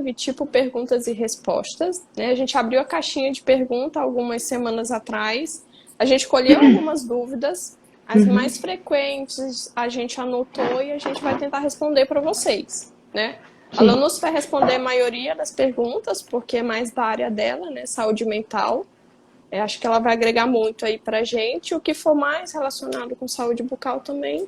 live tipo perguntas e respostas, né? A gente abriu a caixinha de pergunta algumas semanas atrás. A gente colheu algumas dúvidas, as mais frequentes a gente anotou e a gente vai tentar responder para vocês, né? A Sim. Lanús vai responder a maioria das perguntas, porque é mais da área dela, né? Saúde mental. Acho que ela vai agregar muito aí pra gente. O que for mais relacionado com saúde bucal também,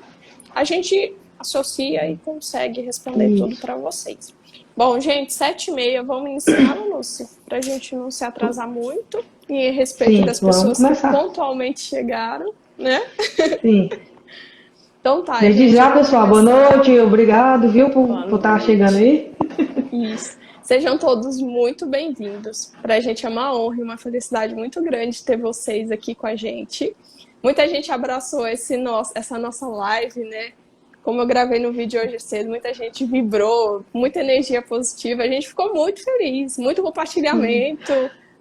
a gente associa e consegue responder tudo para vocês. Bom, gente, 7h30, vamos iniciar, Lúcia, para a gente não se atrasar muito, e a respeito Sim, das vamos pessoas que começar. pontualmente chegaram, né? Sim. Então tá, Desde gente, eu já, vou pessoal, boa começar. noite, obrigado, viu, Boa por estar chegando noite. aí. Isso. Sejam todos muito bem-vindos. Para a gente é uma honra e uma felicidade muito grande ter vocês aqui com a gente. Muita gente abraçou essa nossa live, né? Como eu gravei no vídeo hoje cedo, muita gente vibrou, muita energia positiva. A gente ficou muito feliz, muito compartilhamento,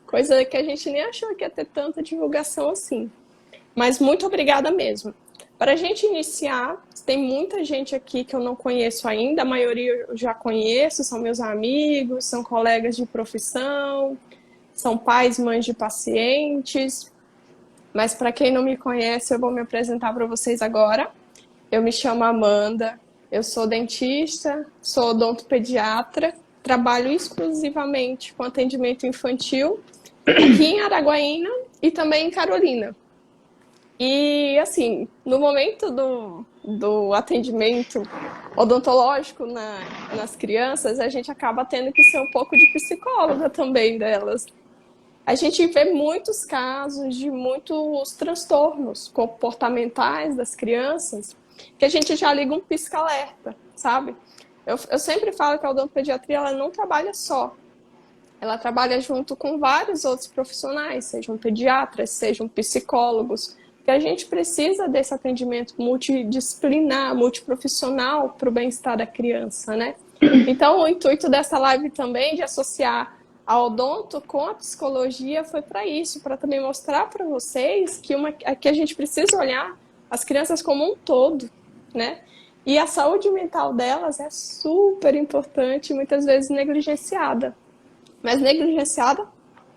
coisa que a gente nem achou que ia ter tanta divulgação assim. Mas muito obrigada mesmo. Para a gente iniciar, tem muita gente aqui que eu não conheço ainda, a maioria eu já conheço, são meus amigos, são colegas de profissão, são pais, mães de pacientes. Mas para quem não me conhece, eu vou me apresentar para vocês agora. Eu me chamo Amanda, eu sou dentista, sou odontopediatra, trabalho exclusivamente com atendimento infantil aqui em Araguaína e também em Carolina. E, assim, no momento do atendimento odontológico nas crianças, a gente acaba tendo que ser um pouco de psicóloga também delas. A gente vê muitos casos de muitos transtornos comportamentais das crianças que a gente já liga um pisca-alerta, sabe? Eu sempre falo que a odontopediatria ela não trabalha só. Ela trabalha junto com vários outros profissionais, sejam pediatras, sejam psicólogos, que a gente precisa desse atendimento multidisciplinar, multiprofissional para o bem-estar da criança, né? Então, o intuito dessa live também de associar a odonto com a psicologia foi para isso, para também mostrar para vocês que a gente precisa olhar as crianças como um todo, né? E a saúde mental delas é super importante, muitas vezes negligenciada. Mas negligenciada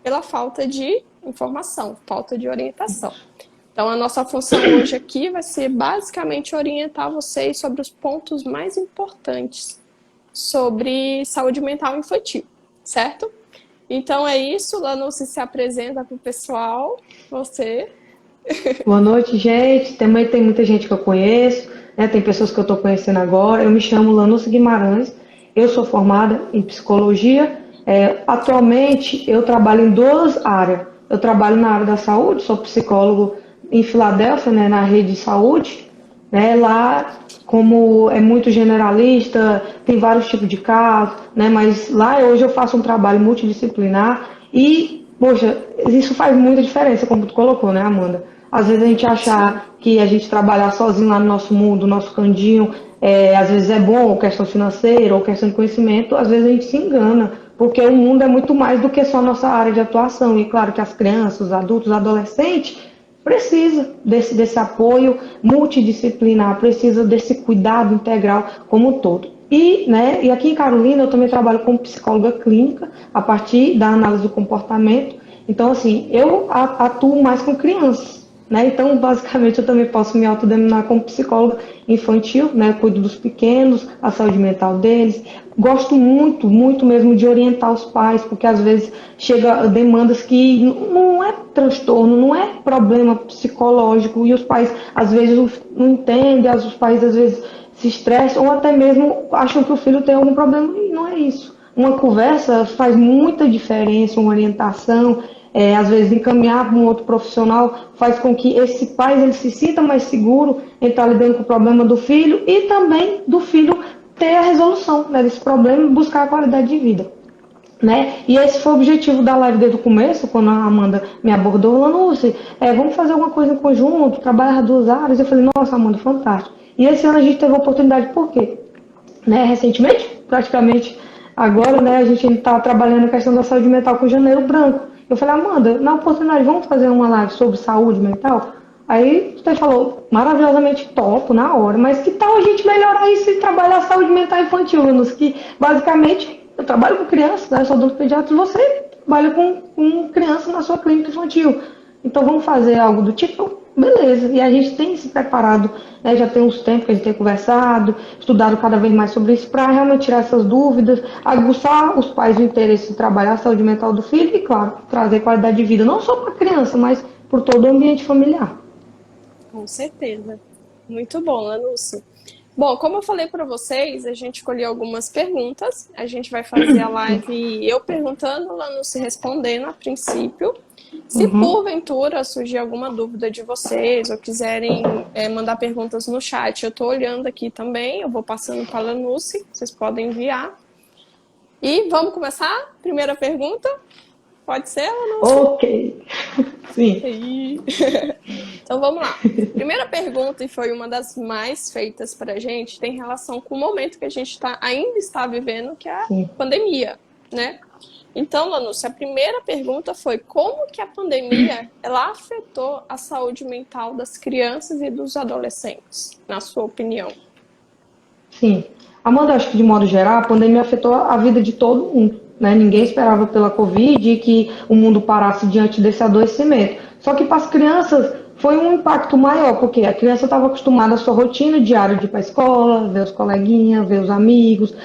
pela falta de informação, falta de orientação. Então, a nossa função hoje aqui vai ser basicamente orientar vocês sobre os pontos mais importantes sobre saúde mental infantil, certo? Então, é isso. Lanúcia se apresenta para o pessoal. Você. Boa noite, gente. Também tem muita gente que eu conheço, né? Tem pessoas que eu estou conhecendo agora. Eu me chamo Lanúcia Guimarães, eu sou formada em psicologia. Atualmente, eu trabalho em duas áreas. Eu trabalho na área da saúde, sou psicólogo em Filadélfia, né, na rede de saúde, né, lá como é muito generalista, tem vários tipos de casos, né, mas lá hoje eu faço um trabalho multidisciplinar e, poxa, isso faz muita diferença, como tu colocou, né, Amanda? Às vezes a gente achar que a gente trabalhar sozinho lá no nosso mundo, no nosso candinho, às vezes é bom, ou questão financeira, ou questão de conhecimento, às vezes a gente se engana, porque o mundo é muito mais do que só a nossa área de atuação, e claro que as crianças, os adultos, os adolescentes, precisa desse apoio multidisciplinar, precisa desse cuidado integral como um todo. E aqui em Carolina eu também trabalho como psicóloga clínica, a partir da análise do comportamento. Então, assim, eu atuo mais com crianças, né? Então, basicamente, eu também posso me autodenominar como psicóloga infantil, né? Eu cuido dos pequenos, a saúde mental deles. Gosto muito, muito mesmo de orientar os pais, porque às vezes chega demandas que não é transtorno, não é problema psicológico, e os pais às vezes não entendem, os pais às vezes se estressam, ou até mesmo acham que o filho tem algum problema, e não é isso. Uma conversa faz muita diferença, uma orientação, às vezes encaminhar para um outro profissional faz com que esse pai ele se sinta mais seguro em estar lidando com o problema do filho e também do filho ter a resolução, né, desse problema e buscar a qualidade de vida. Né? E esse foi o objetivo da live desde o começo, quando a Amanda me abordou, falando, Lúcia, vamos fazer alguma coisa em conjunto, trabalhar as duas áreas. Eu falei, nossa, Amanda, fantástico. E esse ano a gente teve a oportunidade, por quê? Né, recentemente, praticamente agora, né, a gente está trabalhando a questão da saúde mental com Janeiro Branco. Eu falei, Amanda, na oportunidade, vamos fazer uma live sobre saúde mental? Aí você falou, maravilhosamente top, na hora, mas que tal a gente melhorar isso e trabalhar a saúde mental infantil, Lanús? Que basicamente eu trabalho com crianças, né? Eu sou odontopediatra, você trabalha com criança na sua clínica infantil. Então vamos fazer algo do tipo, beleza. E a gente tem se preparado, né? Já tem uns tempos que a gente tem conversado, estudado cada vez mais sobre isso para realmente tirar essas dúvidas, aguçar os pais o interesse em trabalhar a saúde mental do filho e, claro, trazer qualidade de vida, não só para a criança, mas por todo o ambiente familiar. Com certeza. Muito bom, Lanúcio. Bom, como eu falei para vocês, a gente escolheu algumas perguntas. A gente vai fazer a live eu perguntando, Lanúcio respondendo a princípio. Se Uhum. porventura surgir alguma dúvida de vocês ou quiserem mandar perguntas no chat, eu estou olhando aqui também, eu vou passando para a Lanúcio, vocês podem enviar. E vamos começar? Primeira pergunta? Pode ser, Lanúcio? Ok. Sim. Aí. Então vamos lá. Primeira pergunta, e foi uma das mais feitas para a gente, tem relação com o momento que a gente ainda está vivendo, que é a Sim. pandemia, né? Então, Lanúcia, a primeira pergunta foi como que a pandemia ela afetou a saúde mental das crianças e dos adolescentes, na sua opinião? Sim. Amanda, acho que de modo geral, a pandemia afetou a vida de todo mundo, né? Ninguém esperava pela Covid e que o mundo parasse diante desse adoecimento. Só que para as crianças foi um impacto maior, porque a criança estava acostumada à sua rotina diária de ir para a escola, ver os coleguinhas, ver os amigos,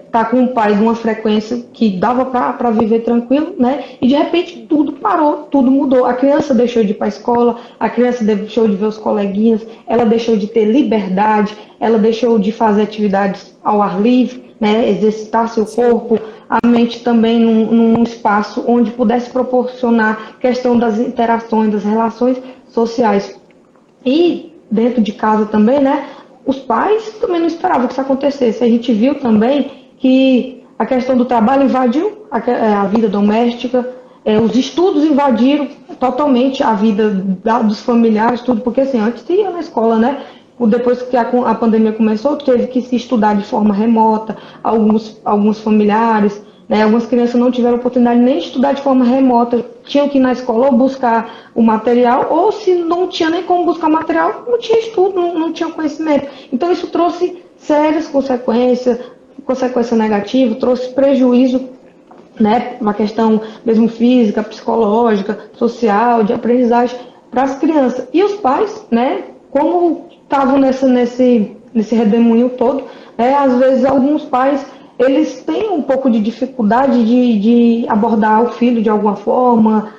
tá com o pai numa frequência que dava para viver tranquilo, né? E de repente tudo parou, tudo mudou. A criança deixou de ir para a escola, a criança deixou de ver os coleguinhas, ela deixou de ter liberdade, ela deixou de fazer atividades ao ar livre, né? Exercitar seu corpo, a mente também num espaço onde pudesse proporcionar questão das interações, das relações sociais. E dentro de casa também, né? Os pais também não esperavam que isso acontecesse. A gente viu também que a questão do trabalho invadiu a vida doméstica, os estudos invadiram totalmente a vida dos familiares, tudo, porque assim, antes ia na escola, né? Depois que a pandemia começou, teve que se estudar de forma remota, alguns familiares, né, algumas crianças não tiveram oportunidade nem de estudar de forma remota, tinham que ir na escola ou buscar o material, ou se não tinha nem como buscar material, não tinha estudo, não tinha conhecimento. Então isso trouxe sérias consequências, consequência negativa, trouxe prejuízo, né, uma questão mesmo física, psicológica, social, de aprendizagem para as crianças. E os pais, né, como estavam nesse redemoinho todo, né, às vezes alguns pais eles têm um pouco de dificuldade de abordar o filho de alguma forma,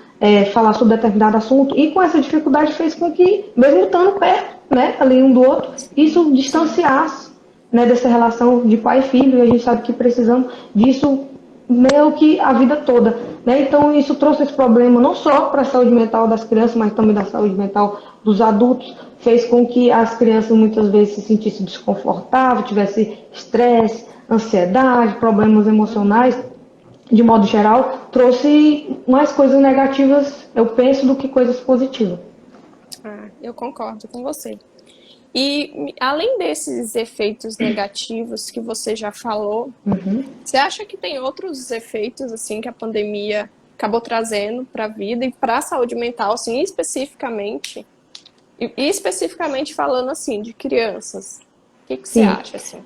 falar sobre determinado assunto, e com essa dificuldade fez com que, mesmo estando perto, né, ali um do outro, isso distanciasse, né, dessa relação de pai e filho, e a gente sabe que precisamos disso meio que a vida toda, né? Então isso trouxe esse problema não só para a saúde mental das crianças, mas também da saúde mental dos adultos, fez com que as crianças muitas vezes se sentissem desconfortáveis, tivesse estresse, ansiedade, problemas emocionais, de modo geral, trouxe mais coisas negativas, eu penso, do que coisas positivas. Eu concordo com você. E além desses efeitos negativos que você já falou, você acha que tem outros efeitos assim que a pandemia acabou trazendo para a vida e para a saúde mental, assim, especificamente? E especificamente falando assim de crianças, o que você Sim, acha assim?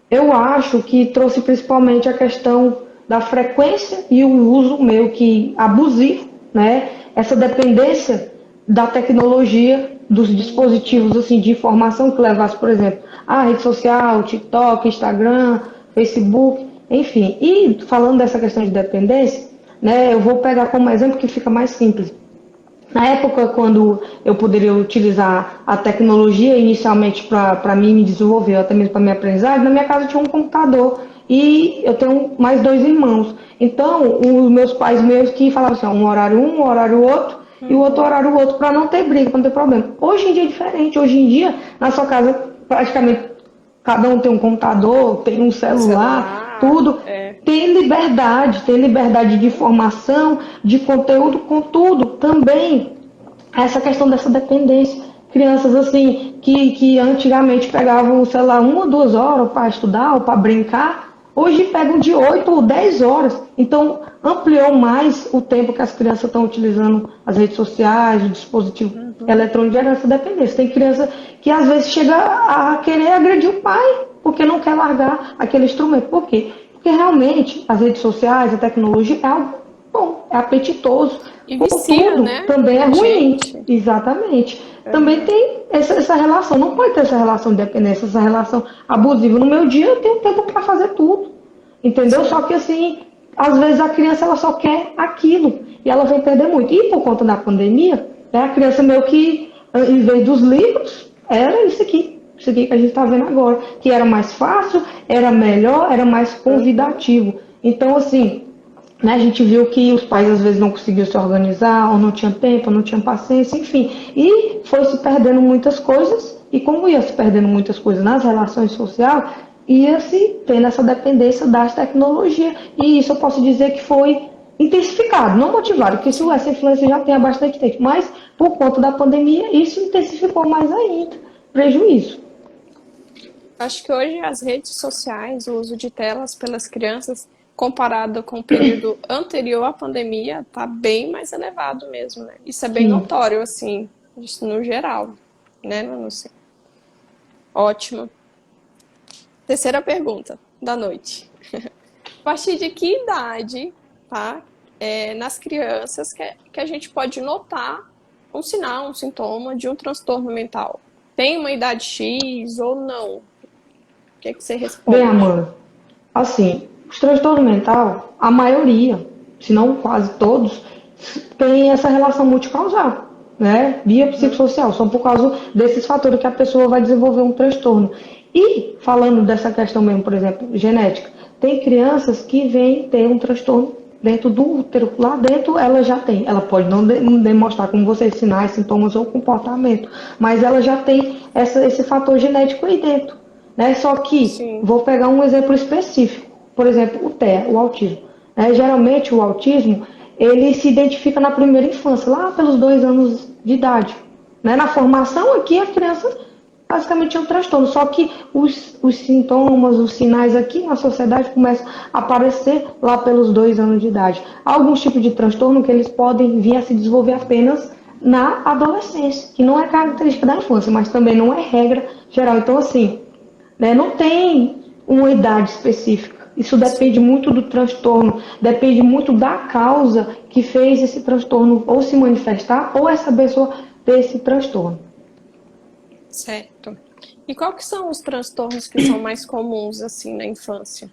eu acho que trouxe principalmente a questão da frequência e o uso meio que abusivo, né? Essa dependência da tecnologia, dos dispositivos assim, de informação que levasse, por exemplo, a rede social, TikTok, Instagram, Facebook, enfim. E falando dessa questão de dependência, né, eu vou pegar como exemplo que fica mais simples. Na época, quando eu poderia utilizar a tecnologia inicialmente para mim me desenvolver, até mesmo para minha aprendizagem, na minha casa tinha um computador e eu tenho mais dois irmãos. Então, os meus pais meus que falavam assim, um horário outro, e o outro horário o outro, para não ter briga, para não ter problema. Hoje em dia é diferente. Hoje em dia, na sua casa, praticamente cada um tem um computador, tem um celular, tudo. Tem liberdade de informação, de conteúdo, contudo, também essa questão dessa dependência. Crianças assim, que antigamente pegavam, sei lá, 1 ou 2 horas para estudar ou para brincar, hoje pegam de 8 ou 10 horas. Então, ampliou mais o tempo que as crianças estão utilizando as redes sociais, o dispositivo eletrônico, gera essa dependência. Tem criança que às vezes chega a querer agredir o pai, porque não quer largar aquele instrumento. Por quê? Porque realmente as redes sociais, a tecnologia é algo bom, é apetitoso. E vicia, Contudo, né? também é A ruim, gente. exatamente. Também Aham. tem essa relação, não pode ter essa relação de dependência, essa relação abusiva. No meu dia eu tenho tempo para fazer tudo, entendeu? Só Sim. que assim, às vezes a criança ela só quer aquilo e ela vem perder muito. E por conta da pandemia, né, a criança meio que, em vez dos livros, era isso aqui que a gente está vendo agora, que era mais fácil, era melhor, era mais Aham. convidativo. Então, assim, né, a gente viu que os pais às vezes não conseguiam se organizar, ou não tinham tempo, ou não tinham paciência, enfim. E foi se perdendo muitas coisas, e como ia se perdendo muitas coisas nas relações sociais, ia se tendo essa dependência das tecnologias. E isso eu posso dizer que foi intensificado, não motivado, porque isso, Sim. essa influência já tem há bastante tempo, mas por conta da pandemia, isso intensificou mais ainda. Prejuízo. Acho que hoje as redes sociais, o uso de telas pelas crianças, comparado com o período anterior à pandemia, está bem mais elevado mesmo, né? Isso é bem Sim. notório, assim, isso no geral, né, Nancy? Ótimo. Terceira pergunta da noite. A partir de que idade, tá? Nas crianças que a gente pode notar um sinal, um sintoma de um transtorno mental? Tem uma idade X ou não? O que é que você Bem, responde? Amanda, assim, os transtornos mental, a maioria, se não quase todos, tem essa relação multicausal, né? Uhum. Biopsicossocial, são por causa desses fatores que a pessoa vai desenvolver um transtorno. E, falando dessa questão mesmo, por exemplo, genética, tem crianças que vêm ter um transtorno dentro do útero, lá dentro ela já tem, ela pode não demonstrar como você sinais, sintomas ou comportamento, mas ela já tem esse fator genético aí dentro, né? Só que, Sim. vou pegar um exemplo específico, por exemplo, o TEA, o autismo. Né? Geralmente o autismo, ele se identifica na primeira infância, lá pelos 2 anos de idade. Né? Na formação aqui, a criança basicamente tinha um transtorno, só que os sintomas, os sinais aqui na sociedade começam a aparecer lá pelos 2 anos de idade. Há alguns tipos de transtorno que eles podem vir a se desenvolver apenas na adolescência, que não é característica da infância, mas também não é regra geral. Então, assim, né? Não tem uma idade específica. Isso depende Sim. muito do transtorno, depende muito da causa que fez esse transtorno ou se manifestar ou essa pessoa ter esse transtorno. Certo. E qual que são os transtornos que são mais comuns assim na infância?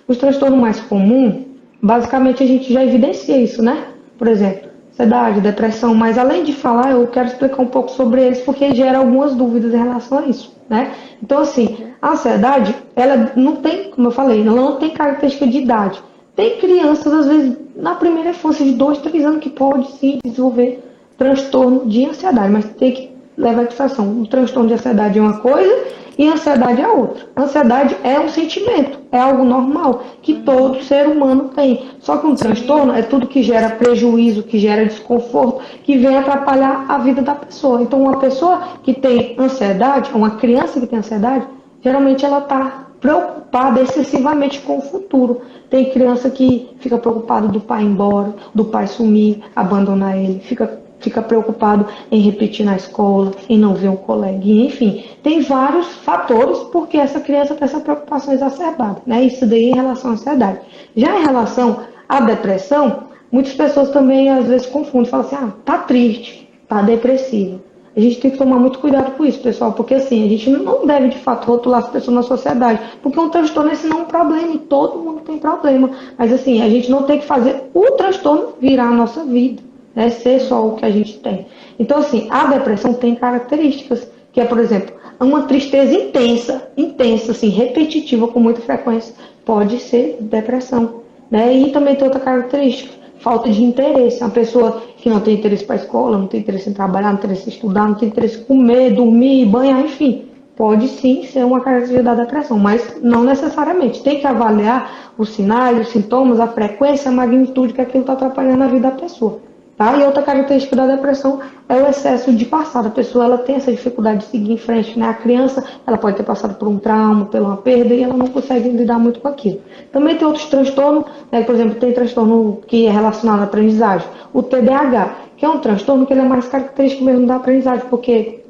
Os transtornos mais comuns, basicamente a gente já evidencia isso, né? Por exemplo, ansiedade, depressão, mas além de falar, eu quero explicar um pouco sobre eles porque gera algumas dúvidas em relação a isso, né? Então, assim, Uhum. a ansiedade, ela não tem, como eu falei, ela não tem característica de idade. Tem crianças, às vezes, na primeira infância de 2, 3 anos, que pode sim desenvolver transtorno de ansiedade, mas tem que levar em consideração. O transtorno de ansiedade é uma coisa e a ansiedade é outra. A ansiedade é um sentimento, é algo normal que todo Uhum. ser humano tem. Só que um transtorno Sim. é tudo que gera prejuízo, que gera desconforto, que vem atrapalhar a vida da pessoa. Então, uma pessoa que tem ansiedade, uma criança que tem ansiedade, geralmente ela está preocupada excessivamente com o futuro. Tem criança que fica preocupada do pai ir embora, do pai sumir, abandonar ele, fica preocupado em repetir na escola, em não ver um coleguinha, enfim. Tem vários fatores porque essa criança tem essa preocupação exacerbada, né? Isso daí em relação à ansiedade. Já em relação à depressão, muitas pessoas também às vezes confundem, falam assim, tá triste, tá depressivo. A gente tem que tomar muito cuidado com isso, pessoal, porque assim, a gente não deve de fato rotular as pessoas na sociedade, porque um transtorno esse não é um problema, e todo mundo tem problema. Mas assim, a gente não tem que fazer o transtorno virar a nossa vida, né? Ser só o que a gente tem. Então, assim, a depressão tem características, que é, por exemplo, uma tristeza intensa, intensa, assim, repetitiva, com muita frequência, pode ser depressão, né? E também tem outra característica, falta de interesse. Uma pessoa que não tem interesse para a escola, não tem interesse em trabalhar, não tem interesse em estudar, não tem interesse em comer, dormir, banhar, enfim. Pode sim ser uma característica da depressão, mas não necessariamente. Tem que avaliar os sinais, os sintomas, a frequência, a magnitude que aquilo está atrapalhando a vida da pessoa. Tá? E outra característica da depressão é o excesso de passado. A pessoa ela tem essa dificuldade de seguir em frente, né? A criança ela pode ter passado por um trauma, por uma perda e ela não consegue lidar muito com aquilo. Também tem outros transtornos, né? Por exemplo, tem transtorno que é relacionado à aprendizagem. O TDAH, que é um transtorno que ele é mais característico mesmo da aprendizagem, porque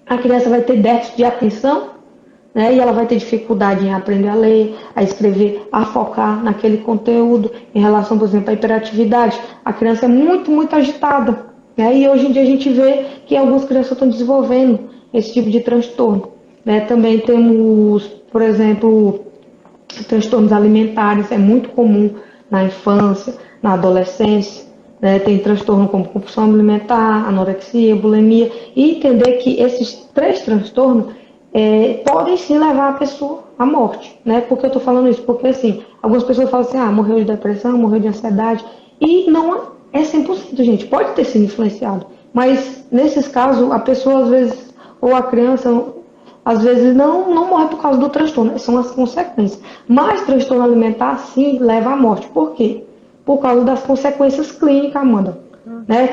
a criança vai ter déficit de atenção, né? E ela vai ter dificuldade em aprender a ler, a escrever, a focar naquele conteúdo. Em relação, por exemplo, à hiperatividade, a criança é muito, muito agitada, né? E hoje em dia a gente vê que algumas crianças estão desenvolvendo esse tipo de transtorno, né? Também temos, por exemplo, transtornos alimentares, é muito comum na infância, na adolescência, né? Tem transtorno como compulsão alimentar, anorexia, bulimia, e entender que esses três transtornos podem sim levar a pessoa à morte, né? Por que eu estou falando isso? Porque assim, algumas pessoas falam assim, morreu de depressão, morreu de ansiedade, e não é 100%, gente, pode ter sido influenciado, mas nesses casos, a pessoa às vezes, ou a criança, às vezes não morre por causa do transtorno, são as consequências. Mas transtorno alimentar, sim, leva à morte. Por quê? Por causa das consequências clínicas, Amanda. Né?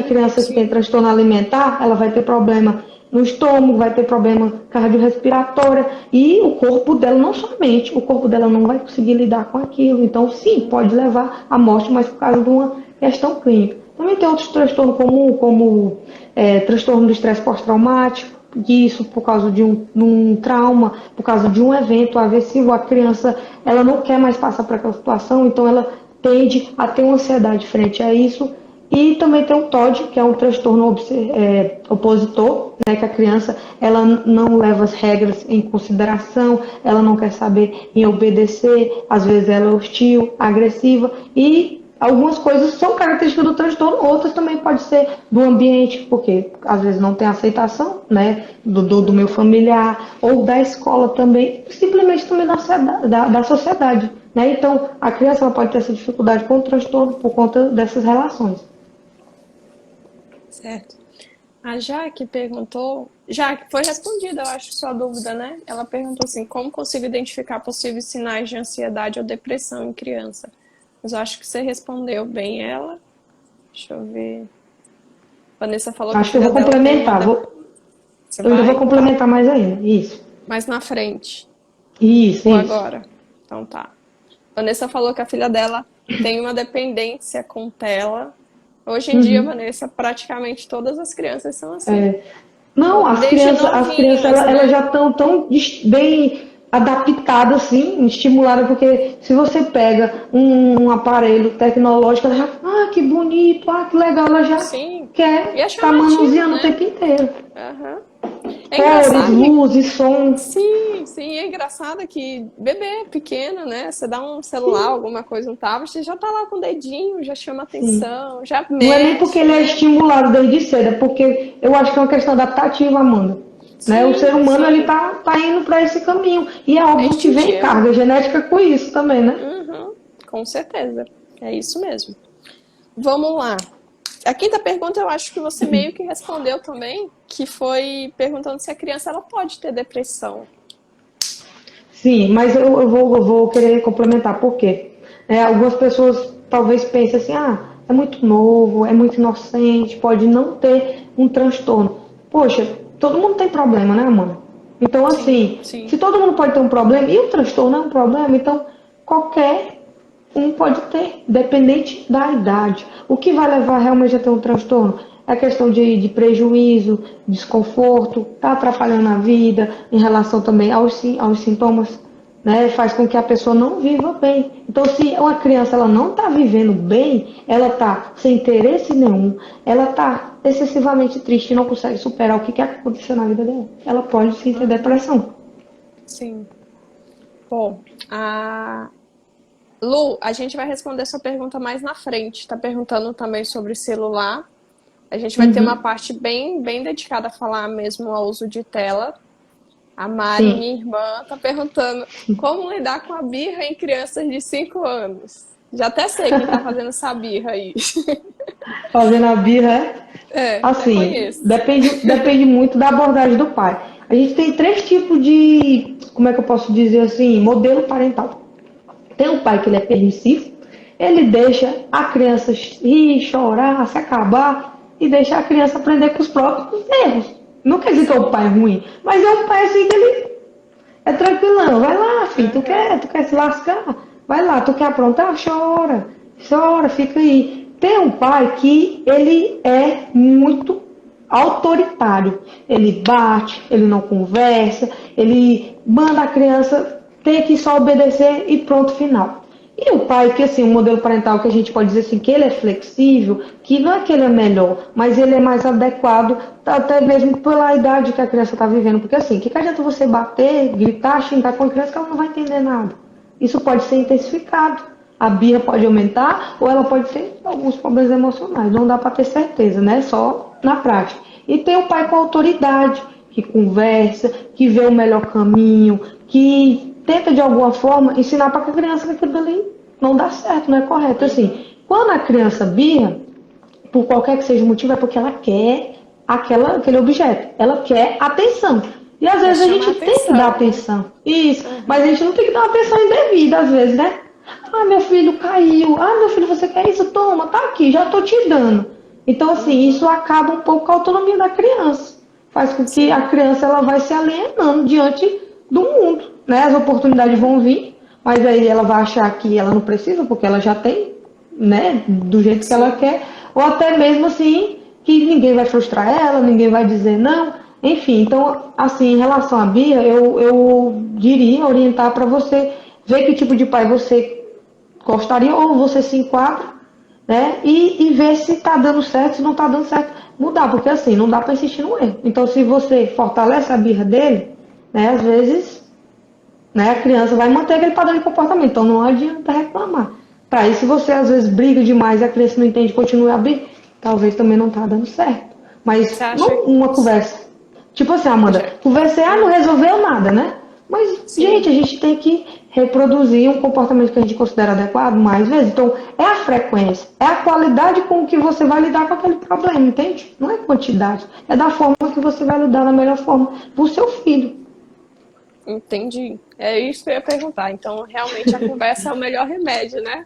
Criança que tem transtorno alimentar, ela vai ter problema no estômago, vai ter problema cardiorrespiratório e o corpo dela, não somente, o corpo dela não vai conseguir lidar com aquilo. Então, sim, pode levar à morte, mas por causa de uma questão clínica. Também tem outros transtornos como transtorno do estresse pós-traumático, isso por causa de um trauma, por causa de um evento agressivo, a criança ela não quer mais passar por aquela situação, então ela tende a ter uma ansiedade frente a isso. E também tem o TOD, que é um transtorno opositor, né, que a criança ela não leva as regras em consideração, ela não quer saber em obedecer, às vezes ela é hostil, agressiva, e algumas coisas são características do transtorno, outras também pode ser do ambiente, porque às vezes não tem aceitação, né, do meu familiar, ou da escola também, simplesmente também da sociedade. Né? Então, a criança ela pode ter essa dificuldade com o transtorno por conta dessas relações. Certo. A Jaque perguntou, Jaque, foi respondida, eu acho, sua dúvida, né? Ela perguntou assim, como consigo identificar possíveis sinais de ansiedade ou depressão em criança? Mas eu acho que você respondeu bem ela. Deixa eu ver. Vanessa falou Acho que eu vou complementar. Eu ainda vou complementar mais ainda. Isso. Mais na frente. Isso, Ou isso. agora. Então tá. Vanessa falou que a filha dela tem uma dependência com tela. Hoje em dia, Vanessa, praticamente todas as crianças são assim. Não, as crianças elas já estão tão bem adaptadas, assim, estimuladas, porque se você pega um aparelho tecnológico, ela já, que bonito, que legal, ela já quer estar manuseando, né? O tempo inteiro. Cores, luzes, sons. Sim, é engraçado que bebê pequeno, né? Você dá um celular, alguma coisa, um tablet, você já tá lá com o dedinho, já chama atenção, já mexe. Não é nem porque ele é estimulado desde cedo, é porque eu acho que é uma questão adaptativa, Amanda. Né? O ser humano ele tá indo para esse caminho. E é óbvio que vem carga genética com isso também, né? Com certeza. É isso mesmo. Vamos lá. A quinta pergunta eu acho que você meio que respondeu também, que foi perguntando se a criança ela pode ter depressão. Sim, mas eu vou querer complementar. Por quê? Algumas pessoas talvez pensem assim, é muito novo, é muito inocente, pode não ter um transtorno. Poxa, todo mundo tem problema, né, Amanda? Então, assim, se todo mundo pode ter um problema, e o transtorno é um problema, então qualquer um pode ter, dependente da idade. O que vai levar realmente a ter um transtorno? É questão de prejuízo, desconforto, está atrapalhando a vida, em relação também aos sintomas, né? Faz com que a pessoa não viva bem. Então, se uma criança ela não está vivendo bem, ela está sem interesse nenhum, ela está excessivamente triste e não consegue superar o que quer que aconteceu na vida dela, ela pode sim ter depressão. Sim. Bom, Lu, a gente vai responder sua pergunta mais na frente. Está perguntando também sobre celular. A gente vai ter uma parte bem dedicada a falar mesmo ao uso de tela. A Mari, minha irmã, está perguntando como lidar com a birra em crianças de 5 anos. Já até sei quem está fazendo essa birra aí. Fazendo a birra, assim, depende muito da abordagem do pai. A gente tem 3 tipos de, como é que eu posso dizer assim, modelo parental. Tem um pai que ele é permissivo, ele deixa a criança rir, chorar, se acabar e deixa a criança aprender com os próprios erros. Não quer dizer que é um pai ruim, mas é um pai assim que ele é tranquilão. Vai lá, filho, tu quer se lascar? Vai lá, tu quer aprontar? Chora, fica aí. Tem um pai que ele é muito autoritário. Ele bate, ele não conversa, ele manda a criança ter que só obedecer e pronto, final. E o pai, que assim, o modelo parental que a gente pode dizer assim, que ele é flexível, que não é que ele é melhor, mas ele é mais adequado, até mesmo pela idade que a criança está vivendo. Porque assim, que adianta você bater, gritar, xingar com a criança que ela não vai entender nada? Isso pode ser intensificado. A birra pode aumentar ou ela pode ter alguns problemas emocionais. Não dá para ter certeza, né? Só na prática. E tem o pai com autoridade, que conversa, que vê o melhor caminho, que tenta de alguma forma ensinar para a criança que aquilo ali não dá certo, não é correto. Assim, quando a criança birra, por qualquer que seja o motivo, é porque ela quer aquele objeto. Ela quer atenção. E às vezes a gente tem que dar atenção. Isso. Mas a gente não tem que dar uma atenção indevida, às vezes, né? Ah, meu filho caiu. Ah, meu filho, você quer isso? Toma, tá aqui, já tô te dando. Então, assim, isso acaba um pouco com a autonomia da criança. Faz com que a criança ela vai se alienando diante do mundo, né? As oportunidades vão vir, mas aí ela vai achar que ela não precisa, porque ela já tem, né? Do jeito que ela quer. Ou até mesmo, assim, que ninguém vai frustrar ela, ninguém vai dizer não. Enfim, então, assim, em relação à Bia, eu diria, orientar para você ver que tipo de pai você gostaria ou você se enquadra, né? E ver se está dando certo, se não está dando certo, mudar, porque assim, não dá para insistir no erro. Então, se você fortalece a birra dele, né, às vezes, né, a criança vai manter aquele padrão de comportamento, então não adianta reclamar. Para isso, se você às vezes briga demais e a criança não entende e continua a birra, talvez também não está dando certo. Mas não uma conversa. Tipo assim, Amanda, conversar não resolveu nada, né? Mas, gente, a gente tem que reproduzir um comportamento que a gente considera adequado mais vezes. Então, é a frequência, é a qualidade com que você vai lidar com aquele problema, entende? Não é quantidade, é da forma que você vai lidar da melhor forma para o seu filho. Entendi. É isso que eu ia perguntar. Então, realmente, a conversa é o melhor remédio, né?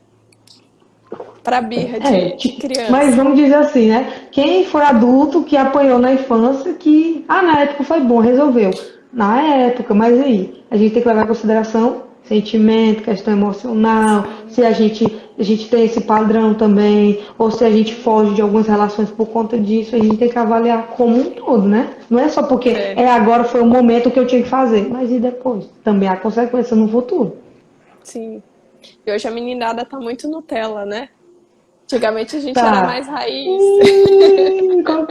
Para birra de criança. Mas vamos dizer assim, né? Quem foi adulto que apanhou na infância, que, na época foi bom, resolveu. Na época, mas aí, a gente tem que levar em consideração sentimento, questão emocional, se a gente tem esse padrão também, ou se a gente foge de algumas relações por conta disso, a gente tem que avaliar como um todo, né? Não é só porque agora foi o momento que eu tinha que fazer, mas e depois? Também há consequência no futuro. Sim. E hoje a meninada tá muito Nutella, né? Antigamente a gente era mais raiz.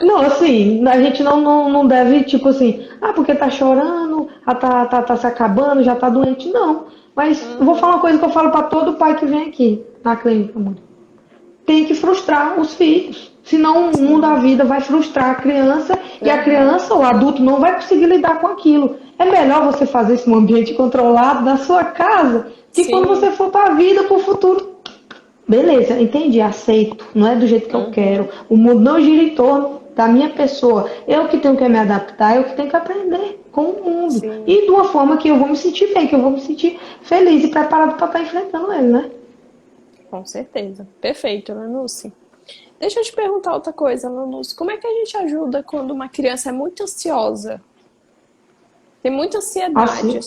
Não, assim, a gente não deve, tipo assim, porque tá chorando, tá se acabando, já tá doente, não. Mas eu vou falar uma coisa que eu falo para todo pai que vem aqui na clínica, amor. Tem que frustrar os filhos. Senão o mundo da vida vai frustrar a criança e a criança, o adulto, não vai conseguir lidar com aquilo. É melhor você fazer isso num ambiente controlado na sua casa, que quando você for para a vida, para o futuro. Beleza, entendi, aceito. Não é do jeito que eu quero. O mundo não gira em torno da minha pessoa. Eu que tenho que me adaptar, eu que tenho que aprender com o mundo. Sim. E de uma forma que eu vou me sentir bem, que eu vou me sentir feliz e preparado para estar enfrentando ele, né? Com certeza. Perfeito, Lanúcia. Deixa eu te perguntar outra coisa, Lanúcia. Como é que a gente ajuda quando uma criança é muito ansiosa? Tem muita ansiedade.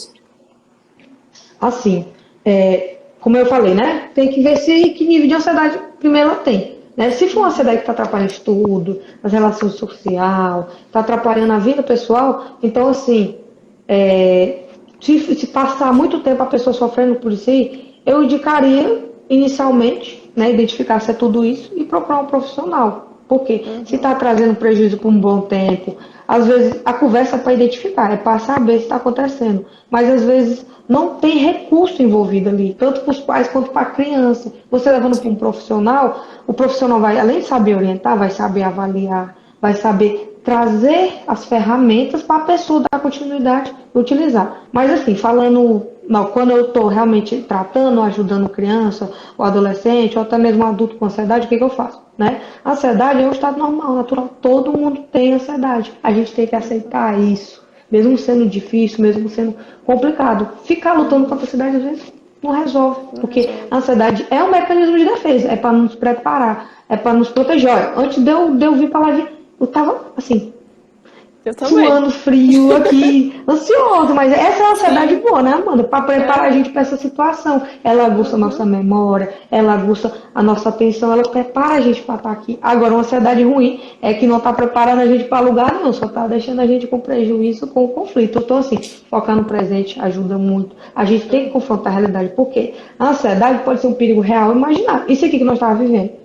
Assim, como eu falei, né? Tem que ver que nível de ansiedade primeiro ela tem. Né? Se for uma ansiedade que está atrapalhando estudo, as relações sociais, está atrapalhando a vida pessoal, então assim, se passar muito tempo a pessoa sofrendo por isso aí, eu indicaria inicialmente, né, identificar se é tudo isso e procurar um profissional. Porque se está trazendo prejuízo por um bom tempo, às vezes a conversa é para identificar, é para saber se está acontecendo. Mas às vezes não tem recurso envolvido ali, tanto para os pais quanto para a criança. Você levando para um profissional, o profissional vai, além de saber orientar, vai saber avaliar, vai saber trazer as ferramentas para a pessoa dar continuidade e utilizar. Mas assim, quando eu estou realmente tratando, ajudando criança, ou adolescente, ou até mesmo adulto com ansiedade, o que eu faço? Né? A ansiedade é um estado normal, natural. Todo mundo tem ansiedade. A gente tem que aceitar isso. Mesmo sendo difícil, mesmo sendo complicado. Ficar lutando com a ansiedade, às vezes, não resolve. Porque a ansiedade é um mecanismo de defesa. É para nos preparar. É para nos proteger. Olha, antes de eu vir para lá, eu estava assim, Eu também. suando frio aqui, ansioso, mas essa é a ansiedade Sim. boa, né, Amanda? Para preparar a É. gente para essa situação. Ela aguça a nossa Uhum. memória, ela aguça a nossa atenção, ela prepara a gente para estar aqui. Agora, uma ansiedade ruim é que não está preparando a gente para lugar nenhum, só está deixando a gente com prejuízo, com conflito. Então, assim, focar no presente ajuda muito. A gente tem que Uhum. confrontar a realidade, porque a ansiedade pode ser um perigo real e imaginário. Isso aqui que nós estávamos vivendo.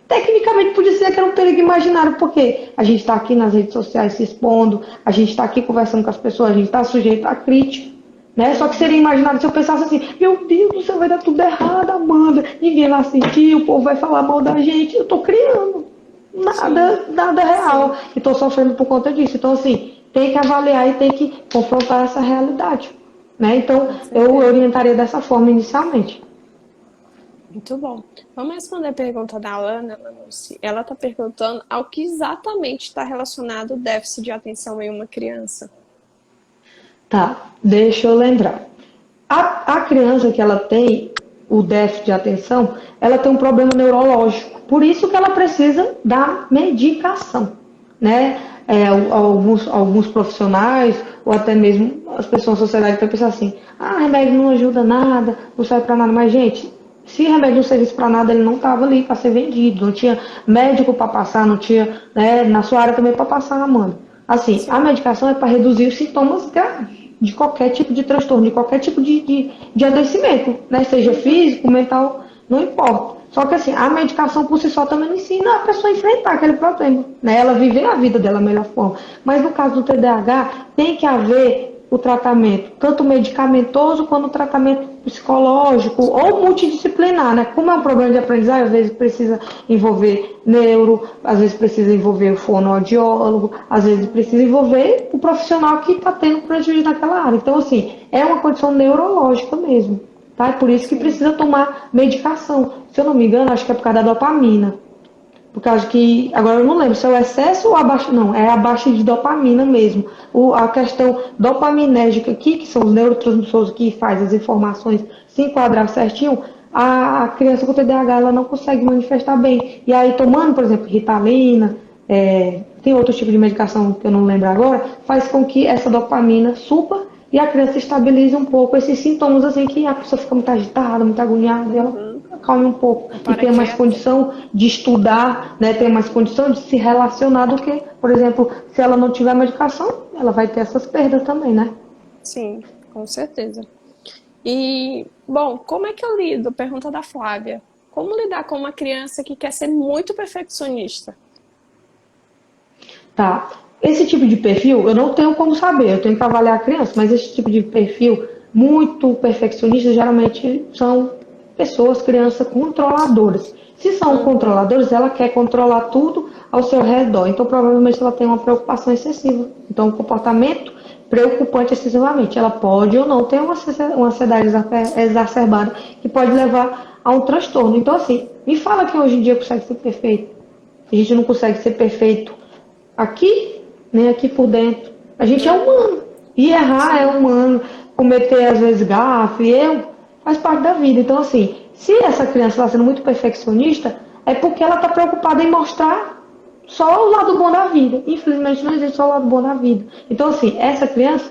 Tecnicamente podia ser que era um perigo imaginário, porque a gente está aqui nas redes sociais se expondo, a gente está aqui conversando com as pessoas, a gente está sujeito a crítica, né? Só que seria Uhum. imaginário se eu pensasse assim, meu Deus do céu, vai dar tudo errado, Amanda, ninguém vai assistir, o povo vai falar mal da gente, eu estou criando, Sim. nada real, Sim. e estou sofrendo por conta disso. Então, assim, tem que avaliar e tem que confrontar essa realidade, né? Então, Com eu certeza. orientaria dessa forma inicialmente. Muito bom. Vamos responder a pergunta da Alana, Lanucci. Ela está perguntando ao que exatamente está relacionado o déficit de atenção em uma criança. Tá, deixa eu lembrar. A criança que ela tem o déficit de atenção, ela tem um problema neurológico. Por isso que ela precisa da medicação, né? Alguns profissionais ou até mesmo as pessoas da sociedade vão pensar assim: ah, remédio não ajuda nada, não serve para nada. Mas, gente, se remédio não servisse para nada, ele não estava ali para ser vendido, não tinha médico para passar, não tinha, né, na sua área também para passar, mano. Assim, a Sim, medicação é para reduzir os sintomas graves de qualquer tipo de transtorno, de qualquer tipo de adoecimento, né? Seja físico, mental, não importa. Só que assim, a medicação por si só também não ensina a pessoa a enfrentar aquele problema, né? Ela viver a vida dela da melhor forma. Mas no caso do TDAH, tem que haver o tratamento, tanto medicamentoso quanto o tratamento psicológico ou multidisciplinar, né? Como é um problema de aprendizagem, às vezes precisa envolver neuro, às vezes precisa envolver o fonoaudiólogo, às vezes precisa envolver o profissional que está tendo prejuízo naquela área. Então, assim, é uma condição neurológica mesmo, tá? É por isso que sim. precisa tomar medicação. Se eu não me engano, acho que é por causa da dopamina. Por causa que, agora eu não lembro se é o excesso ou abaixo, não, é a baixa de dopamina mesmo. A questão dopaminérgica aqui, que são os neurotransmissores que faz as informações se enquadrar certinho, a criança com TDAH ela não consegue manifestar bem. E aí tomando, por exemplo, Ritalina, tem outro tipo de medicação que eu não lembro agora, faz com que essa dopamina suba e a criança estabilize um pouco esses sintomas assim que a pessoa fica muito agitada, muito agoniada, e ela Uhum. acalme um pouco e Para tenha mais quieto. condição de estudar, né, tenha mais condição de se relacionar do que, por exemplo, se ela não tiver medicação, ela vai ter essas perdas também, né? Sim, com certeza. E, bom, como é que eu lido? Pergunta da Flávia. Como lidar com uma criança que quer ser muito perfeccionista? Tá. Esse tipo de perfil eu não tenho como saber, eu tenho que avaliar a criança, mas esse tipo de perfil muito perfeccionista geralmente são pessoas, crianças controladoras. Se são Uhum. controladores, ela quer controlar tudo ao seu redor, então provavelmente ela tem uma preocupação excessiva. Então, um comportamento preocupante excessivamente. Ela pode ou não ter uma ansiedade exacerbada que pode levar a um transtorno. Então, assim, me fala que hoje em dia consegue ser perfeito. A gente não consegue ser perfeito aqui, nem aqui por dentro. A gente é Uhum. humano. E errar é Sim, humano. Cometer, às vezes, gafe, erro, faz parte da vida. Então, assim, se essa criança está sendo muito perfeccionista, é porque ela está preocupada em mostrar só o lado bom da vida. Infelizmente, não existe só o lado bom da vida. Então, assim, essa criança,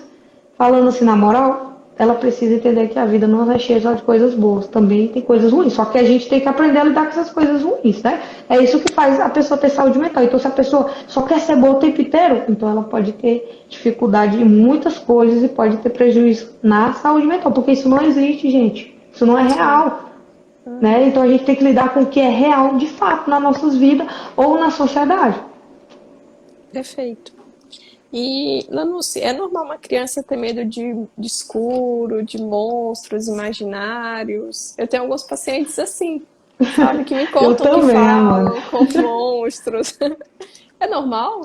falando assim na moral, ela precisa entender que a vida não é cheia só de coisas boas, também tem coisas ruins. Só que a gente tem que aprender a lidar com essas coisas ruins, né? É isso que faz a pessoa ter saúde mental. Então, se a pessoa só quer ser boa o tempo inteiro, então ela pode ter dificuldade em muitas coisas e pode ter prejuízo na saúde mental, porque isso não existe, gente. Isso não é sim. real, né? Uhum. Então a gente tem que lidar com o que é real de fato nas nossas vidas ou na sociedade. Perfeito. E, Lanucci, é normal uma criança ter medo de escuro, de monstros imaginários? Eu tenho alguns pacientes assim, sabe, que me Eu contam que também, Amanda. falam com monstros. É normal?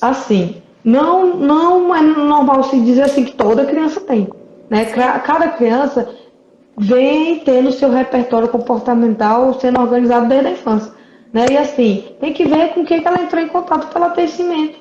Assim, não é normal se dizer assim que toda criança tem, né? Sim. Cada criança vem tendo seu repertório comportamental sendo organizado desde a infância, né? E assim, tem que ver com quem que ela entrou em contato para ela ter esse medo,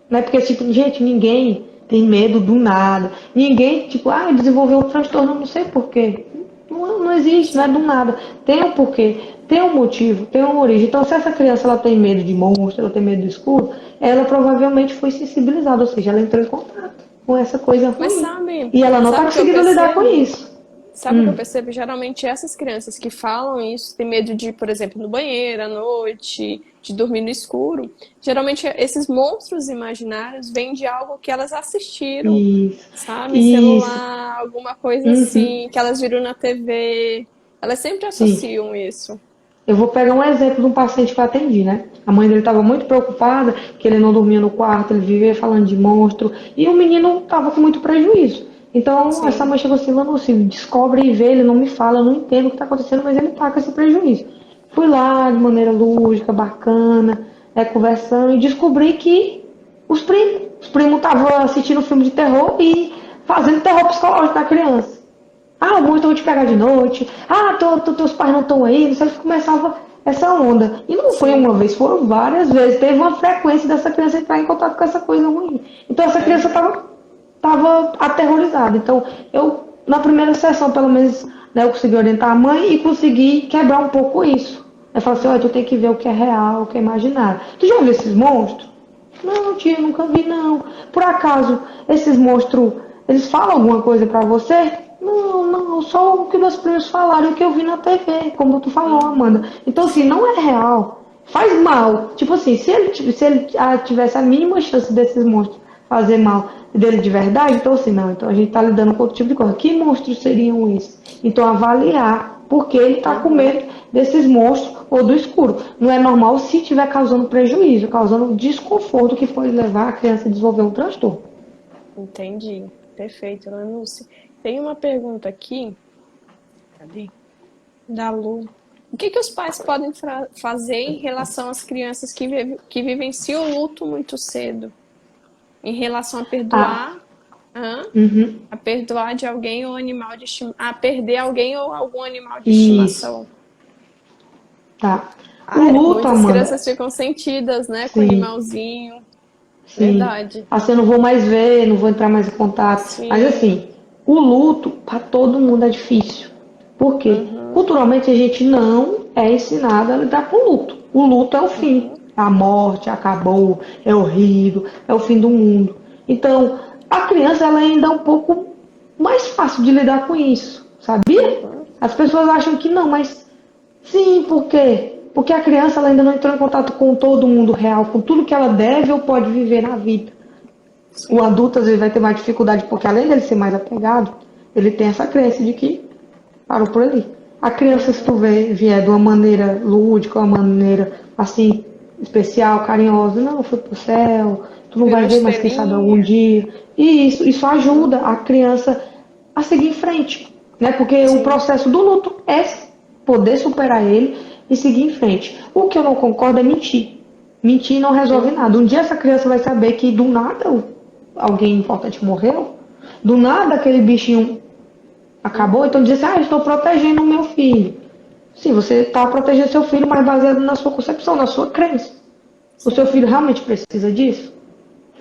né? Porque, tipo, gente, ninguém tem medo do nada. Ninguém, tipo, desenvolveu um transtorno, não sei por quê. Não existe, não é do nada. Tem um porquê, tem um motivo, tem uma origem. Então, se essa criança ela tem medo de monstro, ela tem medo do escuro, ela provavelmente foi sensibilizada, ou seja, ela entrou em contato com essa coisa Mas ruim. sabe, E ela não está sabe o que eu conseguindo lidar com percebo? isso. Sabe o que eu Hum, percebo? Geralmente essas crianças que falam isso têm medo de ir, por exemplo, no banheiro à noite, de dormir no escuro. Geralmente esses monstros imaginários vêm de algo que elas assistiram, isso, sabe? isso. Celular, alguma coisa Uhum, assim, que elas viram na TV. Elas sempre sim. associam isso. Eu vou pegar um exemplo de um paciente que eu atendi, né? A mãe dele estava muito preocupada, que ele não dormia no quarto, ele vivia falando de monstro, e o menino estava com muito prejuízo. Então, essa Sim, mãe chegou assim, Lúcia, descobre e vê, ele não me fala, eu não entendo o que está acontecendo, mas ele está com esse prejuízo. Fui lá de maneira lúdica, bacana, conversando, e descobri que os primos estavam assistindo um filme de terror e fazendo terror psicológico da criança. Ah, o monstro vai te pegar de noite. Ah, teus pais não estão aí. Não sei, começava essa onda. E não foi uma sim. vez, foram várias vezes. Teve uma frequência dessa criança entrar em contato com essa coisa ruim. Então essa criança Aham. estava aterrorizada. Então eu, na primeira sessão, pelo menos, né, eu consegui orientar a mãe e consegui quebrar um pouco isso. Eu falei assim, olha, tu tem que ver o que é real, o que é imaginário. Tu já viu esses monstros? Não, tia, nunca vi não. Por acaso, esses monstros, eles falam alguma coisa pra você? Não, não, só o que meus primos falaram e o que eu vi na TV, como tu falou, Amanda. Então, assim, não é real. Faz mal. Tipo assim, se ele tivesse a mínima chance desses monstros fazer mal dele de verdade, então assim, não, então a gente tá lidando com outro tipo de coisa. Que monstros seriam esses? Então, avaliar porque ele está com Uhum. medo desses monstros ou do escuro. Não é normal se estiver causando prejuízo, causando desconforto que pode levar a criança a desenvolver um transtorno. Entendi. Perfeito, Lanúcia. Tem uma pergunta aqui. Cadê? Da Lu. O que os pais podem fazer em relação às crianças que vivenciam o luto muito cedo? Em relação a Ah, perdoar, hã? uhum, A perdoar de alguém ou animal de estimação, a perder alguém ou algum animal de isso, estimação. tá. O Ah, luto, muitas Amanda, crianças ficam sentidas, né, com o sim, animalzinho. sim. Verdade. Assim, eu não vou mais ver, não vou entrar mais em contato. Mas Sim. assim, o luto para todo mundo é difícil. Por quê? Uhum. Culturalmente a gente não é ensinado a lidar com o luto. O luto é o fim. Uhum. A morte acabou, é horrível, é o fim do mundo. Então, a criança ela ainda é um pouco mais fácil de lidar com isso, sabia? Uhum. As pessoas acham que não, mas sim, por quê? Porque a criança ela ainda não entrou em contato com todo o mundo real, com tudo que ela deve ou pode viver na vida. O Sim. adulto às vezes vai ter mais dificuldade, porque além dele ser mais apegado, ele tem essa crença de que parou por ali. A criança, se tu Uhum. vier de uma maneira lúdica, uma maneira assim, especial, carinhosa, não, foi pro céu, tu não Virou vai ver, mas quem sabe algum estrelinha. dia. E isso ajuda a Uhum. criança a seguir em frente, né? Porque o Sim. processo do luto é poder superar ele e seguir em frente. O que eu não concordo é mentir. Mentir não resolve nada. Uhum. Um dia essa criança vai saber que do nada alguém importante morreu, do nada aquele bichinho acabou, então Uhum. diz assim, ah, estou protegendo o meu filho. Sim, você está protegendo seu filho, mas baseado na sua concepção, na sua crença. O seu Sim. filho realmente precisa disso?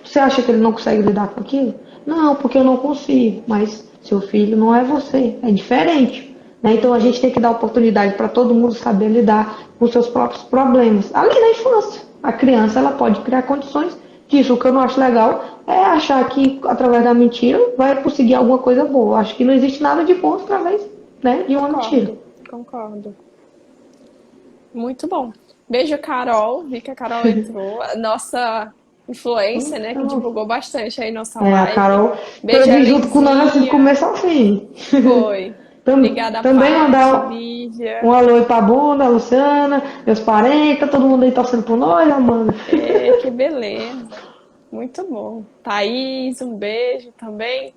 Você acha que ele não consegue lidar com aquilo? Não, porque eu não consigo. Mas seu filho não é você, é diferente. Né? Então a gente Uhum. tem que dar oportunidade para todo mundo saber lidar com seus próprios problemas. Além da infância, a criança ela pode criar condições disso. O que eu não acho legal é achar que através da mentira vai conseguir alguma coisa boa. Acho que não existe nada de bom através, né, de uma mentira. Concordo. Concordo. Muito bom. Beijo, Carol. Vi que a Carol entrou. A nossa influência, né, que Então, divulgou bastante aí nossa a live. Carol Beijo, esteve junto com nós assim, do Elenzinha. começo ao fim. Foi. Obrigada, Também Paty, mandar um Lívia. alô aí pra Bunda, a Luciana, meus parentes, tá todo mundo aí torcendo por nós, Amanda. É, que beleza. Muito bom. Thaís, um beijo também.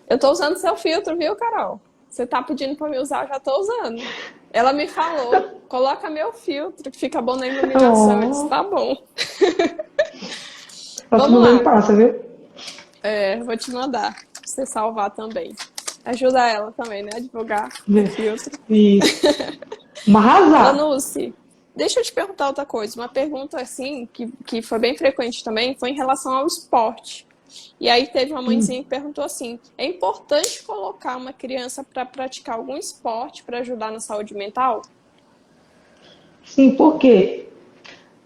Eu tô usando seu filtro, viu, Carol? Você tá pedindo pra me usar, eu já tô usando. Ela me falou, coloca meu filtro, que fica bom na iluminação. Eu disse, Oh, tá bom. Vamos próxima vez lá. passa, viu? É, vou te mandar pra você salvar também. Ajuda ela também, né? A divulgar o filtro. Isso. Uma arrasar. Lanucci, deixa eu te perguntar outra coisa. Uma pergunta assim que foi bem frequente também foi em relação ao esporte. E aí teve uma mãezinha que perguntou assim: é importante colocar uma criança para praticar algum esporte para ajudar na saúde mental? Sim, porque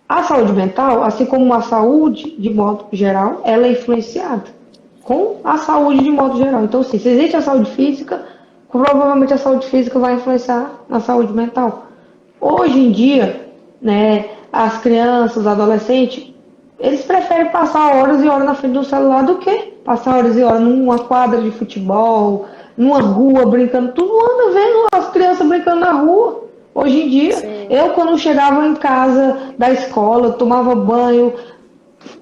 a saúde mental, assim como a saúde de modo geral, ela é influenciada com a saúde de modo geral. Então, assim, se existe a saúde física, provavelmente a saúde física vai influenciar na saúde mental. Hoje em dia, né, as crianças, os adolescentes, eles preferem passar horas e horas na frente do celular do que passar horas e horas numa quadra de futebol, numa rua brincando. Tudo anda vendo as crianças brincando na rua. Hoje em dia, Sim. eu quando chegava em casa da escola, tomava banho,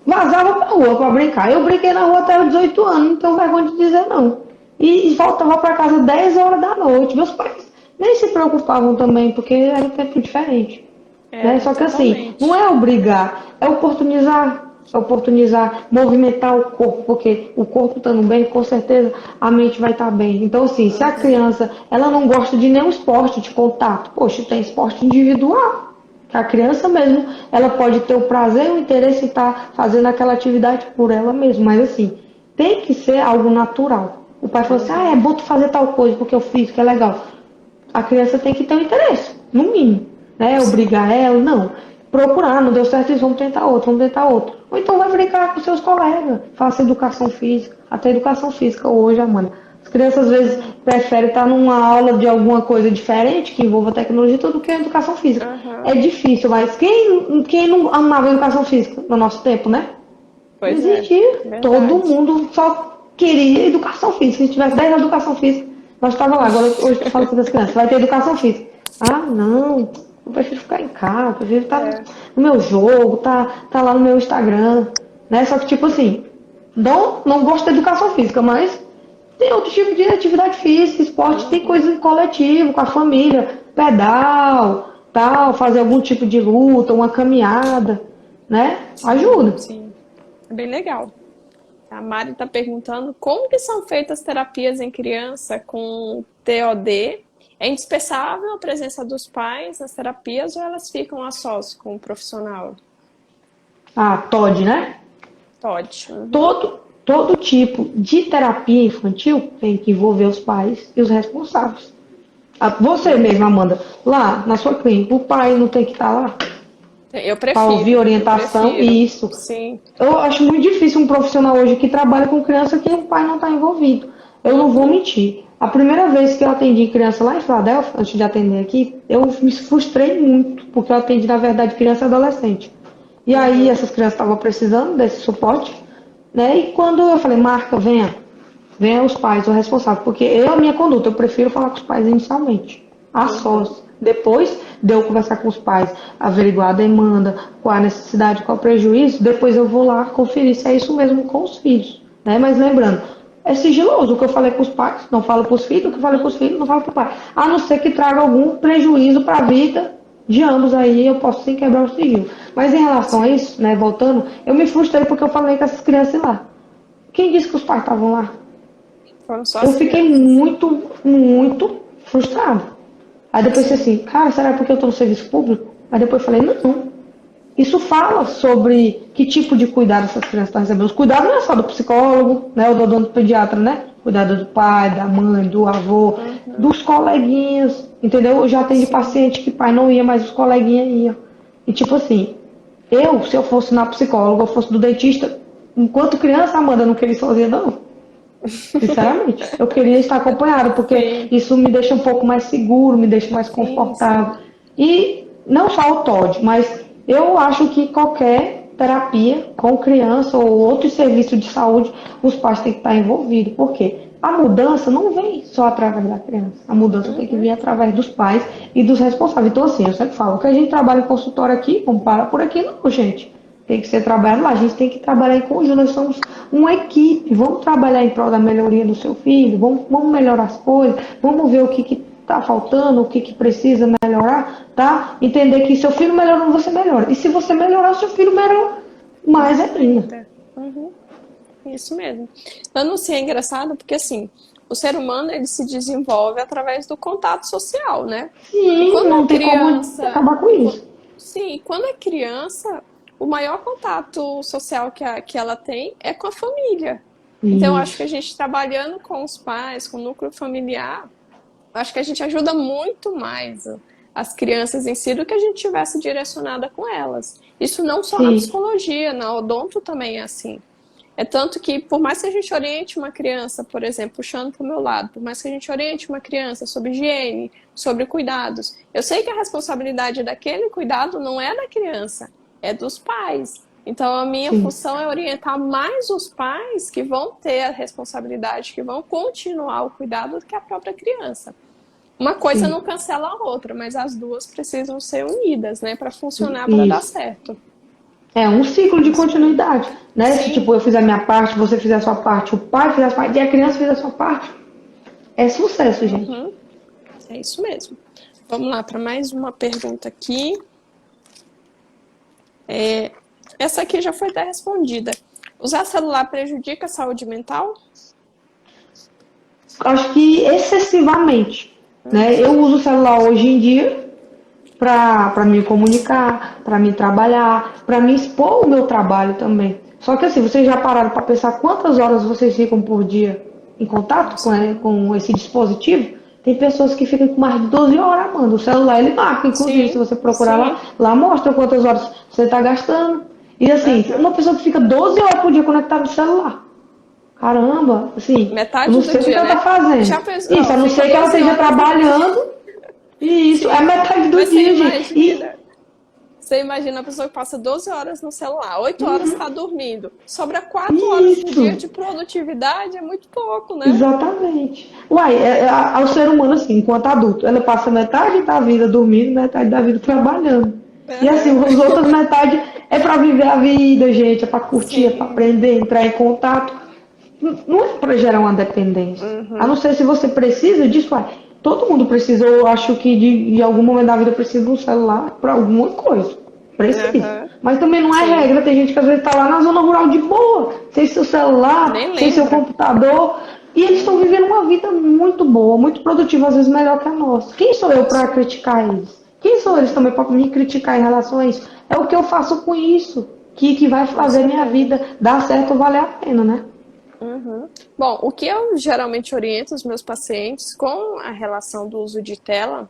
vazava pra rua pra brincar. Eu brinquei na rua até os 18 anos, não tenho vergonha de dizer não. E voltava pra casa 10 horas da noite. Meus pais nem se preocupavam também, porque era um tempo diferente. Né? Era, Só que assim, não totalmente. é obrigar, é oportunizar, movimentar o corpo, porque o corpo estando bem, com certeza a mente vai estar bem. Então, assim, se a Uhum. criança ela não gosta de nenhum esporte de contato, poxa, tem esporte individual. Que a criança mesmo, ela pode ter o prazer e o interesse em estar fazendo aquela atividade por ela mesma, mas assim, tem que ser algo natural. O pai falou assim, ah, é Uhum. bom tu fazer tal coisa porque eu fiz, que é legal. A criança tem que ter um interesse, no mínimo, né? Sim. Obrigar ela, não. Procurar, não deu certo isso, vamos tentar outro, vamos tentar outro. Ou então vai brincar com seus colegas, faça educação física. Até educação física hoje, Amanda. As crianças às vezes Uhum. preferem estar numa aula de alguma coisa diferente, que envolva tecnologia, do que a educação física. É Uhum. difícil, mas quem não amava educação física no nosso tempo, né? Não Pois é, existia. Todo verdade. mundo só queria educação física. Se tivesse 10 na educação física, nós estávamos lá. Agora, hoje tu fala com as crianças, vai ter educação física. Ah, não, eu prefiro ficar em casa, eu prefiro estar É. no meu jogo, tá lá no meu Instagram. Né? Só que, tipo assim, não gosto da educação física, mas tem outro tipo de atividade física, esporte, tem Uhum. coisa em coletivo, com a família, pedal, tal, fazer algum tipo de luta, uma caminhada, né? Sim, Ajuda. sim. É bem legal. A Mari está perguntando como que são feitas terapias em criança com TOD. É indispensável a presença dos pais nas terapias ou elas ficam a sós com o profissional? A TOD, né? Todd. Uhum. Todo tipo de terapia infantil tem que envolver os pais e os responsáveis. Você mesma, Uhum. Amanda, lá na sua clínica, o pai não tem que estar lá para ouvir Eu orientação prefiro. e isso. Sim. Eu acho muito difícil um profissional hoje que trabalha com criança que o pai não está envolvido. Eu não vou Uhum. mentir. A primeira vez que eu atendi criança lá em Filadélfia, antes de atender aqui, eu me frustrei muito, porque eu atendi, na verdade, criança e adolescente. E aí Uhum. essas crianças estavam precisando desse suporte, né? E quando eu falei, Marca, venha os pais, o responsável, porque a minha conduta, eu prefiro falar com os pais inicialmente, a Uhum. sós. Depois de eu conversar com os pais, averiguar a demanda, qual a necessidade, qual o prejuízo, depois eu vou lá conferir se é isso mesmo com os filhos, né? Mas lembrando, é sigiloso o que eu falei com os pais, não falo para os filhos, o que eu falei com os Uhum. filhos, não falo para o pai. A não ser que traga algum prejuízo para a vida de ambos, aí eu posso sim quebrar o sigilo. Mas em relação a Sim. isso, né, voltando, eu me frustrei porque eu falei com essas crianças lá. Quem disse que os pais estavam lá? Foram só Eu as fiquei crianças. muito frustrada. Aí depois pensei Sim. assim, cara, será porque eu estou no serviço público? Aí depois falei, não. Isso fala sobre que tipo de cuidado essas crianças estão recebendo. Os cuidados não é só do psicólogo, né, ou do pediatra, né? Cuidado do pai, da mãe, do avô, Uhum. dos coleguinhas, entendeu? Eu já atendi Sim. paciente que pai não ia, mas os coleguinhas iam. E tipo assim, se eu fosse na psicóloga, eu fosse do dentista, enquanto criança, Amanda, eu não queria ir sozinha, não. Sinceramente, eu queria estar acompanhada, porque Sim. isso me deixa um pouco mais seguro, me deixa mais Sim, confortável. sim. E não só o TOD, mas eu acho que qualquer terapia com criança ou outro serviço de saúde, os pais têm que estar envolvidos. Por quê? A mudança não vem só através da criança. A mudança tem que Uhum. vir através dos pais e dos responsáveis. Então, assim, eu sempre falo que a gente trabalha em consultório aqui, vamos parar por aqui, não, gente. Tem que ser trabalhado lá, a gente tem que trabalhar em conjunto, nós somos uma equipe, vamos trabalhar em prol da melhoria do seu filho, vamos melhorar as coisas, vamos ver o que está faltando, o que precisa melhorar, tá? Entender que seu filho melhorando, você melhora. E se você melhorar, seu filho melhora mais Mais ainda. ainda. Uhum. Isso mesmo. Então, é engraçado porque, assim, o ser humano ele se desenvolve através do contato social, né? E Sim, quando a não tem como criança, acabar com isso. sim, quando é criança, o maior contato social que ela tem é com a família. Então, eu acho que a Isso. gente trabalhando com os pais, com o núcleo familiar, eu acho que a gente ajuda muito mais as crianças em si do que a gente tivesse direcionada com elas. Isso não só na Sim, psicologia, na odonto também é assim. É tanto que, por mais que a gente oriente uma criança, por exemplo, puxando para o meu lado, por mais que a gente oriente uma criança sobre higiene, sobre cuidados, eu sei que a responsabilidade daquele cuidado não é da criança, é dos pais. Então, a minha sim, função é orientar mais os pais que vão ter a responsabilidade, que vão continuar o cuidado do que a própria criança. Uma coisa não sim. cancela a outra, mas as duas precisam ser unidas, né, para funcionar, para dar Isso. certo. É um ciclo de Isso mesmo. continuidade, né? Se Sim. tipo eu fizer a minha parte, você fizer a sua parte, o pai fizer a sua parte e a criança fizer a sua parte, é sucesso, gente. Uhum. É isso mesmo. Vamos lá para mais uma pergunta aqui. Essa aqui já foi até respondida. Usar celular prejudica a saúde mental? Acho que excessivamente, né? Eu Uhum. uso o celular hoje em dia para me comunicar, para me trabalhar, para me expor o meu trabalho também. Só que assim, vocês já pararam para pensar quantas horas vocês ficam por dia em contato Nossa, com esse dispositivo? Tem pessoas que ficam com mais de 12 horas, mano. O celular ele marca, inclusive, se sim, você procurar lá, sim. lá mostra quantas horas você está gastando. E assim, Uhum. uma pessoa que fica 12 horas por dia conectada no celular. Caramba, assim, eu não Metade do sei o que dia, ela tá né? fazendo. Já pensou? Isso, Ó, a não fica ser que ela 12 esteja horas no dia. trabalhando. E isso é Sim. metade do Mas você dia, gente. E imagina, você imagina a pessoa que passa 12 horas no celular, 8 horas está dormindo. Sobra 4 horas do dia isso, de produtividade, é muito pouco, né? exatamente. Uai, o ser humano, assim, enquanto adulto, ela passa metade da vida dormindo, metade da vida trabalhando. E assim, Uhum. os outros metade é para viver a vida, gente, é para curtir, é para Sim. aprender, entrar em contato. Não é para gerar uma dependência. A não Uhum. ser se você precisa disso, uai. Todo mundo precisa, eu acho que de algum momento da vida precisa de um celular para alguma coisa. Precisa. Aham. Mas também não é Sim. regra. Tem gente que às vezes está lá na zona rural de boa, sem seu celular, Nem sem seu lembra. computador. E eles estão Uhum. vivendo uma vida muito boa, muito produtiva, às vezes melhor que a nossa. Quem sou eu para Isso mesmo. criticar eles? Quem são eles também para me criticar em relação a isso? É o que eu faço com isso, que vai fazer Isso minha mesmo. vida dar certo ou valer a pena, né? Uhum. Bom, o que eu geralmente oriento os meus pacientes com a relação do uso de tela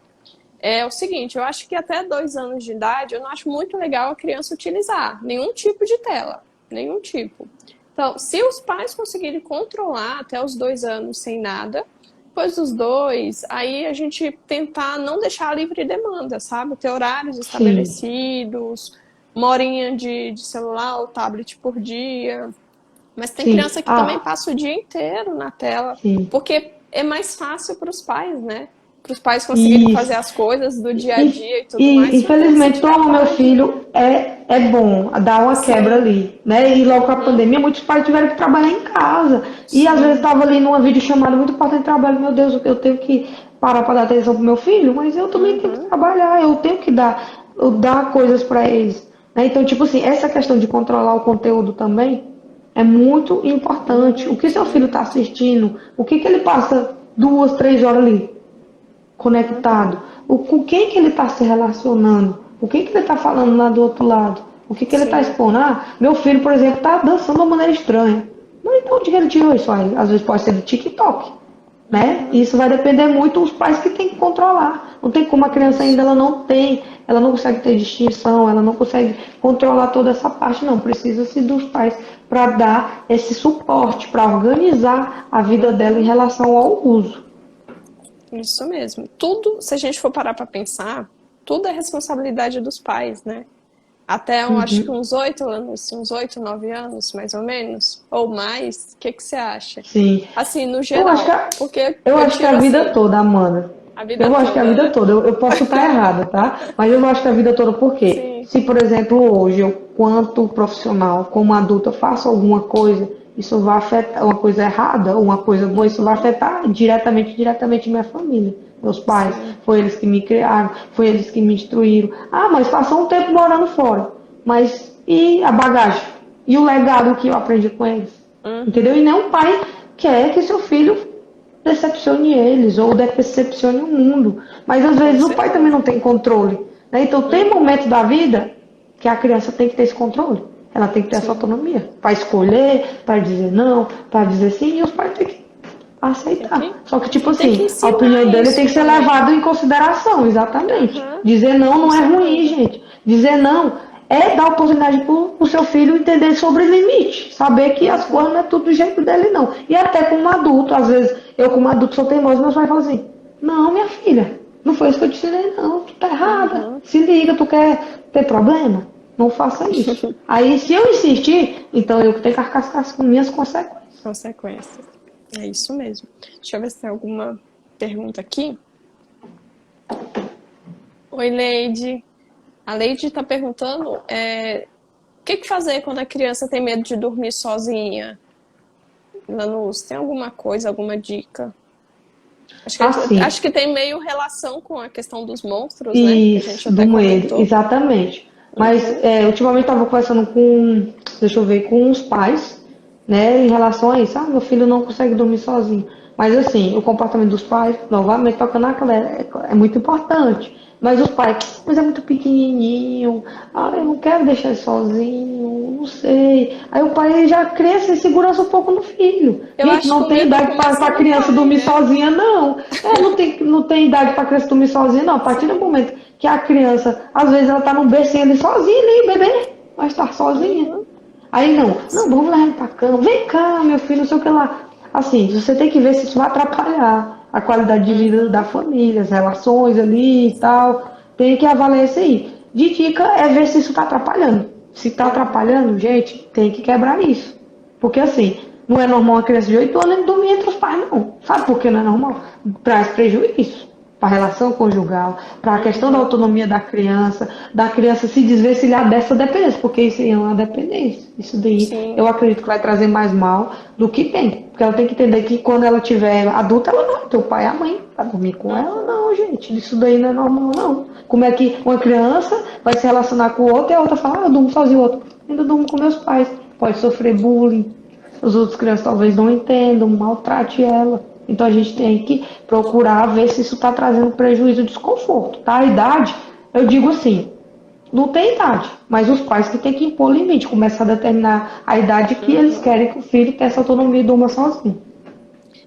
é o seguinte: eu acho que até 2 anos de idade eu não acho muito legal a criança utilizar nenhum tipo de tela, nenhum tipo. Então, se os pais conseguirem controlar até os 2 anos sem nada, depois dos dois, aí a gente tentar não deixar livre demanda, sabe? Ter horários Sim, estabelecidos, uma horinha de celular ou tablet por dia. Mas tem sim. criança que também Ah, passa o dia inteiro na tela, sim. porque é mais fácil para os pais, né? Para os pais conseguirem fazer Isso. as coisas do dia a E, dia e tudo e mais, sem a criança infelizmente, tiver toma meu página. filho é bom dar uma quebra Sim. ali, né? E logo com a Uhum. pandemia, muitos pais tiveram que trabalhar em casa. E às vezes Sim. estava ali numa videochamada muito importante de trabalho, meu Deus, eu tenho que parar para dar atenção pro meu filho, mas eu também tenho que Uhum. trabalhar, eu tenho que dar coisas para eles. Né? Então, tipo assim, essa questão de controlar o conteúdo também é muito importante. O que Muito, seu filho está muito. assistindo? O que, que ele passa 2, 3 horas ali? Conectado. Uhum. Com quem que ele está se relacionando? O que que ele está falando lá do outro lado? O que que ele está Sim. expondo? Ah, meu filho, por exemplo, está dançando de uma maneira estranha. Mas então onde que ele tirou isso aí? Às vezes pode ser do TikTok, né? Uhum. Isso vai depender muito dos pais que têm que controlar. Não tem como a criança ainda Isso. ela não consegue ter distinção, ela não consegue controlar toda essa parte, não. Precisa-se dos pais para dar esse suporte, para organizar a vida dela em Uhum. relação ao uso. Isso mesmo. Tudo, se a gente for parar para pensar, tudo é responsabilidade dos pais, né? Até eu acho que Uhum. uns 8 anos, uns 8, 9 anos, mais ou menos, ou mais. O que que você acha? Sim. Assim, no Eu acho que geral, porque eu eu acho que a tiro vida assim, toda, Amanda. a vida Eu acho que a toda, vida né? toda. Eu posso estar errada, tá? Mas eu acho que a vida toda, por quê? Sim. Se, por exemplo, hoje eu, quanto profissional, como adulta, faço alguma coisa, isso vai afetar uma coisa errada, uma coisa boa, isso vai Uhum. afetar diretamente minha família. Meus pais, Sim. foi eles que me criaram, foi eles que me instruíram. Ah, mas passou um tempo morando fora. Mas e a bagagem? E o legado que eu aprendi com eles? Entendeu? Uhum. E nenhum pai quer que seu filho decepcione eles ou decepcione o mundo. Mas às Com vezes o pai também certeza. não tem controle. Né? Então tem Uhum. momentos da vida que a criança tem que ter esse controle. Ela tem que ter essa Sim. autonomia para escolher, para dizer não, para dizer sim, e os pais têm que Tem que, aceitar. Só que, tipo tem que assim, a ensinar opinião dele tem isso que ser também. levada em consideração, exatamente. Aham, Dizer não com não é ruim, certeza. gente. Dizer não é dar oportunidade para o seu filho entender sobre limite. Saber que as Aham, coisas não é tudo do jeito dele, não. E até como adulto, às vezes, eu como adulto sou teimoso, meus pais falam assim, não, minha filha, não foi isso que eu te ensinei, não. Tu tá errada. aham. Se liga, tu quer ter problema? Não faça isso. Aí, se eu insistir, então eu que tenho que arcar com minhas consequências. Consequências. É isso mesmo. Deixa eu ver se tem alguma pergunta aqui. Oi, Leide. A Leide está perguntando o que fazer quando a criança tem medo de dormir sozinha? Lanús, tem alguma coisa, alguma dica? Assim, Acho que tem meio relação com a questão dos monstros, né? Que a gente isso, até do medo, comentou. exatamente. Mas Uhum, ultimamente eu estava conversando com, deixa eu ver, com os pais, né, em relação a isso. Ah, meu filho não consegue dormir sozinho. Mas assim, o comportamento dos pais, novamente, tocando naquela, é muito importante. Mas os pais, mas é muito pequenininho, ah, eu não quero deixar ele sozinho, não sei. Aí o pai já cria essa insegurança um pouco no filho. eu Gente, acho que não o tem medo idade para começa a no criança pai, dormir né? sozinha, não. Não tem idade para criança dormir sozinha, não. A partir do Sim. momento que a criança, às vezes ela tá num bercinho ali sozinha, ali, bebê, mas tá sozinha. Uhum. Aí não, vamos levar ele pra cama, vem cá, meu filho, não sei o que lá. Assim, você tem que ver se isso vai atrapalhar a qualidade de vida da Uhum. família, as relações ali e tal. Tem que avaliar isso aí. De dica é ver se isso tá atrapalhando. Se tá Uhum. atrapalhando, gente, tem que quebrar isso. Porque assim, não é normal uma criança de 8 anos dormir entre os pais, não. Sabe por que não é normal? Traz prejuízo para a relação conjugal, para a questão da Uhum. autonomia da criança se desvencilhar dessa dependência, porque isso aí é uma dependência. Isso daí eu Sim. acredito que vai trazer mais mal do que bem. Porque ela tem que entender que quando ela tiver adulta, ela não vai ter o pai e a mãe para dormir com ela, Uhum. não, gente. Isso daí não é normal, não. Como é que uma criança vai se relacionar com outra e a outra fala, ah, eu durmo sozinho, o outro, ainda durmo com meus pais. Pode sofrer bullying, os outros crianças talvez não entendam, maltrate ela. Então a gente tem que procurar ver se isso está trazendo prejuízo e desconforto. Tá? A idade, eu digo assim, não tem idade, mas os pais que têm que impor limite, começar a determinar a idade que eles Uhum. querem que o filho tenha essa autonomia e durma sozinho.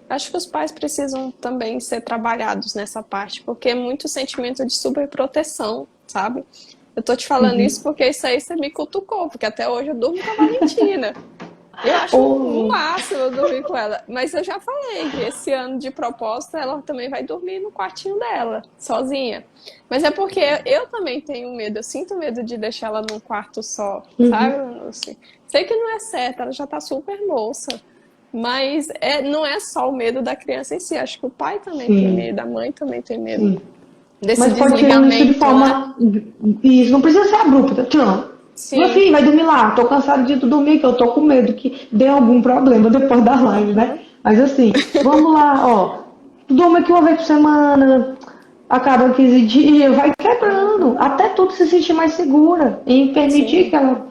Acho que os pais precisam também ser trabalhados nessa parte, porque é muito sentimento de superproteção, sabe? Eu tô te falando isso porque isso aí você me cutucou, porque até hoje eu durmo com a Valentina. Eu acho o Ou, máximo eu dormir com ela. Mas eu já falei que esse ano de propósito ela também vai dormir no quartinho dela, sozinha. Mas é porque eu também tenho medo, eu sinto medo de deixar ela num quarto só, sabe? Assim, sei que não é certo, ela já tá super moça. Mas não é só o medo da criança em si, acho que o pai também tem sim, medo, a mãe também tem medo sim. desse Mas pode ser isso de desligamento, né? forma. Isso não precisa ser abrupta. Tchau. Meu Sim. filho, vai dormir lá. Tô cansado de tu dormir, que eu tô com medo que dê algum problema depois da live, né? Uhum. Mas assim, vamos lá, ó. Tu dorme aqui uma vez por semana, a cada 15 dias, vai quebrando. Uhum. Até tu se sentir mais segura em permitir Sim. que ela.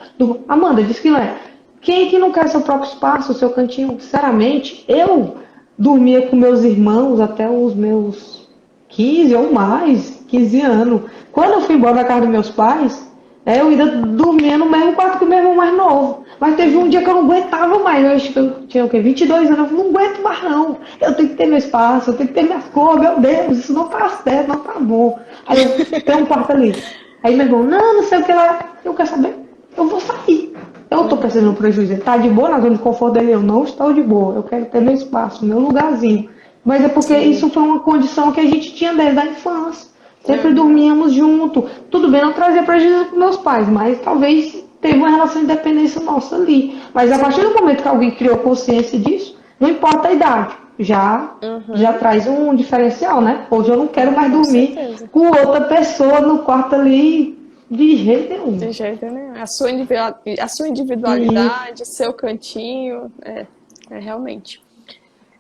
Amanda, diz que não é. Quem que não quer seu próprio espaço, seu cantinho? Sinceramente, eu dormia com meus irmãos até os meus 15 ou mais, 15 anos. Quando eu fui embora da casa dos meus pais, eu ainda dormia no mesmo quarto que o meu irmão mais novo. Mas teve um dia que eu não aguentava mais. Eu acho que eu tinha o quê? 22 anos. Eu falei, não aguento mais não. Eu tenho que ter meu espaço, eu tenho que ter minhas coisas. Meu Deus, isso não tá certo, não tá bom. Aí eu tenho um quarto ali. Aí meu irmão, não, não sei o que lá. Eu quero saber, eu vou sair. Eu estou percebendo um prejuízo. Ele está de boa na zona de conforto dele. Eu não estou de boa. Eu quero ter meu espaço, meu lugarzinho. Mas é porque Sim. isso foi uma condição que a gente tinha desde a infância. Sempre Uhum. dormíamos junto. Tudo bem, não trazia prejuízo para meus pais, mas talvez teve uma relação de dependência nossa ali. Mas a partir Sim. do momento que alguém criou consciência disso, não importa a idade, já Uhum. traz um diferencial, né? Hoje eu não quero Ah, mais com dormir certeza. com outra pessoa no quarto ali de jeito nenhum. De jeito nenhum. A sua E individualidade, seu cantinho, realmente.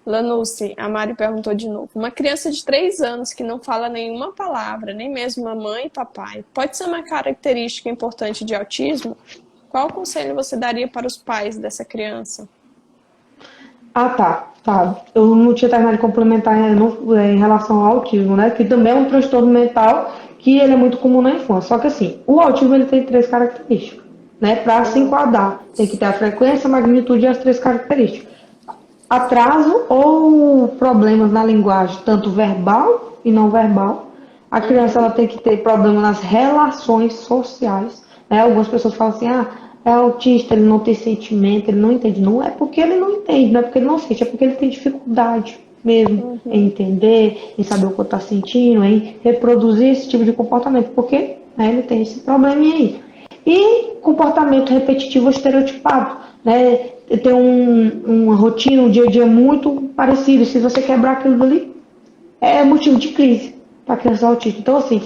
Lanucci, a Mari perguntou de novo. Uma criança de 3 anos que não fala nenhuma palavra, nem mesmo mamãe e papai, pode ser uma característica importante de autismo? Qual conselho você daria para os pais dessa criança? tá. Eu não tinha terminado de complementar em relação ao autismo, né? Que também é um transtorno mental que ele é muito comum na infância. Só que assim, o autismo ele tem 3 características, né? Para se enquadrar, tem que ter a frequência, a magnitude e as 3 características. Atraso ou problemas na linguagem, tanto verbal e não verbal. A criança ela tem que ter problema nas relações sociais. Né? Algumas pessoas falam assim, é autista, ele não tem sentimento, ele não entende. Não é porque ele não entende, não é porque ele não sente, é porque ele tem dificuldade mesmo em entender, em saber o que está sentindo, em reproduzir esse tipo de comportamento, porque né, ele tem esse probleminha aí. E comportamento repetitivo estereotipado, né? Tem uma rotina, um dia a dia muito parecido. Se você quebrar aquilo ali, é motivo de crise para criança autista. Então, assim,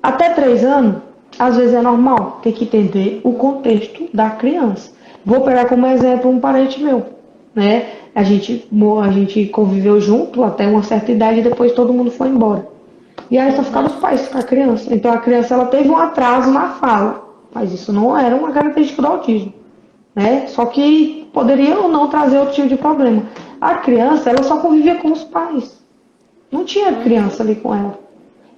até 3 anos, às vezes é normal, tem que entender o contexto da criança. Vou pegar como exemplo um parente meu, né? A gente conviveu junto até uma certa idade e depois todo mundo foi embora. E aí só ficaram os pais com a criança. Então a criança ela teve um atraso na fala, mas isso não era uma característica do autismo, né? Só que poderia ou não trazer outro tipo de problema. A criança ela só convivia com os pais, não tinha criança ali com ela.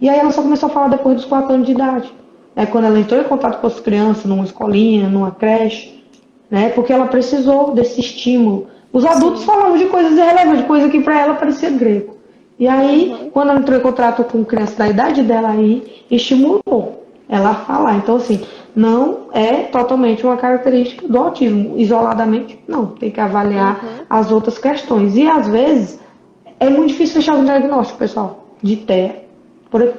E aí ela só começou a falar depois dos 4 anos de idade. É quando ela entrou em contato com as crianças, numa escolinha, numa creche, né? Porque ela precisou desse estímulo. Os adultos falavam de coisas irrelevantes, de coisa que para ela parecia grego. E aí, quando ela entrou em contato com criança da idade dela aí, estimulou ela a falar. Então, assim, não é totalmente uma característica do autismo. Isoladamente, não. Tem que avaliar as outras questões. E, às vezes, é muito difícil fechar o diagnóstico, pessoal, de TEA.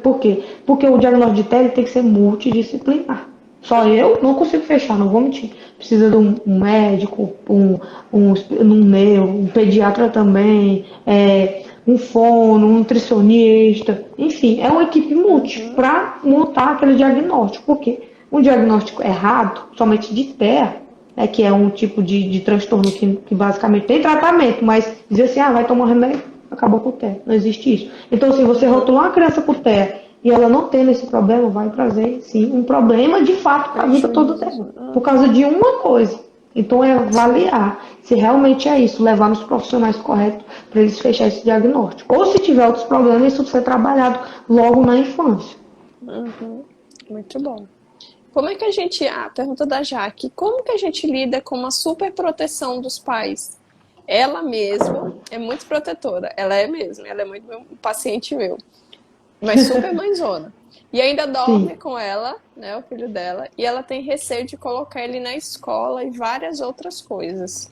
Por quê? Porque o diagnóstico de TEA tem que ser multidisciplinar. Só eu não consigo fechar, não vou mentir. Precisa de um médico, um neuro, um pediatra também, um fono, um nutricionista, enfim, é uma equipe multi para montar aquele diagnóstico. Porque um diagnóstico errado, somente de TEA, que é um tipo de transtorno que basicamente tem tratamento, mas dizer assim, vai tomar remédio, acabou com o TEA. Não existe isso. Então, se você rotular uma criança com TEA e ela não tendo esse problema, vai trazer, sim, um problema de fato para a vida toda dela, por causa de uma coisa. Então, é avaliar se realmente é isso, levar nos profissionais corretos para eles fechar esse diagnóstico. Ou se tiver outros problemas, isso ser trabalhado logo na infância. Muito bom. Como é que a gente, pergunta da Jaque, como que a gente lida com uma superproteção dos pais? Ela mesma é muito protetora, ela é muito um paciente meu, mas super mãezona. E ainda dorme com ela, né, o filho dela, e ela tem receio de colocar ele na escola e várias outras coisas.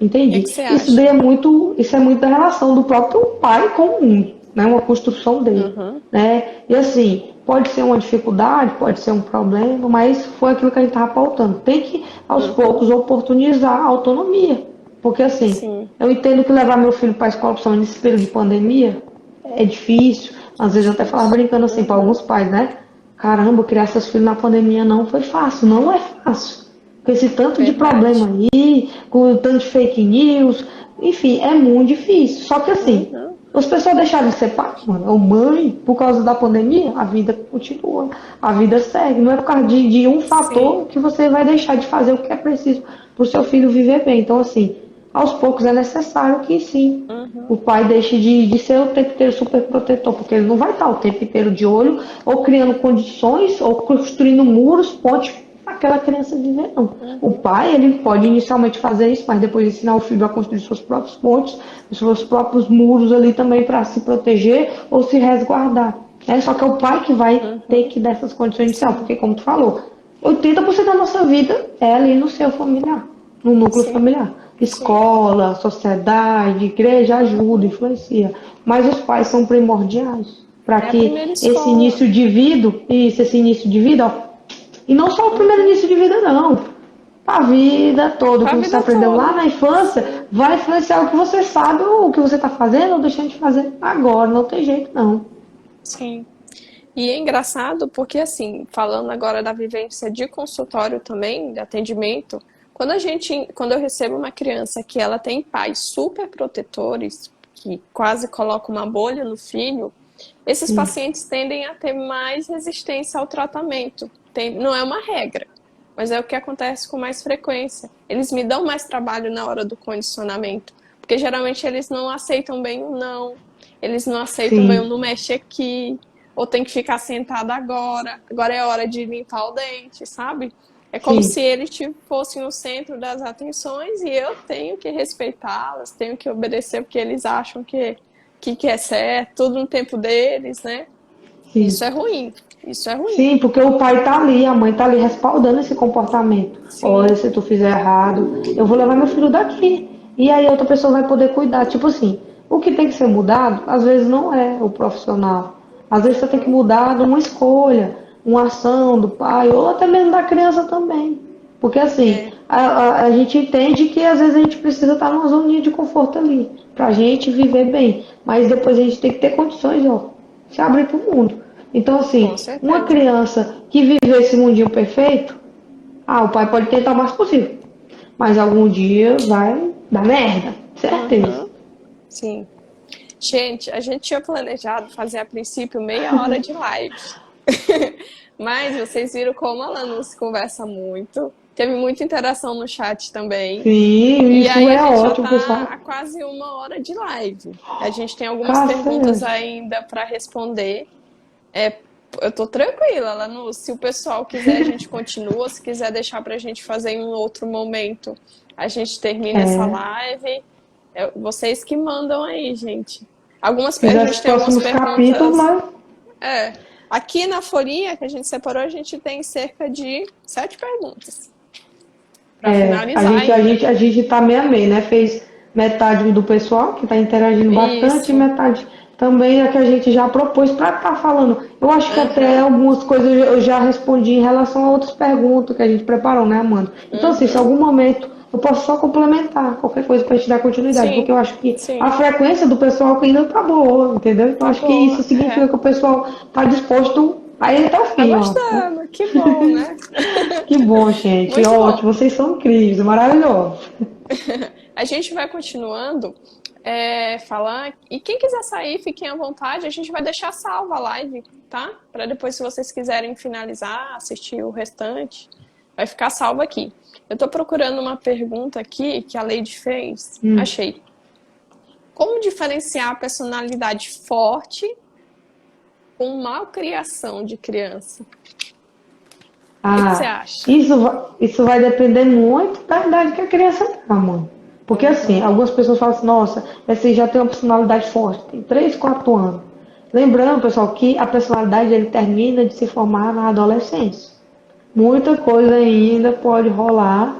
Entendi. O que você acha? Isso é muito da relação do próprio pai com o mundo, né? Uma construção dele, né? E assim, pode ser uma dificuldade, pode ser um problema, mas foi aquilo que a gente estava pautando. Tem que, aos poucos, oportunizar a autonomia. Porque assim, eu entendo que levar meu filho para a escola, principalmente nesse período de pandemia, é difícil. Às vezes eu até falava brincando assim para alguns pais, né? Caramba, criar seus filhos na pandemia não foi fácil, não é fácil. Com esse tanto de problema aí, com o tanto de fake news, enfim, é muito difícil. Só que assim, as pessoas deixaram de ser pai, mano, ou mãe, por causa da pandemia, a vida continua, a vida segue. Não é por causa de um fator que você vai deixar de fazer o que é preciso para o seu filho viver bem. Então, assim, aos poucos é necessário que sim, o pai deixe de ser o tempo inteiro super protetor, porque ele não vai estar o tempo inteiro de olho, ou criando condições, ou construindo muros, pontes para aquela criança viver, não. O pai, ele pode inicialmente fazer isso, mas depois ensinar o filho a construir seus próprios pontes, seus próprios muros ali também para se proteger ou se resguardar. Só que é o pai que vai ter que dar essas condições iniciais, porque como tu falou, 80% da nossa vida é ali no seu familiar, no núcleo familiar. Escola, sociedade, igreja ajuda, influencia. Mas os pais são primordiais para que esse início de vida, ó, e não só o primeiro início de vida, não. A vida toda, o que você aprendeu lá na infância, vai influenciar o que você sabe, ou o que você está fazendo ou deixando de fazer agora. Não tem jeito, não. Sim. E é engraçado porque, assim, falando agora da vivência de consultório também, de atendimento, quando eu recebo uma criança que ela tem pais super protetores, que quase colocam uma bolha no filho, esses pacientes tendem a ter mais resistência ao tratamento. Não é uma regra, mas é o que acontece com mais frequência. Eles me dão mais trabalho na hora do condicionamento, porque geralmente eles não aceitam bem o não, eles não aceitam bem o não mexe aqui, ou tem que ficar sentada agora é hora de limpar o dente, sabe? É como Sim, se eles fossem o centro das atenções e eu tenho que respeitá-las, tenho que obedecer porque eles acham que é certo, tudo no tempo deles, né? Isso sim. é ruim, isso é ruim. Sim, porque o pai tá ali, a mãe tá ali respaldando esse comportamento. Olha, Sim, se tu fizer errado, eu vou levar meu filho daqui. E aí outra pessoa vai poder cuidar. Tipo assim, o que tem que ser mudado, às vezes não é o profissional. Às vezes você tem que uhum, mudar de uma escolha, uma ação do pai, ou até mesmo da criança também. Porque assim, é, a gente entende que às vezes a gente precisa estar numa zoninha de conforto ali, pra gente viver bem. Mas depois a gente tem que ter condições, ó, se abrir pro mundo. Então, com assim, uma certeza. criança que viveu esse mundinho perfeito, o pai pode tentar o mais possível, mas algum dia vai dar merda, certeza. Uhum, sim. Gente, a gente tinha planejado fazer a princípio meia hora de live. Mas vocês viram como a Lanús conversa muito. Teve muita interação no chat também. Sim, E isso aí a é gente já ótimo, está pessoal. há quase uma hora de live. A gente tem algumas perguntas Cacete. ainda para responder. É, eu tô tranquila, Lanús. Se o pessoal quiser, a gente continua. Se quiser deixar para a gente fazer em um outro momento, a gente termina essa É, live. Vocês que mandam aí, gente. se A fizesse os gente tem algumas próximos capítulos, perguntas. mas É, aqui na folhinha que a gente separou, a gente tem cerca de 7 perguntas para a finalizar gente, a ainda. gente, a gente tá meio a meio, né? Fez metade do pessoal que está interagindo bastante e Isso. metade também é que a gente já propôs para estar falando. Eu acho que até Aham. algumas coisas eu já respondi em relação a outras perguntas que a gente preparou, né, Amanda? Então, assim, se em Uhum. algum momento eu posso só complementar qualquer coisa para a gente dar continuidade, porque Sim. eu acho que a Sim. frequência do pessoal ainda tá boa, entendeu? Então, Tá acho que isso boa. significa É. que o pessoal está disposto a ir até o Tá fim, ó. gostando. Que bom, né? Que bom, gente. Muito bom. Ótimo, vocês são incríveis, maravilhosos. A gente vai continuando falar. E quem quiser sair, fiquem à vontade. A gente vai deixar salva a live, tá? Para depois, se vocês quiserem finalizar, assistir o restante, vai ficar salvo aqui. Eu tô procurando uma pergunta aqui que a Lady fez. Hum. Achei. Como diferenciar a personalidade forte com malcriação de criança? O que você Ah, acha? isso vai depender muito da idade que a criança tá, mano. Porque assim, Uhum, algumas pessoas falam assim, nossa, esse já tem uma personalidade forte, tem 3, 4 anos. Lembrando, pessoal, que a personalidade ele termina de se formar na adolescência. Muita coisa ainda pode rolar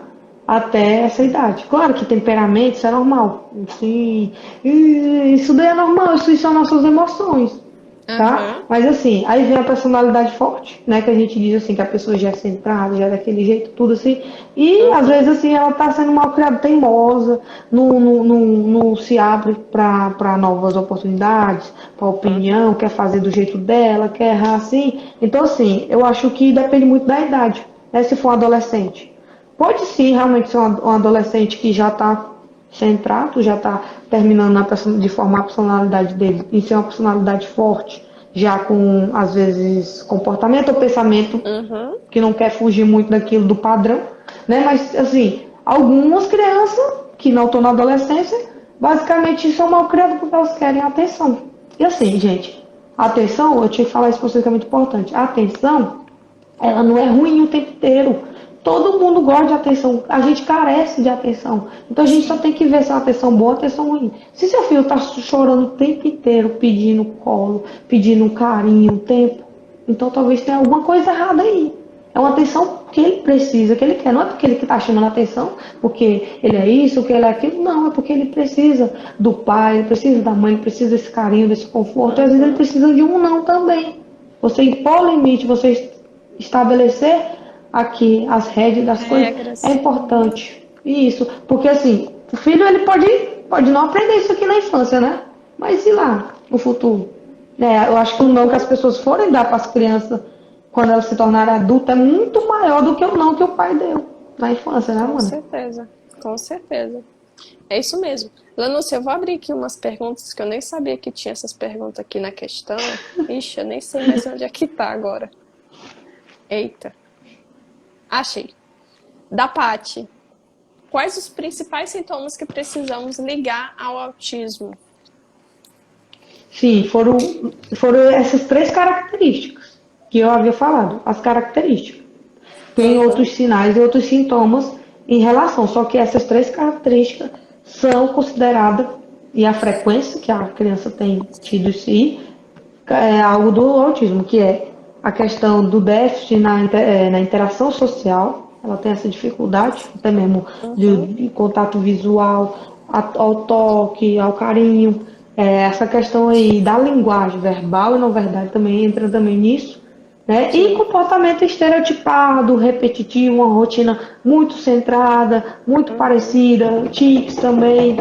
até essa idade. Claro que temperamento, isso é normal. Sim, isso daí é normal, isso são nossas emoções, tá? aham, Mas assim, aí vem a personalidade forte, né? Que a gente diz assim, que a pessoa já é centrada, já é daquele jeito, tudo assim. E às uhum, vezes assim, ela tá sendo mal criada, teimosa, não se abre para novas oportunidades, para opinião, uhum, quer fazer do jeito dela, quer errar assim. Então assim, eu acho que depende muito da idade, né? Se for um adolescente. Pode sim realmente ser um adolescente que já está centrado, já está terminando de formar a personalidade dele e ser uma personalidade forte, já com, às vezes, comportamento ou pensamento uhum. que não quer fugir muito daquilo do padrão, né? Mas, assim, algumas crianças que não estão na adolescência, basicamente são mal criadas porque elas querem atenção. E assim, gente, atenção, eu tinha que falar isso para vocês que é muito importante. A atenção ela não é ruim o tempo inteiro. Todo mundo gosta de atenção. A gente carece de atenção. Então a gente só Sim. tem que ver se é uma atenção boa ou atenção ruim. Se seu filho está chorando o tempo inteiro, pedindo colo, pedindo um carinho, um tempo, então talvez tenha alguma coisa errada aí. É uma atenção que ele precisa, que ele quer. Não é porque ele está chamando atenção, porque ele é isso, porque ele é aquilo. Não, é porque ele precisa do pai, ele precisa da mãe, ele precisa desse carinho, desse conforto. E às vezes ele Uhum. precisa de um não também. Você impor limite, você estabelecer aqui as rédeas das coisas é Regras. Uhum. importante. Isso, porque assim, o filho ele pode não aprender isso aqui na infância, né? Mas e lá, no futuro? Eu acho que o não que as Uhum. pessoas forem dar para as crianças quando elas se tornarem adultas é muito maior do que o não que o pai deu na infância, né, Com mano? certeza. Com certeza. É isso mesmo. Lanúcia, eu vou abrir aqui umas perguntas que eu nem sabia que tinha essas perguntas aqui na questão. Ixi, eu nem sei mais onde é que tá agora. Eita. Achei. Da Pati. Quais os principais sintomas que precisamos ligar ao autismo? Sim, foram essas três características que eu havia falado, as características. Tem Aham, outros sinais e outros sintomas em relação, só que essas três características são consideradas, e a frequência que a criança tem tido isso é algo do autismo, que é a questão do déficit na interação social, ela tem essa dificuldade, até mesmo uhum, de contato visual, ao toque, ao carinho, essa questão aí da linguagem verbal e não verbal também entra também nisso, né? E sim, comportamento estereotipado, repetitivo, uma rotina muito centrada, muito uhum, parecida, tics também,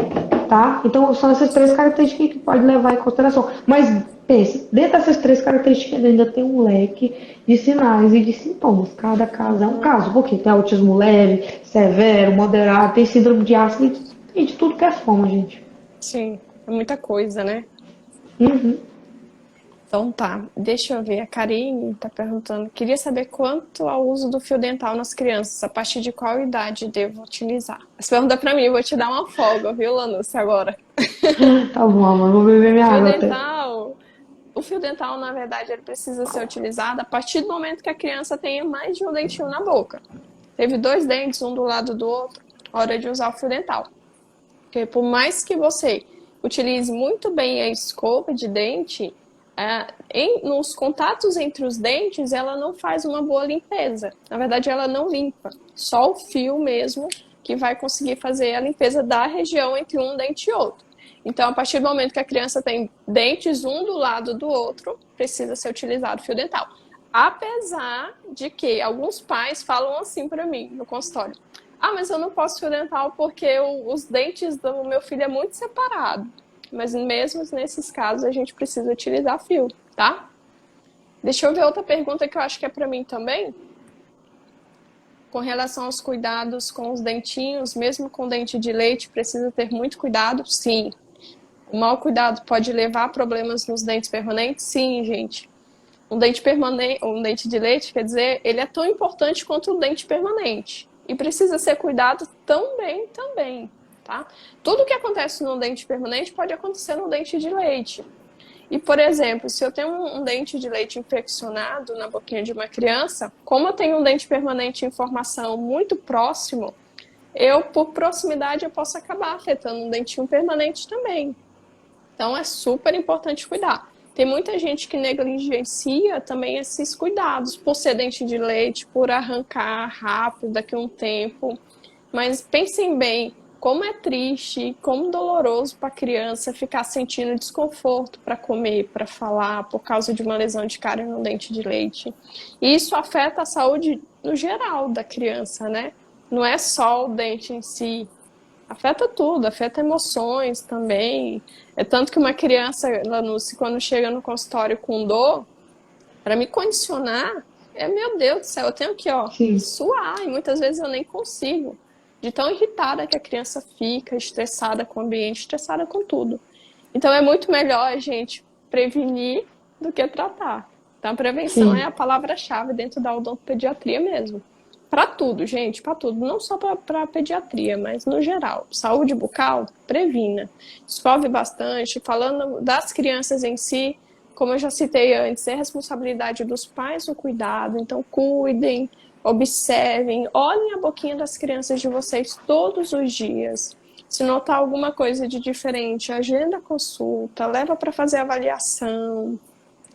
tá? Então são essas três características que pode levar em consideração. Mas pense, dentro dessas três características ainda tem um leque de sinais e de sintomas. Cada caso é um uhum, caso, porque tem autismo leve, severo, moderado, tem síndrome de Asperger, tem de tudo que é forma, gente. sim. É muita coisa, né? Uhum. Então tá, deixa eu ver. A Karine tá perguntando, queria saber quanto ao uso do fio dental nas crianças, a partir de qual idade devo utilizar? Essa pergunta pra mim, eu vou te dar uma folga, viu, Lanúcia, agora. Tá bom, amor, vou beber O minha fio água até. dental, o fio dental, na verdade, ele precisa ser utilizado a partir do momento que a criança tenha mais de um dentinho na boca. Teve dois dentes, um do lado do outro, hora de usar o fio dental. Porque por mais que você utilize muito bem a escova de dente, nos contatos entre os dentes, ela não faz uma boa limpeza. Na verdade, ela não limpa. Só o fio mesmo que vai conseguir fazer a limpeza da região entre um dente e outro. Então, a partir do momento que a criança tem dentes um do lado do outro, precisa ser utilizado o fio dental. Apesar de que alguns pais falam assim para mim no consultório: ah, mas eu não posso fio dental porque os dentes do meu filho é muito separado. Mas mesmo nesses casos a gente precisa utilizar fio, tá? Deixa eu ver outra pergunta que eu acho que é para mim também. Com relação aos cuidados com os dentinhos, mesmo com dente de leite, precisa ter muito cuidado? Sim. O mau cuidado pode levar a problemas nos dentes permanentes? Sim, gente. Um dente permanente, um dente de leite, quer dizer, ele é tão importante quanto o dente permanente. E precisa ser cuidado também, também, tá? Tudo que acontece no dente permanente pode acontecer no dente de leite. E, por exemplo, se eu tenho um dente de leite infeccionado na boquinha de uma criança, como eu tenho um dente permanente em formação muito próximo, por proximidade, eu posso acabar afetando um dentinho permanente também. Então é super importante cuidar. Tem muita gente que negligencia também esses cuidados, por ser dente de leite, por arrancar rápido daqui a um tempo. Mas pensem bem, como é triste, como doloroso para a criança ficar sentindo desconforto para comer, para falar, por causa de uma lesão de cárie no dente de leite. E isso afeta a saúde no geral da criança, né? Não é só o dente em si, afeta tudo, afeta emoções também. É tanto que uma criança, Lanucci, quando chega no consultório com dor, para me condicionar, meu Deus do céu, eu tenho que, ó, Sim. suar, e muitas vezes eu nem consigo. De tão irritada que a criança fica, estressada com o ambiente, estressada com tudo. Então é muito melhor a gente prevenir do que tratar. Então a prevenção é Sim. a palavra-chave dentro da odontopediatria mesmo. Para tudo, gente, para tudo. Não só para pediatria, mas no geral. Saúde bucal, previna. Escove bastante. Falando das crianças em si, como eu já citei antes, é responsabilidade dos pais o cuidado. Então, cuidem, observem, olhem a boquinha das crianças de vocês todos os dias. Se notar alguma coisa de diferente, agenda a consulta, leva para fazer avaliação.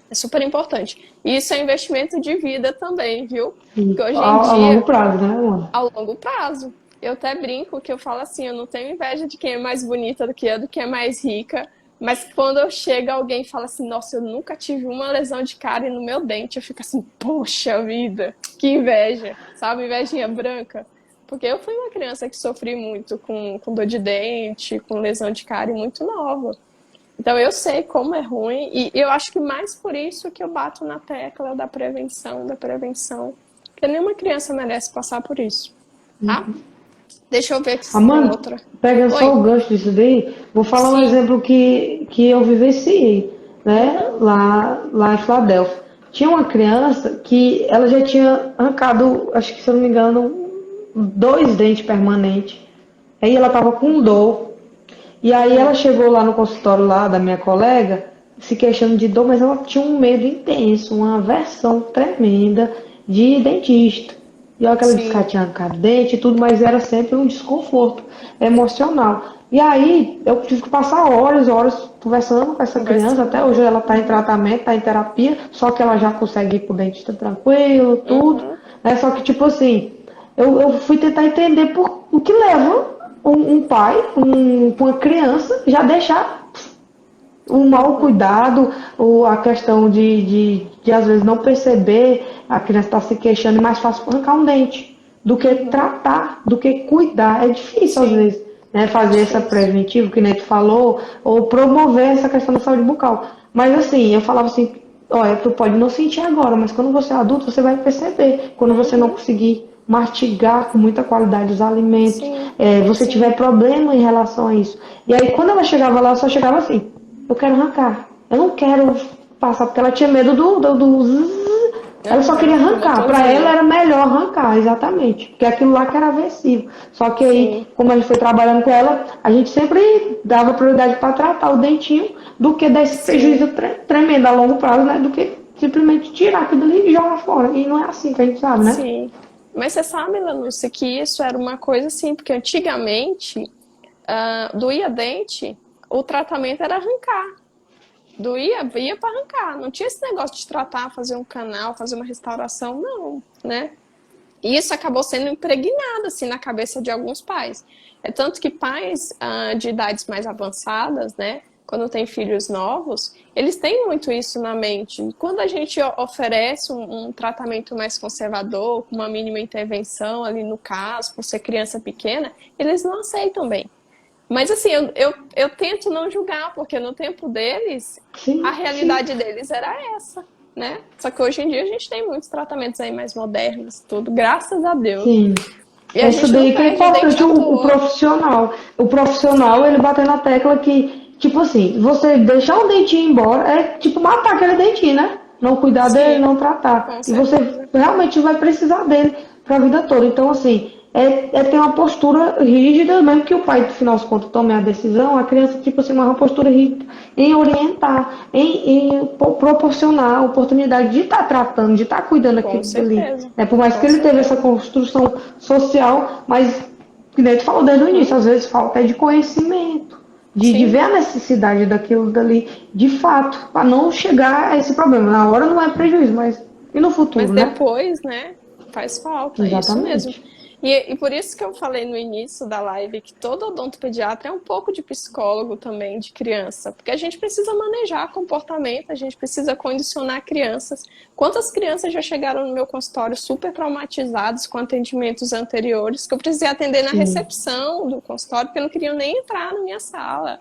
É super importante. E isso é investimento de vida também, viu? Sim. Porque hoje em A longo dia, prazo, né, amor? ao longo prazo, eu até brinco que eu falo assim, eu não tenho inveja de quem é mais bonita do que eu, do que é mais rica, mas quando eu chego alguém e fala assim, nossa, eu nunca tive uma lesão de cárie no meu dente, eu fico assim, poxa vida, que inveja, sabe? Invejinha branca. Porque eu fui uma criança que sofri muito com dor de dente, com lesão de cárie muito nova. Então eu sei como é ruim e eu acho que mais por isso que eu bato na tecla da prevenção. Porque nenhuma criança merece passar por isso, tá? Deixa eu ver se tem Amanda, outra. pegando só Oi? o gancho disso daí, vou falar um Sim. exemplo que eu vivenciei, né, Uhum. lá em Filadélfia. Tinha uma criança que ela já tinha arrancado, acho que se eu não me engano, dois dentes permanentes. Aí ela estava com dor. E aí ela chegou lá no consultório lá da minha colega, se queixando de dor, mas ela tinha um medo intenso, uma aversão tremenda de dentista. E olha que ela disse que ela Sim. tinha arrancado dente e tudo, mas era sempre um desconforto emocional. E aí eu tive que passar horas, horas conversando com essa criança. Até Conversando. hoje ela está em Uhum. tratamento, está em terapia, só que ela já consegue ir pro dentista tranquilo, tudo. Uhum. Né? Só que, tipo assim, eu fui tentar entender o que leva um pai, uma criança, já deixar um mau Uhum. cuidado, ou a questão de às vezes não perceber, a criança está se queixando, é mais fácil arrancar um dente do que Uhum. tratar, do que cuidar. É difícil às Sim, vezes, né, é fazer essa difícil. preventiva, que nem tu falou, ou promover essa questão da saúde bucal. Mas assim, eu falava assim, olha, tu pode não sentir agora, mas quando você é adulto, você vai perceber. Quando você não Uhum. conseguir mastigar com muita qualidade os alimentos, Sim, você tiver sim, problema em relação a isso. E aí, quando ela chegava lá, eu só chegava assim, eu quero arrancar. Eu não quero passar, porque ela tinha medo do zzz. Ela só queria aham, do arrancar. Para ela motorzinho. era melhor arrancar, exatamente. Porque aquilo lá que era aversivo. Só que aí, Sim, como a gente foi trabalhando com ela, a gente sempre dava prioridade para tratar o dentinho do que dar esse sim, prejuízo tremendo a longo prazo, né? Do que simplesmente tirar aquilo ali e jogar fora. E não é assim que a gente sabe, né? sim. Mas você sabe, Lanúcia, que isso era uma coisa assim, porque antigamente, doía dente, o tratamento era arrancar. Doía, ia para arrancar. Não tinha esse negócio de tratar, fazer um canal, fazer uma restauração, não, né? E isso acabou sendo impregnado assim na cabeça de alguns pais. É tanto que pais de idades mais avançadas, né, quando tem filhos novos, eles têm muito isso na mente. E quando a gente oferece um tratamento mais conservador, com uma mínima intervenção ali no caso, por ser criança pequena, eles não aceitam bem. Mas assim, eu tento não julgar, porque no tempo deles, a Sim, sim. realidade deles era essa, né? Só que hoje em dia a gente tem muitos tratamentos aí mais modernos, tudo, graças a Deus. Sim. E a Essa gente não daí que é perde dente importante, à o toa. profissional. O profissional, Sim, ele bateu na tecla que, tipo assim, você deixar o dentinho embora é tipo matar aquele dentinho, né? Não cuidar dele, sim, não tratar. com E você certeza. realmente vai precisar dele para a vida toda. Então, assim, é ter uma postura rígida, mesmo que o pai, no final das contas, tome a decisão, a criança, tipo assim, uma postura rígida em orientar, em proporcionar a oportunidade de estar tratando, de estar cuidando Com daquilo dali. certeza. Né? Por mais que Com ele teve essa certeza. construção social, mas, que nem tu falou desde o início, Uhum. às vezes falta é de conhecimento, de ver Sim, a necessidade daquilo dali, de fato, para não chegar a esse problema. Na hora não é prejuízo, mas e no mas futuro, né? depois, né, faz falta, é isso mesmo. Exatamente. E por isso que eu falei no início da live que todo odontopediatra é um pouco de psicólogo também de criança, porque a gente precisa manejar comportamento, a gente precisa condicionar crianças. Quantas crianças já chegaram no meu consultório super traumatizadas com atendimentos anteriores, que eu precisei atender na Sim, recepção do consultório, porque não queriam nem entrar na minha sala.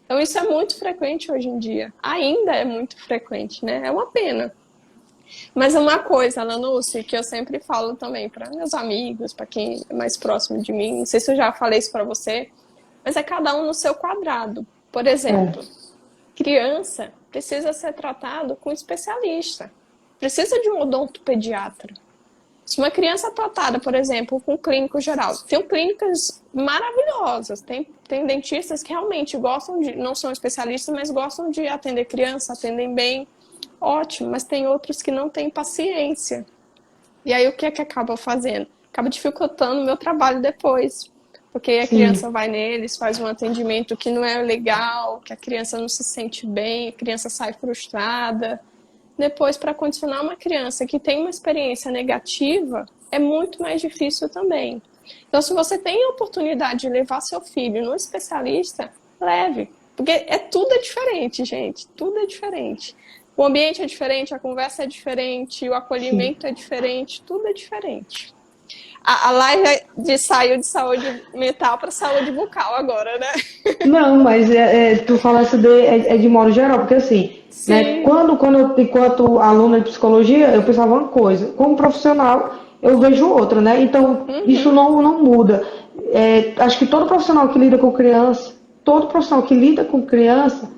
Então isso é muito frequente hoje em dia. Ainda é muito frequente, né? É uma pena. Mas uma coisa, Lanucci, que eu sempre falo também para meus amigos, para quem é mais próximo de mim, não sei se eu já falei isso para você, mas é cada um no seu quadrado. Por é, exemplo, criança precisa ser tratado com um especialista, precisa de um odontopediatra. Se uma criança é tratada, por exemplo, com um clínico geral, tem clínicas maravilhosas, tem dentistas que realmente gostam de, não são especialistas, mas gostam de atender criança, atendem bem, ótimo, mas tem outros que não têm paciência. E aí o que é que acaba fazendo? Acaba dificultando o meu trabalho depois. Porque a sim, criança vai neles, faz um atendimento que não é legal, que a criança não se sente bem, a criança sai frustrada. Depois, para condicionar uma criança que tem uma experiência negativa, é muito mais difícil também. Então, se você tem a oportunidade de levar seu filho no especialista, leve. Porque tudo é diferente, gente. Tudo é diferente. O ambiente é diferente, a conversa é diferente, o sim. acolhimento é diferente, tudo é diferente. A live saiu de saúde mental para saúde bucal agora, né? Não, mas tu falasse de modo geral, porque assim, né, Sim. enquanto aluna de psicologia, eu pensava uma coisa, como profissional, eu vejo outra, né? Então, isso Uhum. não muda. Acho que todo profissional que lida com criança, todo profissional que lida com criança,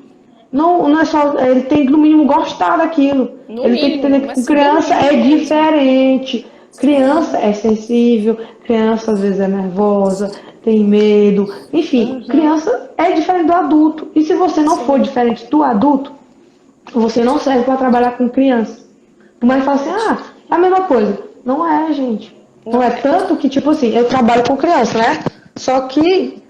não é só, ele tem que no mínimo gostar daquilo. No Ele tem que mínimo, entender que com mas no criança mínimo é mesmo. diferente. Criança Sim. é sensível, criança às vezes é nervosa, tem medo. Enfim, Uhum. criança é diferente do adulto. E se você não for Sim. diferente do adulto, você não serve para trabalhar com criança. Mas fala assim, é a mesma coisa. Não é, gente. Não Não é é. tanto que, tipo assim, eu trabalho com criança, né? Só que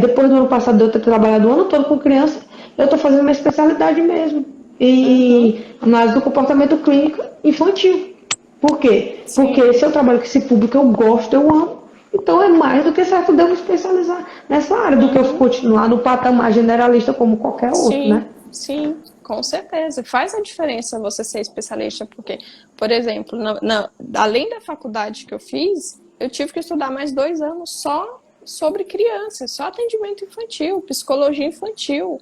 depois do ano passado de eu ter trabalhado o ano todo com criança, eu tô fazendo uma especialidade mesmo. Uhum. E análise do comportamento clínico infantil. Por quê? Sim, Porque se eu trabalho com esse público, eu gosto, eu amo. Então é mais do que certo de eu me especializar nessa área, do que eu uhum. continuar no patamar generalista como qualquer outro, Sim, né? sim, com certeza. Faz a diferença você ser especialista, porque, por exemplo, além da faculdade que eu fiz, eu tive que estudar mais 2 anos só sobre crianças, só atendimento infantil, psicologia infantil.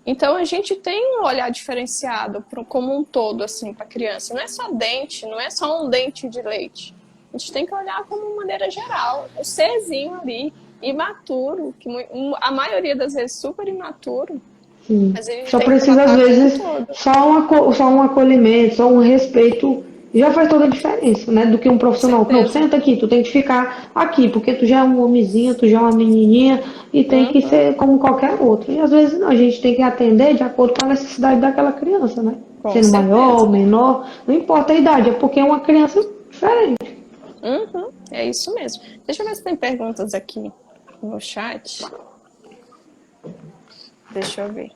Então a gente tem um olhar diferenciado como um todo assim para a criança. Não é só dente, não é só um dente de leite. A gente tem que olhar como maneira geral. O serzinho ali, imaturo, que a maioria das vezes super imaturo, Sim. mas a gente Só tem que precisa, às tratar como um vezes, todo. só um acolhimento, só um respeito, já faz toda a diferença, né? Do que um Com profissional. Não, certeza. senta aqui, tu tem que ficar aqui, porque tu já é um homenzinho, tu já é uma menininha, e tem que Uhum, ser como qualquer outro. E às vezes não, a gente tem que atender de acordo com a necessidade daquela criança, né? com Sendo maior ou certeza. menor, não importa a idade, é porque é uma criança diferente. Uhum, é isso mesmo. Deixa eu ver se tem perguntas aqui no chat. Deixa eu ver.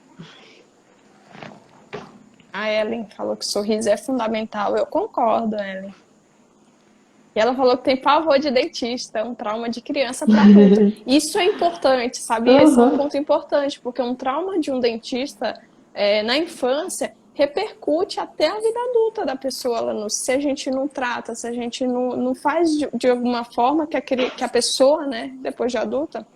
A Ellen falou que sorriso é fundamental. Eu concordo, Ellen. E ela falou que tem pavor de dentista, um trauma de criança para adulta. Isso é importante, sabia? Esse é um Aham, ponto importante, porque um trauma de um dentista na infância repercute até a vida adulta da pessoa. Se a gente não trata, se a gente não faz de alguma forma que a pessoa, né, depois de adulta,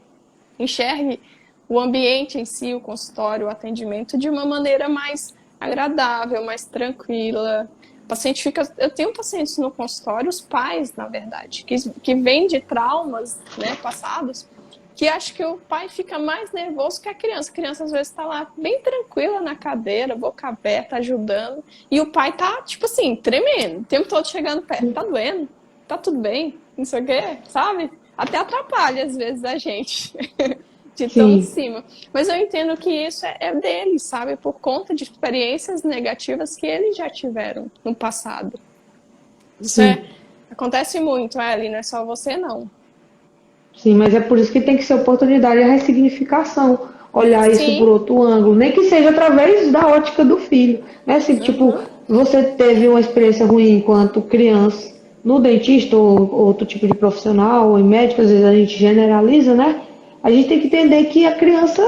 enxergue o ambiente em si, o consultório, o atendimento de uma maneira mais agradável, mais tranquila. O paciente fica. Eu tenho pacientes no consultório, os pais, na verdade, que vêm de traumas, né, passados, que acho que o pai fica mais nervoso que a criança. A criança às vezes está lá bem tranquila na cadeira, boca aberta, ajudando, e o pai tá, tipo assim, tremendo, o tempo todo chegando perto. Tá doendo? Tá tudo bem? Não sei o quê, sabe? Até atrapalha às vezes a gente. De tão em sim, cima. Mas eu entendo que isso é deles, sabe? Por conta de experiências negativas que eles já tiveram no passado. Isso sim. acontece muito, Ellen, não é só você, não. Sim, mas é por isso que tem que ser oportunidade a ressignificação, olhar isso por Sim. outro ângulo, nem que seja através da ótica do filho, né? Se, tipo, Uhum. você teve uma experiência ruim enquanto criança no dentista ou outro tipo de profissional, ou em médico, às vezes a gente generaliza, né? A gente tem que entender que a criança,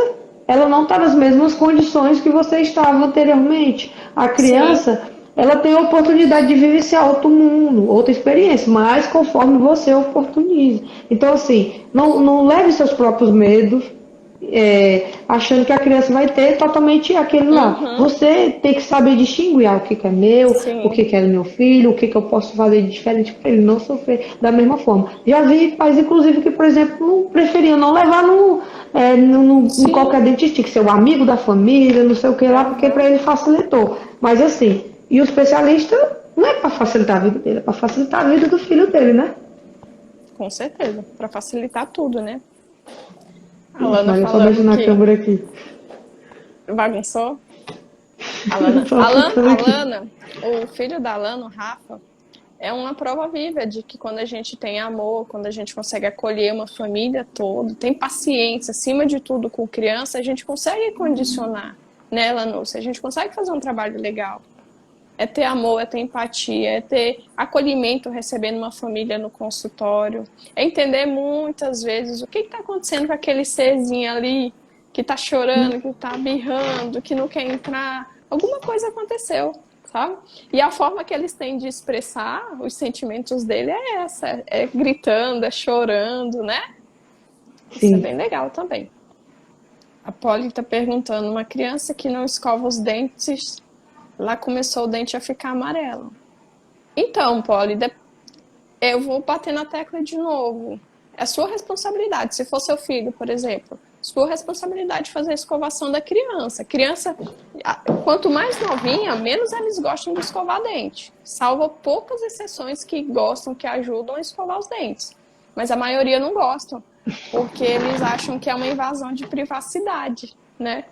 ela não está nas mesmas condições que você estava anteriormente. A Sim. criança, ela tem a oportunidade de vivenciar outro mundo, outra experiência, mas conforme você oportunize. Então, assim, não leve seus próprios medos, achando que a criança vai ter totalmente aquele lá. Uhum. Você tem que saber distinguir o que, que é meu, o Sim. que, que é do meu filho, o que, que eu posso fazer de diferente para ele não sofrer da mesma forma. Já vi pais, inclusive, que, por exemplo, não preferiam não levar em Sim. qualquer dentista, tinha que ser o amigo da família, não sei o que lá, porque para Uhum. ele facilitou. Mas assim, e o especialista não é para facilitar a vida dele, é para facilitar a vida do filho dele, né? Com certeza. Para facilitar tudo, né? A Ixi, Lana Maria, só mexo falando na que câmera aqui. bagunçou. Alana, Só Alana, fixando aqui. Alana, o filho da Alana, o Rafa, é uma prova viva de que quando a gente tem amor, quando a gente consegue acolher uma família toda, tem paciência, acima de tudo com criança, a gente consegue condicionar, né, Lanúcia? A gente consegue fazer um trabalho legal. É ter amor, é ter empatia, é ter acolhimento recebendo uma família no consultório. É entender muitas vezes o que está acontecendo com aquele serzinho ali que está chorando, que está birrando, que não quer entrar. Alguma coisa aconteceu, sabe? E a forma que eles têm de expressar os sentimentos dele é essa: é gritando, é chorando, né? Isso é bem Sim. legal também. A Polly está perguntando: uma criança que não escova os dentes, lá começou o dente a ficar amarelo. Então, Polly, eu vou bater na tecla de novo. É sua responsabilidade. Se for seu filho, por exemplo, sua responsabilidade fazer a escovação da criança. Criança, quanto mais novinha, menos eles gostam de escovar dente. Salvo poucas exceções que gostam, que ajudam a escovar os dentes. Mas a maioria não gostam, porque eles acham que é uma invasão de privacidade, né?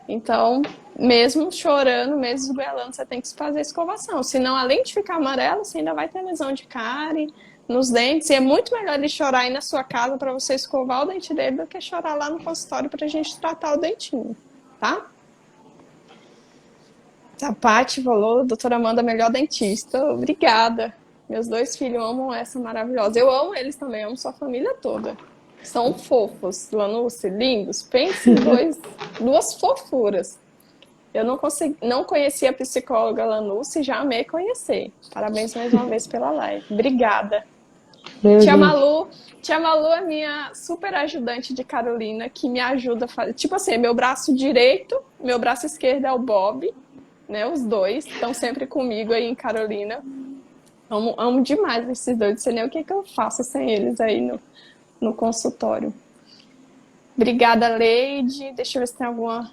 Então, mesmo chorando, mesmo esgoelando, você tem que fazer escovação. Senão, além de ficar amarelo, você ainda vai ter lesão de cárie nos dentes. E é muito melhor ele chorar aí na sua casa para você escovar o dente dele do que chorar lá no consultório para a gente tratar o dentinho, tá? A Paty falou, doutora Amanda, melhor dentista. Obrigada. Meus 2 filhos amam essa maravilhosa. Eu amo eles também, amo sua família toda. São fofos, Lanuce, lindos. Pense em 2 fofuras. Eu não conhecia a psicóloga Lanuce, já amei conhecer. Parabéns mais uma vez pela live. Obrigada. Tia Malu é minha super ajudante de Carolina, que me ajuda a fazer. Tipo assim, meu braço direito, meu braço esquerdo é o Bob, né? Os 2 estão sempre comigo aí em Carolina. Amo demais esses 2. Não sei nem o que eu faço sem eles aí no consultório. Obrigada, Leide. Deixa eu ver se tem alguma.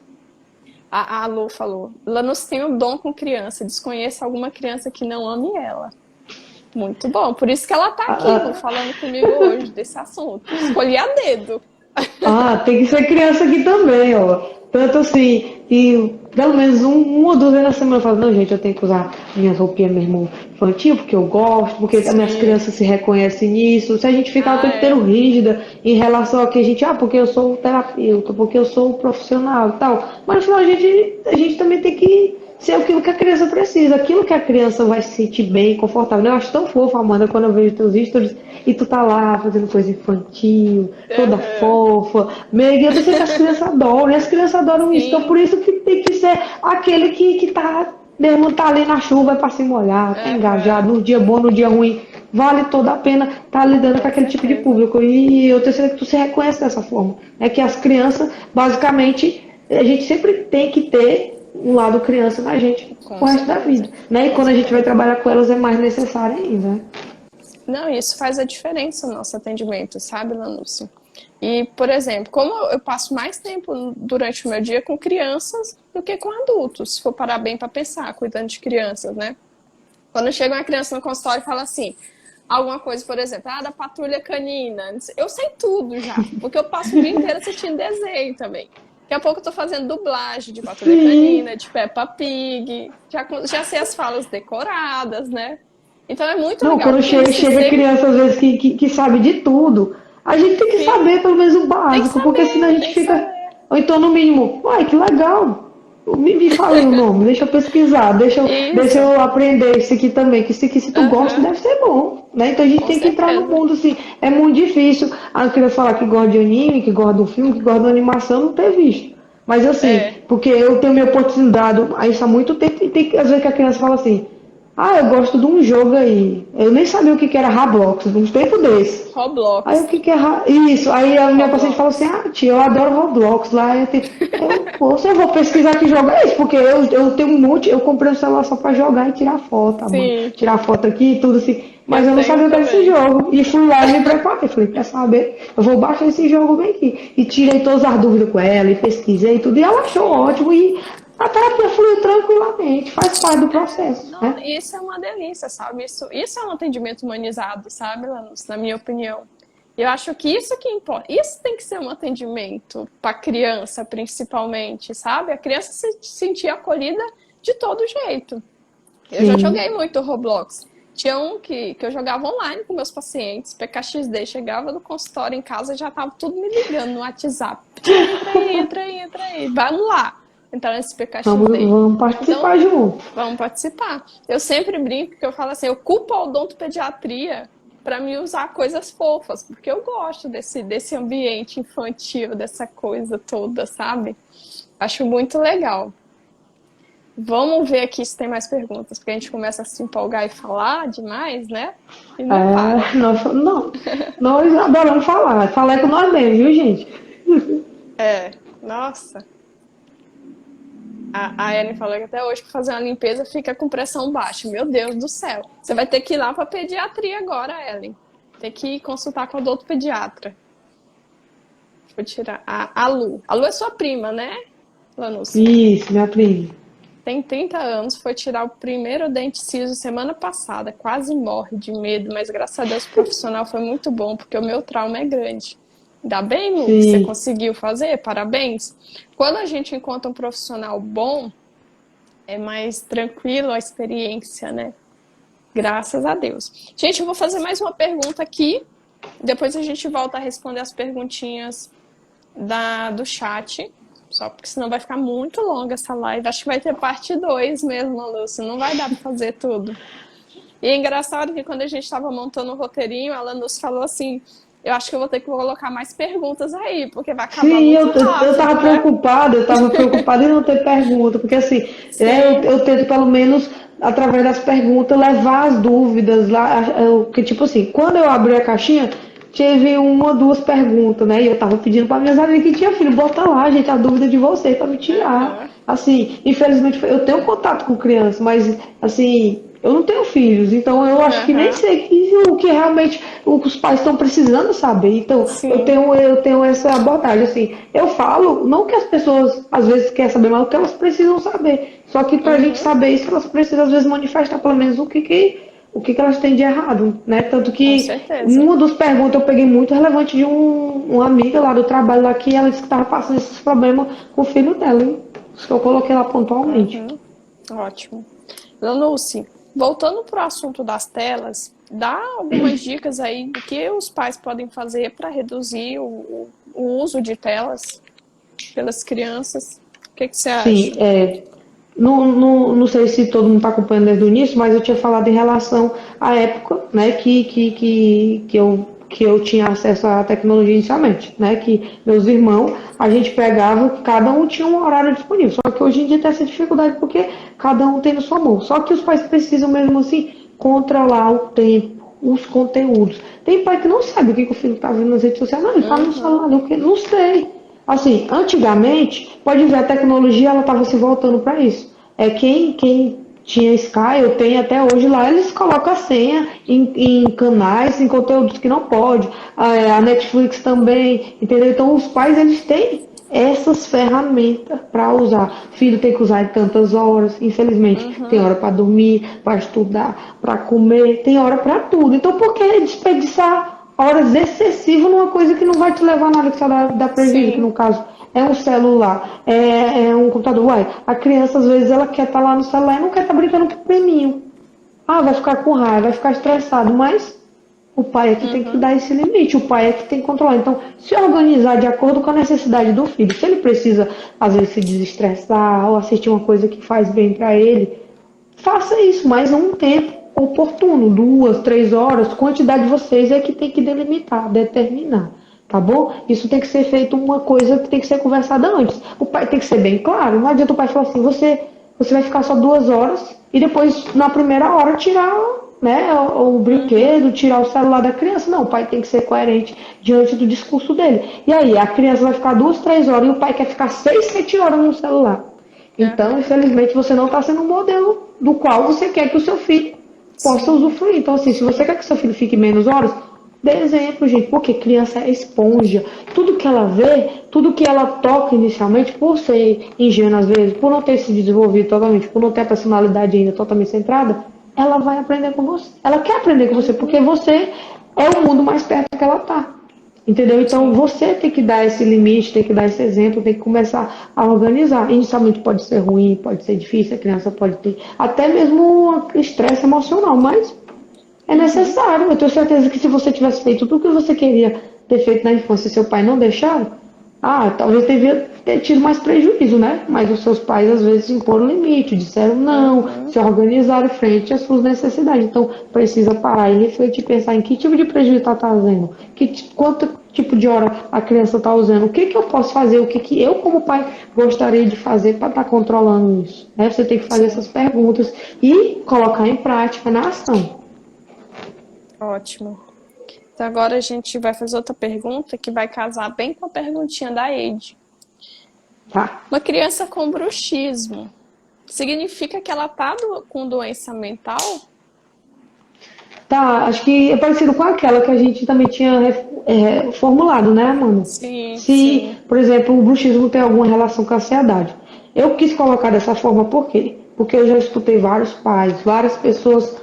A Lu falou. Lanús tem um dom com criança. Desconheço alguma criança que não ame ela. Muito bom. Por isso que ela tá aqui, Lu, falando comigo hoje desse assunto. Escolhi a dedo. Tem que ser criança aqui também, ó. Tanto assim, e pelo menos uma ou 2 vezes na semana eu falo, não, gente, eu tenho que usar minhas roupinhas mesmo infantil, porque eu gosto, porque as minhas crianças se reconhecem nisso. Se a gente ficar o tempo inteiro rígida em relação a que a gente, porque eu sou o terapeuta, porque eu sou o profissional e tal. Mas no final a gente também tem que ser aquilo que a criança precisa, aquilo que a criança vai se sentir bem, confortável. Eu acho tão fofo, Amanda, quando eu vejo teus stories e tu tá lá fazendo coisa infantil, toda fofa, meio que eu sei que as crianças adoram, e as crianças adoram isso. Então por isso que tem que ser aquele que tá mesmo tá ali na chuva para se molhar, tá engajado, no dia bom, no dia ruim, vale toda a pena estar lidando com aquele tipo de público. E eu tenho certeza que tu se reconhece dessa forma. É que as crianças, basicamente, a gente sempre tem que ter um lado criança na gente o resto da vida, né? E quando a gente vai trabalhar com elas é mais necessário ainda, né? Não, isso faz a diferença no nosso atendimento, sabe, Lanúcia? E, por exemplo, como eu passo mais tempo durante o meu dia com crianças do que com adultos, se for parar bem para pensar, cuidando de crianças, né? Quando chega uma criança no consultório e fala assim, alguma coisa, por exemplo, da patrulha canina, eu sei tudo já, porque eu passo o dia inteiro assistindo desenho também. Daqui a pouco eu tô fazendo dublagem de patrulha canina, de Peppa Pig, já sei as falas decoradas, né? Então é muito legal. Quando chega criança, às vezes, que sabe de tudo, a gente tem que saber pelo menos o básico, porque senão a gente fica. Ou então, no mínimo, uai, que legal. Me fala o nome, deixa eu pesquisar, deixa eu aprender isso aqui também, que isso aqui, se tu gosta, deve ser bom, né? Então a gente tem que entrar no mundo, assim, é muito difícil. A criança falar que gosta de anime, que gosta do filme, que gosta da animação, não ter visto. Mas assim, porque eu tenho me oportunidade a isso há muito tempo, e tem às vezes que a criança fala assim, eu gosto de um jogo aí. Eu nem sabia o que era Roblox, uns tempos desse. Roblox. Aí o que é isso? Aí a minha paciente falou assim, tia, eu adoro Roblox lá. Poxa, eu vou pesquisar que jogo é esse, porque eu tenho um monte, eu comprei um celular só pra jogar e tirar foto, mano. Tirar foto aqui e tudo assim. Mas eu não sabia o que era esse jogo. E fui lá e me preparei. Falei, quer saber? Eu vou baixar esse jogo bem aqui. E tirei todas as dúvidas com ela e pesquisei tudo. E ela achou ótimo. E a terapia flui tranquilamente, faz parte do processo. Não, né? Isso é uma delícia, sabe? Isso é um atendimento humanizado, sabe, Lanús? Na minha opinião. Eu acho que isso que importa. Isso tem que ser um atendimento para criança, principalmente, sabe? A criança se sentir acolhida de todo jeito. Eu já joguei muito Roblox. Tinha um que eu jogava online com meus pacientes, PKXD, chegava no consultório em casa e já tava tudo me ligando no WhatsApp. Entra aí, vamos lá. Entrar nesse PKXD. Vamos participar junto. Vamos participar. Eu sempre brinco que eu falo assim, eu culpo a odontopediatria para me usar coisas fofas, porque eu gosto desse ambiente infantil, dessa coisa toda, sabe? Acho muito legal. Vamos ver aqui se tem mais perguntas, porque a gente começa a se empolgar e falar demais, né? E não para. Nós adoramos falar. Falar com nós mesmos, viu, gente? Nossa. A Ellen falou que até hoje para fazer uma limpeza fica com pressão baixa. Meu Deus do céu. Você vai ter que ir lá para pediatria agora, Ellen. Tem que consultar com o odontopediatra. Vou tirar a Lu. A Lu é sua prima, né, Lanúcia? Isso, minha prima. Tem 30 anos, foi tirar o primeiro dente ciso semana passada. Quase morre de medo, mas graças a Deus o profissional foi muito bom, porque o meu trauma é grande. Ainda bem, Lu, que você Sim, conseguiu fazer, parabéns. Quando a gente encontra um profissional bom, é mais tranquilo a experiência, né? Graças a Deus. Gente, eu vou fazer mais uma pergunta aqui, depois a gente volta a responder as perguntinhas do chat, só porque senão vai ficar muito longa essa live. Acho que vai ter parte 2 mesmo, Lúcia, não vai dar para fazer tudo. E é engraçado que quando a gente estava montando o roteirinho, ela nos falou assim: eu acho que eu vou ter que colocar mais perguntas aí, porque vai acabar sim, muito eu rápido, né? tava preocupada em não ter pergunta, porque assim, Sim, eu tento pelo menos, através das perguntas, levar as dúvidas lá, que tipo assim, quando eu abri a caixinha, teve uma, duas perguntas, né, e eu tava pedindo para minhas amigas que tinha filho, bota lá, gente, a dúvida de vocês para me tirar, aham, assim, infelizmente eu tenho contato com criança, mas assim, eu não tenho filhos, então eu acho que nem aham, sei o que realmente os pais estão precisando saber. Então, sim, eu tenho essa abordagem, assim, eu falo, não que as pessoas às vezes querem saber, mas o que elas precisam saber. Só que para a gente uhum, saber isso, elas precisam às vezes manifestar pelo menos o que elas têm de errado, né? Tanto com que certeza. uma das perguntas eu peguei muito relevante de uma amiga lá do trabalho lá que ela disse que estava passando esses problemas com o filho dela, hein? Isso que eu coloquei lá pontualmente. Uhum, ótimo. Lúcia, voltando para o assunto das telas, dá algumas dicas aí do que os pais podem fazer para reduzir o uso de telas pelas crianças. O que você Sim, acha? não sei se todo mundo está acompanhando desde o início, mas eu tinha falado em relação à época, né, que eu tinha acesso à tecnologia inicialmente, né, que meus irmãos, a gente pegava, cada um tinha um horário disponível, só que hoje em dia tem essa dificuldade porque cada um tem na sua mão, só que os pais precisam mesmo assim controlar o tempo, os conteúdos. Tem pai que não sabe o que o filho está vendo nas redes sociais, não, ele está no Uhum, celular, não sei. Assim, antigamente, pode ver, a tecnologia ela estava se voltando para isso. Quem tinha Sky, eu tenho até hoje lá, eles colocam a senha em canais, em conteúdos que não pode. A Netflix também, entendeu? Então os pais eles têm essas ferramentas para usar. Filho tem que usar em tantas horas, infelizmente. Tem uhum, hora para dormir, para estudar, para comer, tem hora para tudo. Então por que desperdiçar horas excessivas numa coisa que não vai te levar a nada, que só dá prejuízo, que sim, no caso é um celular, é um computador. Uai, a criança às vezes ela quer estar lá no celular e não quer estar brincando com o peninho. Ah, vai ficar com raiva, vai ficar estressado, mas o pai é que tem que uhum, dar esse limite, o pai é que tem que controlar. Então, se organizar de acordo com a necessidade do filho, se ele precisa, às vezes, se desestressar ou assistir uma coisa que faz bem para ele, faça isso, mas um tempo oportuno, 2, 3 horas, quantidade de vocês é que tem que delimitar, determinar, tá bom? Isso tem que ser feito uma coisa que tem que ser conversada antes. O pai tem que ser bem claro, não adianta o pai falar assim, você vai ficar só 2 horas e depois na primeira hora tirar, né, o uhum, brinquedo, tirar o celular da criança. Não, o pai tem que ser coerente diante do discurso dele. E aí, a criança vai ficar 2, 3 horas e o pai quer ficar 6, 7 horas no celular. Então, aham, infelizmente, você não está sendo um modelo do qual você quer que o seu filho possa sim, usufruir. Então, assim, se você quer que seu filho fique menos horas, dê exemplo, gente, porque criança é esponja. Tudo que ela vê, tudo que ela toca inicialmente, por ser ingênua às vezes, por não ter se desenvolvido totalmente, por não ter a personalidade ainda totalmente centrada, ela vai aprender com você. Ela quer aprender com você, porque uhum, você é o mundo mais perto que ela está. Entendeu? Então sim, você tem que dar esse limite, tem que dar esse exemplo, tem que começar a organizar. Inicialmente pode ser ruim, pode ser difícil, a criança pode ter até mesmo estresse emocional, mas é uhum, necessário. Eu tenho certeza que se você tivesse feito tudo o que você queria ter feito na infância e seu pai não deixava, talvez devia ter tido mais prejuízo, né? Mas os seus pais às vezes imporam limite, disseram não, uhum, se organizaram frente às suas necessidades. Então precisa parar e refletir, pensar em que tipo de prejuízo está trazendo, quanto tipo de hora a criança está usando, o que, que eu posso fazer, o que, que eu como pai gostaria de fazer para estar controlando isso. Né? Você tem que fazer essas sim, perguntas e colocar em prática na ação. ótimo. Então agora a gente vai fazer outra pergunta que vai casar bem com a perguntinha da Eide. Tá? Uma criança com bruxismo significa que ela tá com doença mental? Tá, acho que é parecido com aquela que a gente também tinha formulado, né, mano? Sim, Se, sim. por exemplo, o bruxismo tem alguma relação com a ansiedade. Eu quis colocar dessa forma por quê? Porque eu já escutei vários pais, várias pessoas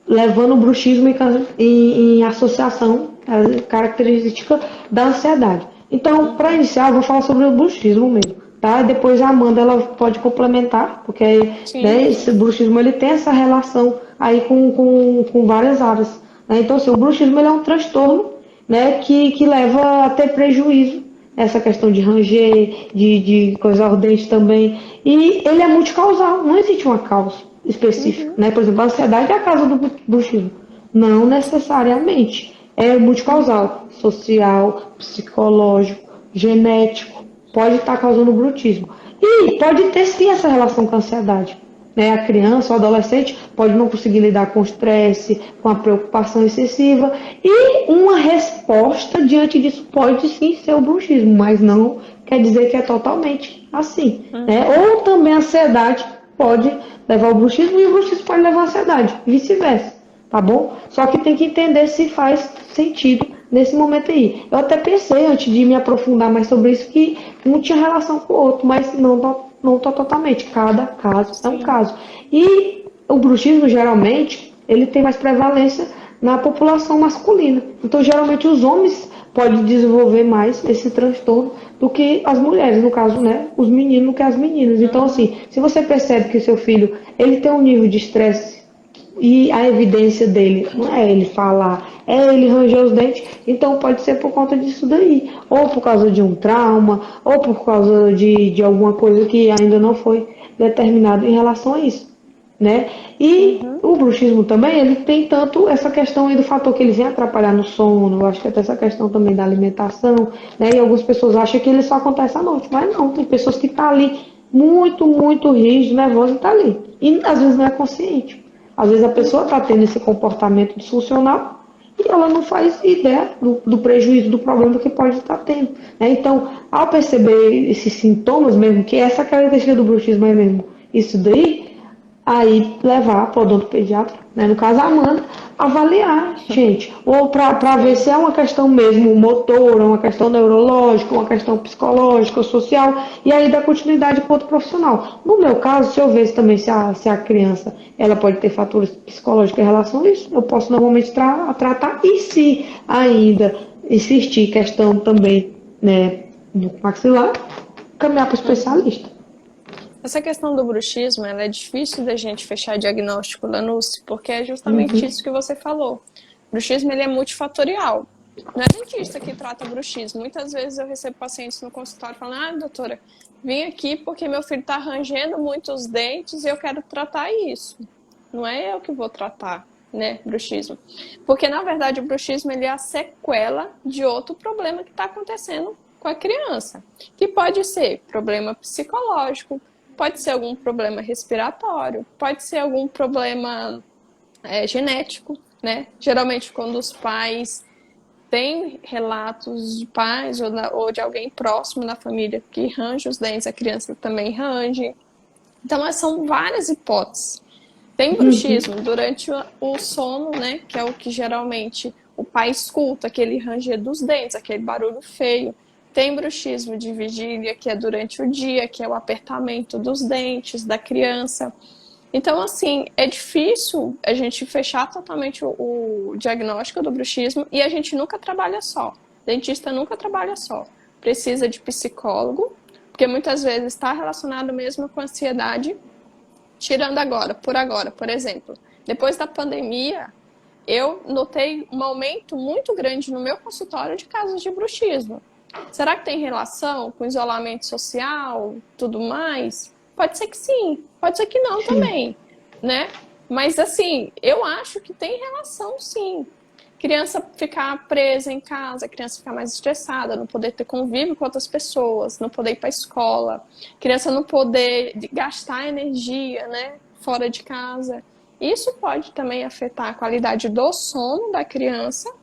levando o bruxismo em associação, a característica da ansiedade. Então, para iniciar, eu vou falar sobre o bruxismo mesmo, tá? Depois a Amanda ela pode complementar, porque Sim. né, esse bruxismo ele tem essa relação aí com várias áreas. Né? Então, assim, o bruxismo ele é um transtorno, né, que leva a ter prejuízo, essa questão de ranger, de coisar o dente também. E ele é multicausal, não existe uma causa específica. Uhum. Né? Por exemplo, a ansiedade é a causa do bruxismo. Não necessariamente. É multicausal, social, psicológico, genético, pode estar causando bruxismo. E pode ter sim essa relação com a ansiedade. Né? A criança, o adolescente pode não conseguir lidar com o estresse, com a preocupação excessiva, e uma resposta diante disso pode sim ser o bruxismo, mas não quer dizer que é totalmente assim. Né? Uhum. Ou também a ansiedade pode levar ao bruxismo e o bruxismo pode levar à ansiedade, vice-versa, tá bom? Só que tem que entender se faz sentido nesse momento aí. Eu até pensei, antes de me aprofundar mais sobre isso, que um tinha relação com o outro, mas não tá totalmente. Cada caso é um Sim. caso. E o bruxismo, geralmente, ele tem mais prevalência na população masculina. Então, geralmente, os homens podem desenvolver mais esse transtorno do que as mulheres, no caso, né, os meninos do que as meninas. Então, Uhum. assim, se você percebe que seu filho, ele tem um nível de estresse e a evidência dele não é ele falar, é ele ranger os dentes, então pode ser por conta disso daí, ou por causa de um trauma, ou por causa de alguma coisa que ainda não foi determinado em relação a isso, né? E Uhum. o bruxismo também, ele tem tanto essa questão aí do fator que ele vem atrapalhar no sono, eu acho que até essa questão também da alimentação, né? E algumas pessoas acham que ele só acontece à noite, mas não, tem pessoas que estão ali muito rígido, nervoso e tá ali. E às vezes não é consciente. Às vezes a pessoa Uhum. está tendo esse comportamento disfuncional e ela não faz ideia do prejuízo, do problema que pode estar tendo. Né? Então, ao perceber esses sintomas mesmo, que essa característica do bruxismo é mesmo isso daí, aí levar para o odontopediatra, né? No caso a Amanda, avaliar, gente, ou para ver Sim. se é uma questão mesmo motora, uma questão neurológica, uma questão psicológica, social, e aí dar continuidade com outro profissional. No meu caso, se eu ver também se a criança ela pode ter fatores psicológicos em relação a isso, eu posso normalmente tratar, e se ainda existir questão também, né, do maxilar, caminhar para o Uhum. especialista. Essa questão do bruxismo, ela é difícil da gente fechar diagnóstico, Lanusse, porque é justamente Uhum. isso que você falou. O bruxismo, ele é multifatorial. Não é dentista que trata bruxismo. Muitas vezes eu recebo pacientes no consultório falando: ah, doutora, vim aqui porque meu filho está rangendo muito os dentes e eu quero tratar isso. Não é eu que vou tratar, né, bruxismo. Porque, na verdade, o bruxismo, ele é a sequela de outro problema que está acontecendo com a criança. Que pode ser problema psicológico, pode ser algum problema respiratório, pode ser algum problema genético, né? Geralmente, quando os pais têm relatos de pais ou de alguém próximo na família que range os dentes, a criança também range. Então, são várias hipóteses. Tem Uhum. bruxismo durante o sono, né? Que é o que geralmente o pai escuta, aquele ranger dos dentes, aquele barulho feio. Tem bruxismo de vigília, que é durante o dia, que é o apertamento dos dentes da criança. Então, assim, é difícil a gente fechar totalmente o diagnóstico do bruxismo e a gente nunca trabalha só. Dentista nunca trabalha só. Precisa de psicólogo, porque muitas vezes está relacionado mesmo com ansiedade. Tirando agora, por exemplo, depois da pandemia, eu notei um aumento muito grande no meu consultório de casos de bruxismo. Será que tem relação com isolamento social, tudo mais? Pode ser que sim, pode ser que não Sim. também, né? Mas assim, eu acho que tem relação sim. Criança ficar presa em casa, criança ficar mais estressada, não poder ter convívio com outras pessoas, não poder ir para a escola, criança não poder gastar energia, né, fora de casa. Isso pode também afetar a qualidade do sono da criança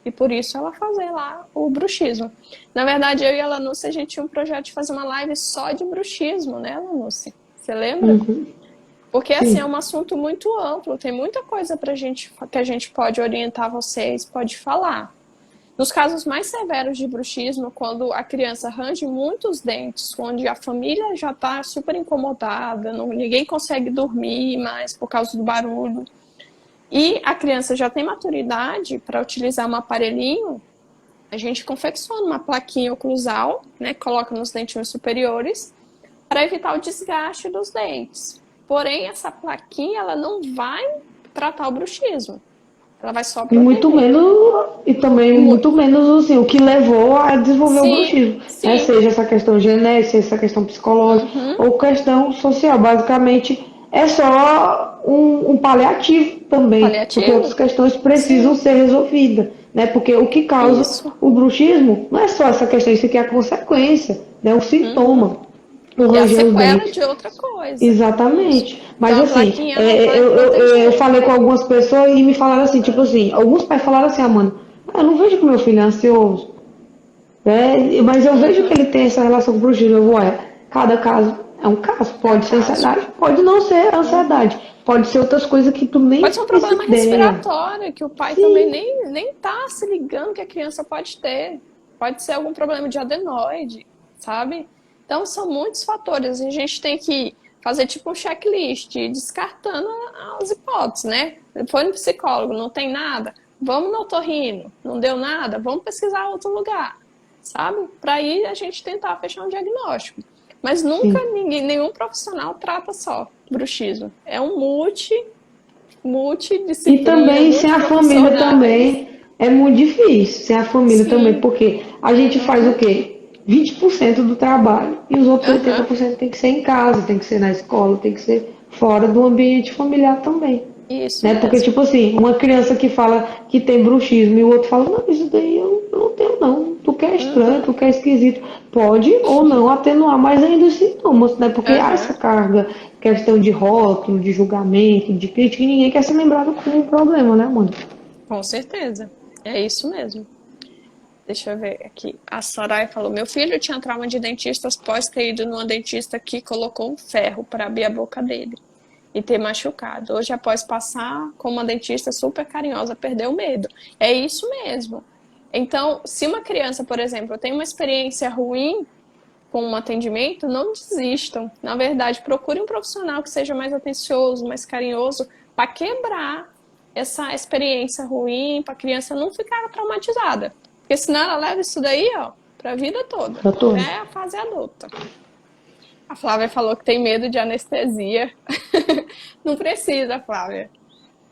e por isso ela fazer lá o bruxismo. Na verdade, eu e a Lanusse, a gente tinha um projeto de fazer uma live só de bruxismo, né, Lanusse? Você lembra? Uhum. Porque assim é Sim. um assunto muito amplo, tem muita coisa pra gente que a gente pode orientar vocês, pode falar. Nos casos mais severos de bruxismo, quando a criança range muitos dentes, onde a família já está super incomodada, ninguém consegue dormir mais por causa do barulho, E a criança já tem maturidade para utilizar um aparelhinho, a gente confecciona uma plaquinha oclusal, né, coloca nos dentinhos superiores para evitar o desgaste dos dentes. Porém, essa plaquinha ela não vai tratar o bruxismo. Ela vai só E muito proteger. menos, e também muito menos assim, o que levou a desenvolver o Sim, bruxismo, né? sim. Seja essa questão genética, essa questão psicológica Uhum. ou questão social. Basicamente, é só um paliativo também, porque outras Paliativo? questões precisam Sim, ser resolvidas, né? Porque o que causa isso. o bruxismo não é só essa questão, isso aqui é a consequência, né? O Uhum. sintoma, o E a ranger os sequela dentes. de outra coisa. Isso. Exatamente. Mas Então a assim, plaquinha ela vai eu proteger. falei com algumas pessoas e me falaram assim, tipo assim, alguns pais falaram assim, Amanda, eu não vejo que meu filho é ansioso, né? Mas eu vejo que Uhum. ele tem essa relação com o bruxismo. Eu vou, cada caso é um caso. É um Pode ser caso. ansiedade, pode não ser Uhum. ansiedade. Pode ser outras coisas que tu nem Pode ser um faz problema ideia. respiratório, que o pai também Sim, nem tá se ligando que a criança pode ter. Pode ser algum problema de adenoide, sabe? Então são muitos fatores. A gente tem que fazer tipo um checklist, descartando as hipóteses, né? Foi no psicólogo, não tem nada. Vamos no otorrino, não deu nada, vamos pesquisar outro lugar, sabe? Para aí a gente tentar fechar um diagnóstico. Mas nunca sim. nenhum profissional trata só bruxismo. É um E multidisciplina, também sem a família multiprofissionais. também é muito difícil, sem a família também, Sim. porque a gente faz o Uhum. quê? 20% do trabalho e os outros Uhum. 80% tem que ser em casa, tem que ser na escola, tem que ser fora do ambiente familiar também. Isso Né? Porque, mesmo. tipo assim, uma criança que fala que tem bruxismo e o outro fala, não, isso daí eu não tenho não, tu que é estranho, Uhum. tu que é esquisito, pode ou não atenuar mais ainda os sintomas, né? Porque há essa Uhum. carga, questão de rótulo, de julgamento, de crítica, e ninguém quer ser lembrado como um problema, né, mano? Com certeza. É isso mesmo. Deixa eu ver aqui. A Soraya falou: meu filho tinha trauma de dentistas após ter ido numa dentista que colocou um ferro para abrir a boca dele e ter machucado. Hoje, após passar com uma dentista super carinhosa, perdeu o medo. É isso mesmo. Então, se uma criança, por exemplo, tem uma experiência ruim com um atendimento, não desistam. Na verdade, procure um profissional que seja mais atencioso, mais carinhoso, para quebrar essa experiência ruim, para a criança não ficar traumatizada. Porque senão ela leva isso daí, ó, para a vida toda, Doutor, até a fase adulta. A Flávia falou que tem medo de anestesia. Não precisa, Flávia.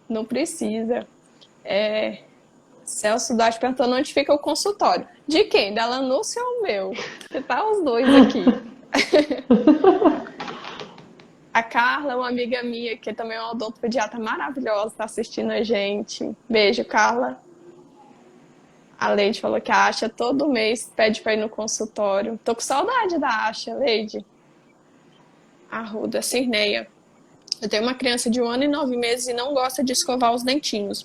Não precisa. Celso Duarte perguntando onde fica o consultório. De quem? Da Lanúcia ou o meu? Que tá os dois aqui. A Carla, uma amiga minha, que também é uma odontopediatra maravilhosa, tá assistindo a gente. Beijo, Carla. A Leide falou que a Asha todo mês pede pra ir no consultório. Tô com saudade da Asha, Leide. Arruda, Cirneia. Eu tenho uma criança de 1 ano e 9 meses e não gosta de escovar os dentinhos.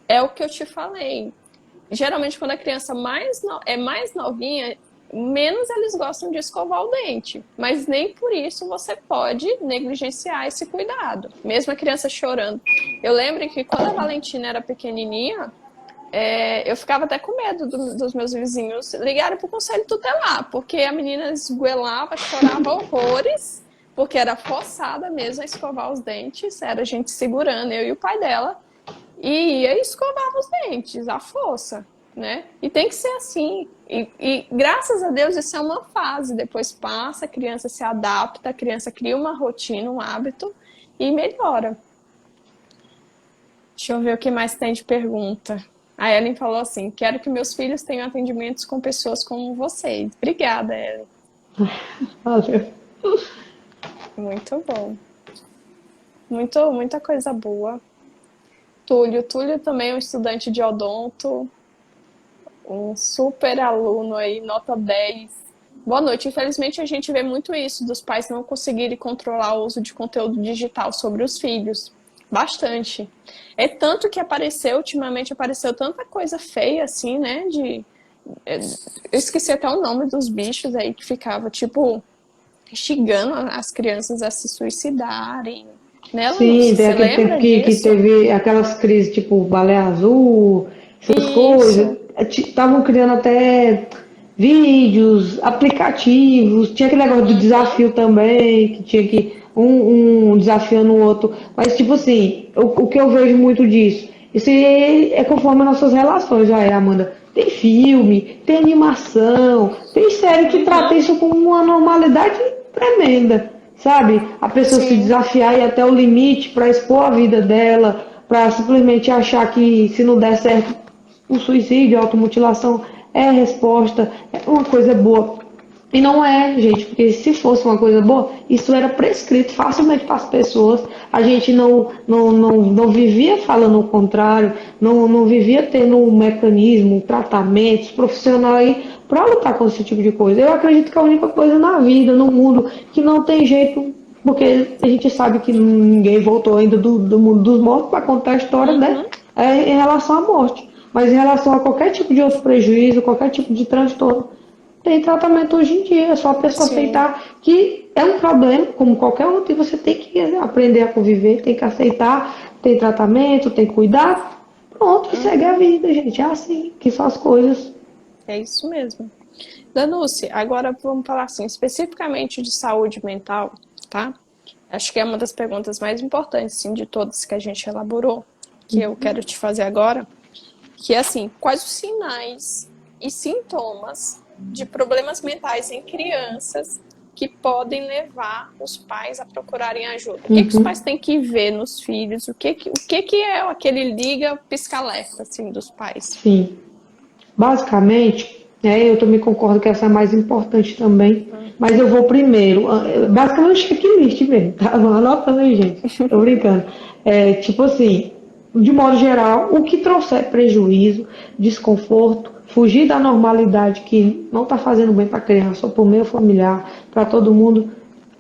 É o que eu te falei. Geralmente, quando a criança é mais novinha, menos eles gostam de escovar o dente. Mas nem por isso você pode negligenciar esse cuidado. Mesmo a criança chorando. Eu lembro que quando a Valentina era pequenininha, eu ficava até com medo dos meus vizinhos ligarem para o conselho tutelar, porque a menina esguelava, chorava horrores, porque era forçada mesmo a escovar os dentes, era a gente segurando, eu e o pai dela, e ia escovar os dentes, à força, né? E tem que ser assim. E graças a Deus isso é uma fase, depois passa, a criança se adapta, a criança cria uma rotina, um hábito e melhora. Deixa eu ver o que mais tem de pergunta. A Ellen falou assim: quero que meus filhos tenham atendimentos com pessoas como vocês. Obrigada, Ellen. valeu. Muito bom. Muita coisa boa. Túlio também é um estudante de odonto, um super aluno aí, nota 10. Boa noite. Infelizmente a gente vê muito isso, dos pais não conseguirem controlar o uso de conteúdo digital sobre os filhos. Bastante. É tanto que ultimamente apareceu tanta coisa feia assim, né? Eu esqueci até o nome dos bichos aí que ficava, tipo, instigando as crianças a se suicidarem. Né, Sim, Lanúcia? tem Você aquele tempo lembra que disso? teve aquelas crises, tipo balé azul, essas coisas. Isso. Estavam criando até vídeos, aplicativos, tinha aquele negócio de desafio também, que tinha que um desafiando o outro. Mas, tipo assim, o que eu vejo muito disso? Isso aí é conforme as nossas relações, aí, Amanda. Tem filme, tem animação, tem série que trata Uhum. isso com uma normalidade tremenda, sabe? A pessoa se Sim, desafiar e ir até o limite para expor a vida dela, para simplesmente achar que se não der certo o suicídio, a automutilação é a resposta, é uma coisa boa. E não é, gente, porque se fosse uma coisa boa, isso era prescrito facilmente para as pessoas. A gente não vivia falando o contrário, não vivia tendo um mecanismo, tratamentos profissionais para lutar com esse tipo de coisa. Eu acredito que a única coisa na vida, no mundo, que não tem jeito, porque a gente sabe que ninguém voltou ainda do mundo dos mortos para contar a história, né? uhum, É em relação à morte. Mas em relação a qualquer tipo de outro prejuízo, qualquer tipo de transtorno, tem tratamento hoje em dia. É só a pessoa sim. aceitar que é um problema, como qualquer outro, e você tem que aprender a conviver, tem que aceitar, tem tratamento, tem que cuidar. Pronto, e segue a Uhum. vida, gente. É assim que são as coisas. É isso mesmo. Danucci, agora vamos falar assim, especificamente de saúde mental, tá? Acho que é uma das perguntas mais importantes, sim, de todas que a gente elaborou, que eu quero te fazer agora, que é assim, quais os sinais e sintomas de problemas mentais em crianças que podem levar os pais a procurarem ajuda? O que os Uhum, pais têm que ver nos filhos? O que é aquele liga pisca-alerta, assim, dos pais? sim. Basicamente, eu também concordo que essa é a mais importante também, mas eu vou primeiro, basicamente checklist mesmo, tá? Anotando aí, gente, tô brincando. Tipo assim, de modo geral, o que trouxer prejuízo, desconforto, fugir da normalidade que não está fazendo bem para a criança ou para o meio familiar, para todo mundo,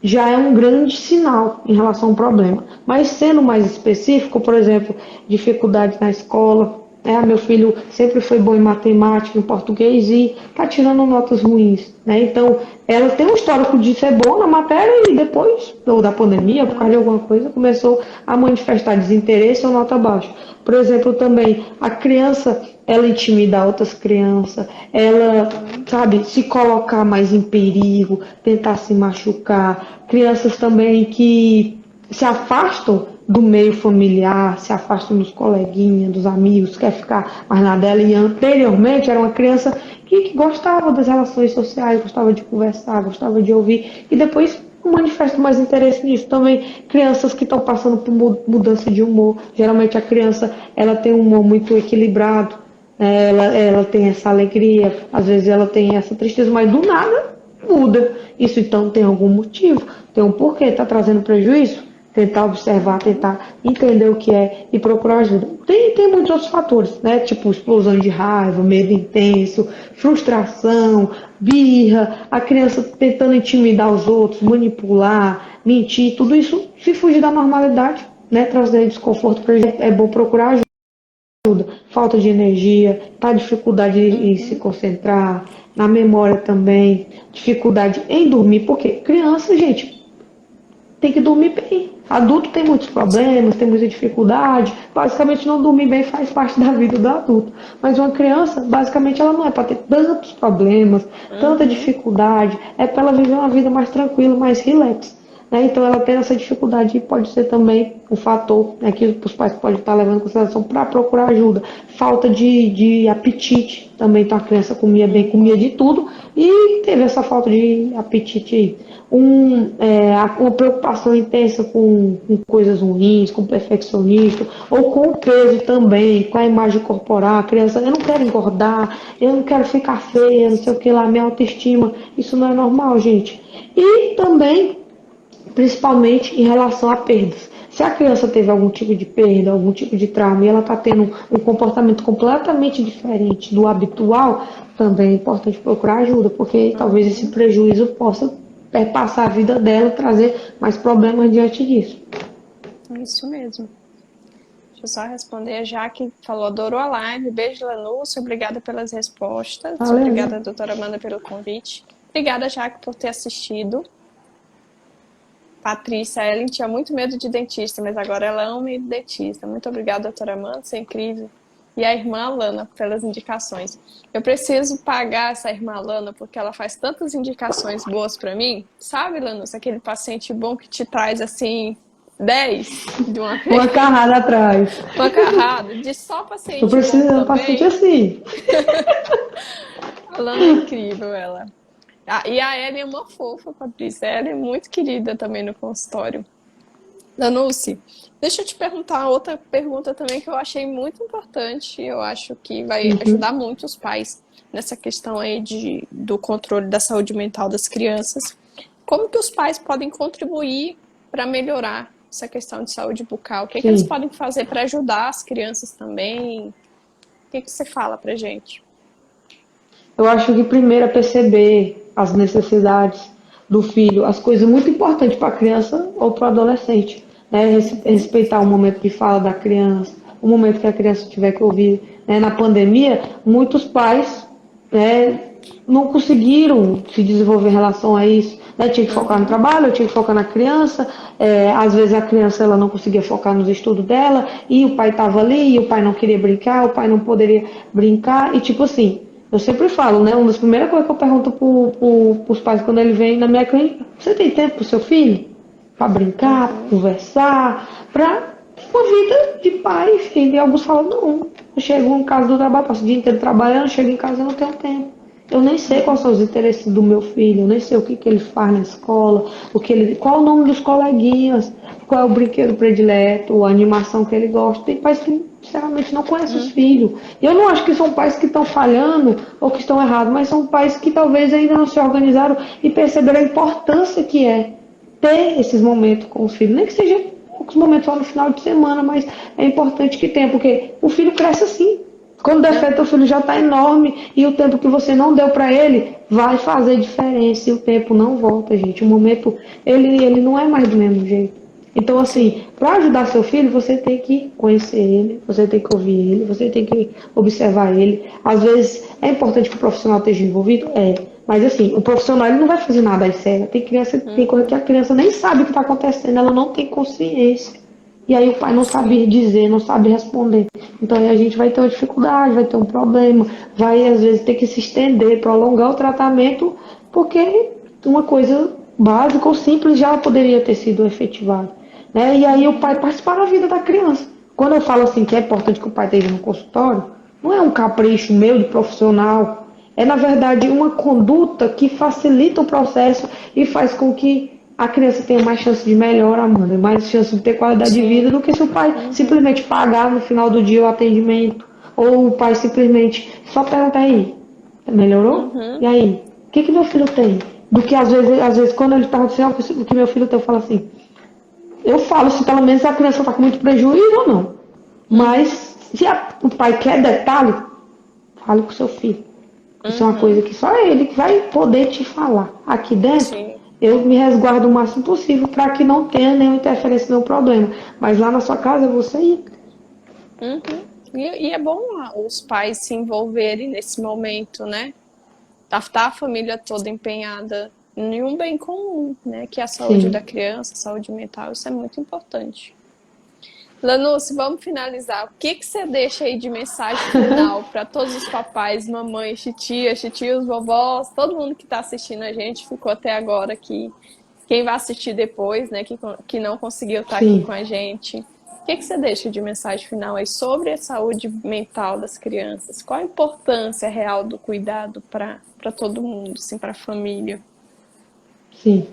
já é um grande sinal em relação ao problema. Mas sendo mais específico, por exemplo, dificuldade na escola, meu filho sempre foi bom em matemática, em português e está tirando notas ruins, né? Então, ela tem um histórico de ser boa na matéria e depois, ou da pandemia, por causa de alguma coisa, começou a manifestar desinteresse ou nota baixa. Por exemplo, também a criança, ela intimida outras crianças, ela, sabe, se colocar mais em perigo, tentar se machucar. Crianças também que se afastam do meio familiar, se afastam dos coleguinhas, dos amigos, quer ficar mais na dela. E anteriormente era uma criança que gostava das relações sociais, gostava de conversar, gostava de ouvir, e depois manifesta mais interesse nisso. Também crianças que estão passando por mudança de humor. Geralmente a criança ela tem um humor muito equilibrado, né? Ela tem essa alegria, às vezes ela tem essa tristeza, mas do nada muda. Isso então tem algum motivo, tem um porquê, está trazendo prejuízo. Tentar observar, tentar entender o que é e procurar ajuda. Tem muitos outros fatores, né? Tipo explosão de raiva, medo intenso, frustração, birra, a criança tentando intimidar os outros, manipular, mentir, tudo isso se fugir da normalidade, né? Trazer desconforto para gente. É bom procurar ajuda. Falta de energia, tá dificuldade em se Uhum. concentrar, na memória também, dificuldade em dormir, porque criança, gente, tem que dormir bem. Adulto tem muitos Sim. problemas, tem muita dificuldade. Basicamente, não dormir bem faz parte da vida do adulto. Mas uma criança, basicamente, ela não é para ter tantos problemas, tanta Uhum. dificuldade. É para ela viver uma vida mais tranquila, mais relax. Né? Então, ela tendo essa dificuldade pode ser também um fator, né, que os pais podem estar levando em consideração para procurar ajuda. Falta de apetite também. Então, a criança comia bem, comia de Uhum. tudo e teve essa falta de apetite aí. Uma preocupação intensa com coisas ruins, com perfeccionismo, ou com o peso também, com a imagem corporal. A criança, eu não quero engordar, eu não quero ficar feia, não sei o que lá, minha autoestima. Isso não é normal, gente. E também principalmente em relação a perdas. Se a criança teve algum tipo de perda, algum tipo de trauma e ela está tendo um comportamento completamente diferente do habitual, também é importante procurar ajuda, porque talvez esse Uhum. prejuízo possa passar a vida dela, trazer mais problemas diante disso. É isso mesmo. Deixa eu só responder a Jaque, falou, adorou a live, beijo, Lanúcia, obrigada pelas respostas, Valeu. obrigada, doutora Amanda, pelo convite. Obrigada, Jaque, por ter assistido. Patrícia, a Ellen tinha muito medo de dentista, mas agora ela ama ir dentista. Muito obrigada, doutora Amanda, você é incrível. e a irmã Alana pelas indicações. Eu preciso pagar essa irmã Alana porque ela faz tantas indicações boas para mim. Sabe, Lanús, aquele paciente bom que te traz assim 10 de uma Uma vez, carrada atrás. uma carrada de só Eu paciente preciso bom de um paciente também. assim. A Lana é incrível, ela. Ah, e a Ellen é uma fofa, Patrícia. A Ellen é muito querida também no consultório. Danucci, deixa eu te perguntar outra pergunta também que eu achei muito importante. Eu acho que vai Uhum. ajudar muito os pais nessa questão aí do controle da saúde mental das crianças. Como que os pais podem contribuir para melhorar essa questão de saúde bucal? O que é que eles Sim. podem fazer para ajudar as crianças também? O que que você fala pra gente? Eu acho que primeiro é perceber as necessidades do filho, as coisas muito importantes para a criança ou para o adolescente, né? Respeitar o momento de fala da criança, o momento que a criança tiver que ouvir, né? Na pandemia, muitos pais, né, não conseguiram se desenvolver em relação a isso, né? Tinha que focar no Uhum, trabalho, tinha que focar na criança, às vezes a criança ela não conseguia focar nos estudos dela, e o pai estava ali, e o pai não queria brincar, o pai não poderia brincar, e tipo assim, eu sempre falo, né? Uma das primeiras coisas que eu pergunto pros pais quando ele vem na minha clínica, você tem tempo pro seu filho? Para brincar, pra uhum. conversar, para uma vida de pai e filho. E alguns falam, não, eu chego em casa do trabalho, passo o dia inteiro trabalhando, chego em casa e não tenho tempo. Eu nem sei quais são os interesses do meu filho, eu nem sei o que, que ele faz na escola, qual o nome dos coleguinhas, qual é o brinquedo predileto, a animação que ele gosta. Tem pais que, sinceramente, não conhecem os Uhum. filhos. E eu não acho que são pais que estão falhando ou que estão errados, mas são pais que talvez ainda não se organizaram e perceberam a importância que é ter esses momentos com os filhos. Nem que seja poucos momentos só no final de semana, mas é importante que tenha, porque o filho cresce assim. Quando der certo, o Aham. filho já está enorme e o tempo que você não deu para ele vai fazer diferença e o tempo não volta, gente. O momento, ele não é mais do mesmo jeito. Então, assim, Sim. para ajudar seu filho, você tem que conhecer ele, você tem que ouvir ele, você tem que observar ele. Às vezes, é importante que o profissional esteja envolvido? É. Mas, assim, o profissional ele não vai fazer nada aí sério. Tem criança, tem coisa que a Uhum. criança nem sabe o que está acontecendo, ela não tem consciência. E aí o pai não sabe Sim. dizer, não sabe responder. Então aí a gente vai ter uma dificuldade, vai ter um problema, vai às vezes ter que se estender, prolongar o tratamento, porque uma coisa básica ou simples já poderia ter sido efetivada. Né? E aí o pai Uhum. participar da vida da criança. Quando eu falo assim que é importante que o pai esteja no consultório, não é um capricho meu de profissional, é na verdade uma conduta que facilita o processo e faz com que a criança tenha mais chance de melhora, Amanda, mais chance de ter qualidade de vida Sim. do que se o pai Uhum. simplesmente pagar no final do dia o atendimento, ou o pai simplesmente só pergunta aí, melhorou? E Uhum. aí, o que meu filho tem? Do que às vezes quando ele pergunta assim, o que meu filho tem, eu falo assim, eu falo se pelo menos a criança está com muito prejuízo ou não. Uhum. Mas se o pai quer detalhe, fale com o seu filho. Isso é uma coisa Uhum. que só ele que vai poder te falar. Aqui dentro, Sim. eu me resguardo o máximo possível para que não tenha nenhuma interferência, nenhum problema. Mas lá na sua casa, você ir. Uhum. E é bom os pais se envolverem nesse momento, né? Tá a família toda empenhada em um bem comum, né? Que é a saúde da Sim. criança, a saúde mental. Isso é muito importante. Lanús, vamos finalizar. O que que você deixa aí de mensagem final para todos os papais, mamães, titias, titios, vovós, todo mundo que está assistindo a gente, ficou até agora aqui. Quem vai assistir depois, né, que não conseguiu estar aqui Sim. com a gente. O que que você deixa de mensagem final aí sobre a saúde mental das crianças? Qual a importância real do cuidado para todo mundo, assim, para a família? Sim.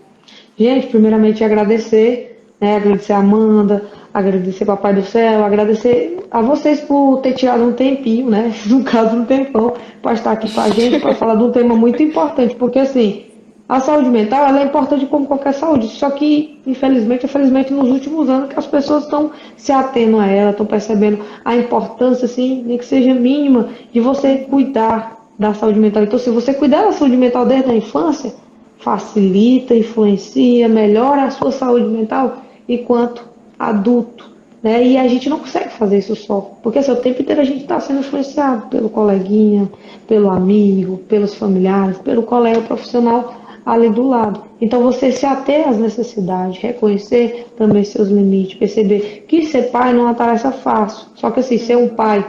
Gente, primeiramente agradecer, né? Agradecer a Amanda, agradecer Papai do Céu, agradecer a vocês por ter tirado um tempinho, né? No caso, um tempão, para estar aqui com a gente, para falar de um tema muito importante, porque assim, a saúde mental ela é importante como qualquer saúde, só que, infelizmente, nos últimos anos que as pessoas estão se atendo a ela, estão percebendo a importância, assim, nem que seja mínima, de você Uhum, cuidar da saúde mental. Então, se você cuidar da saúde mental desde a infância, facilita, influencia, melhora a sua saúde mental enquanto adulto. Né? E a gente não consegue fazer isso só, porque assim, o tempo inteiro a gente está sendo influenciado pelo coleguinha, pelo amigo, pelos familiares, pelo colega profissional ali do lado. Então você se ater às necessidades, reconhecer também seus limites, perceber que ser pai não é uma tarefa fácil. Só que assim, ser um uhum, pai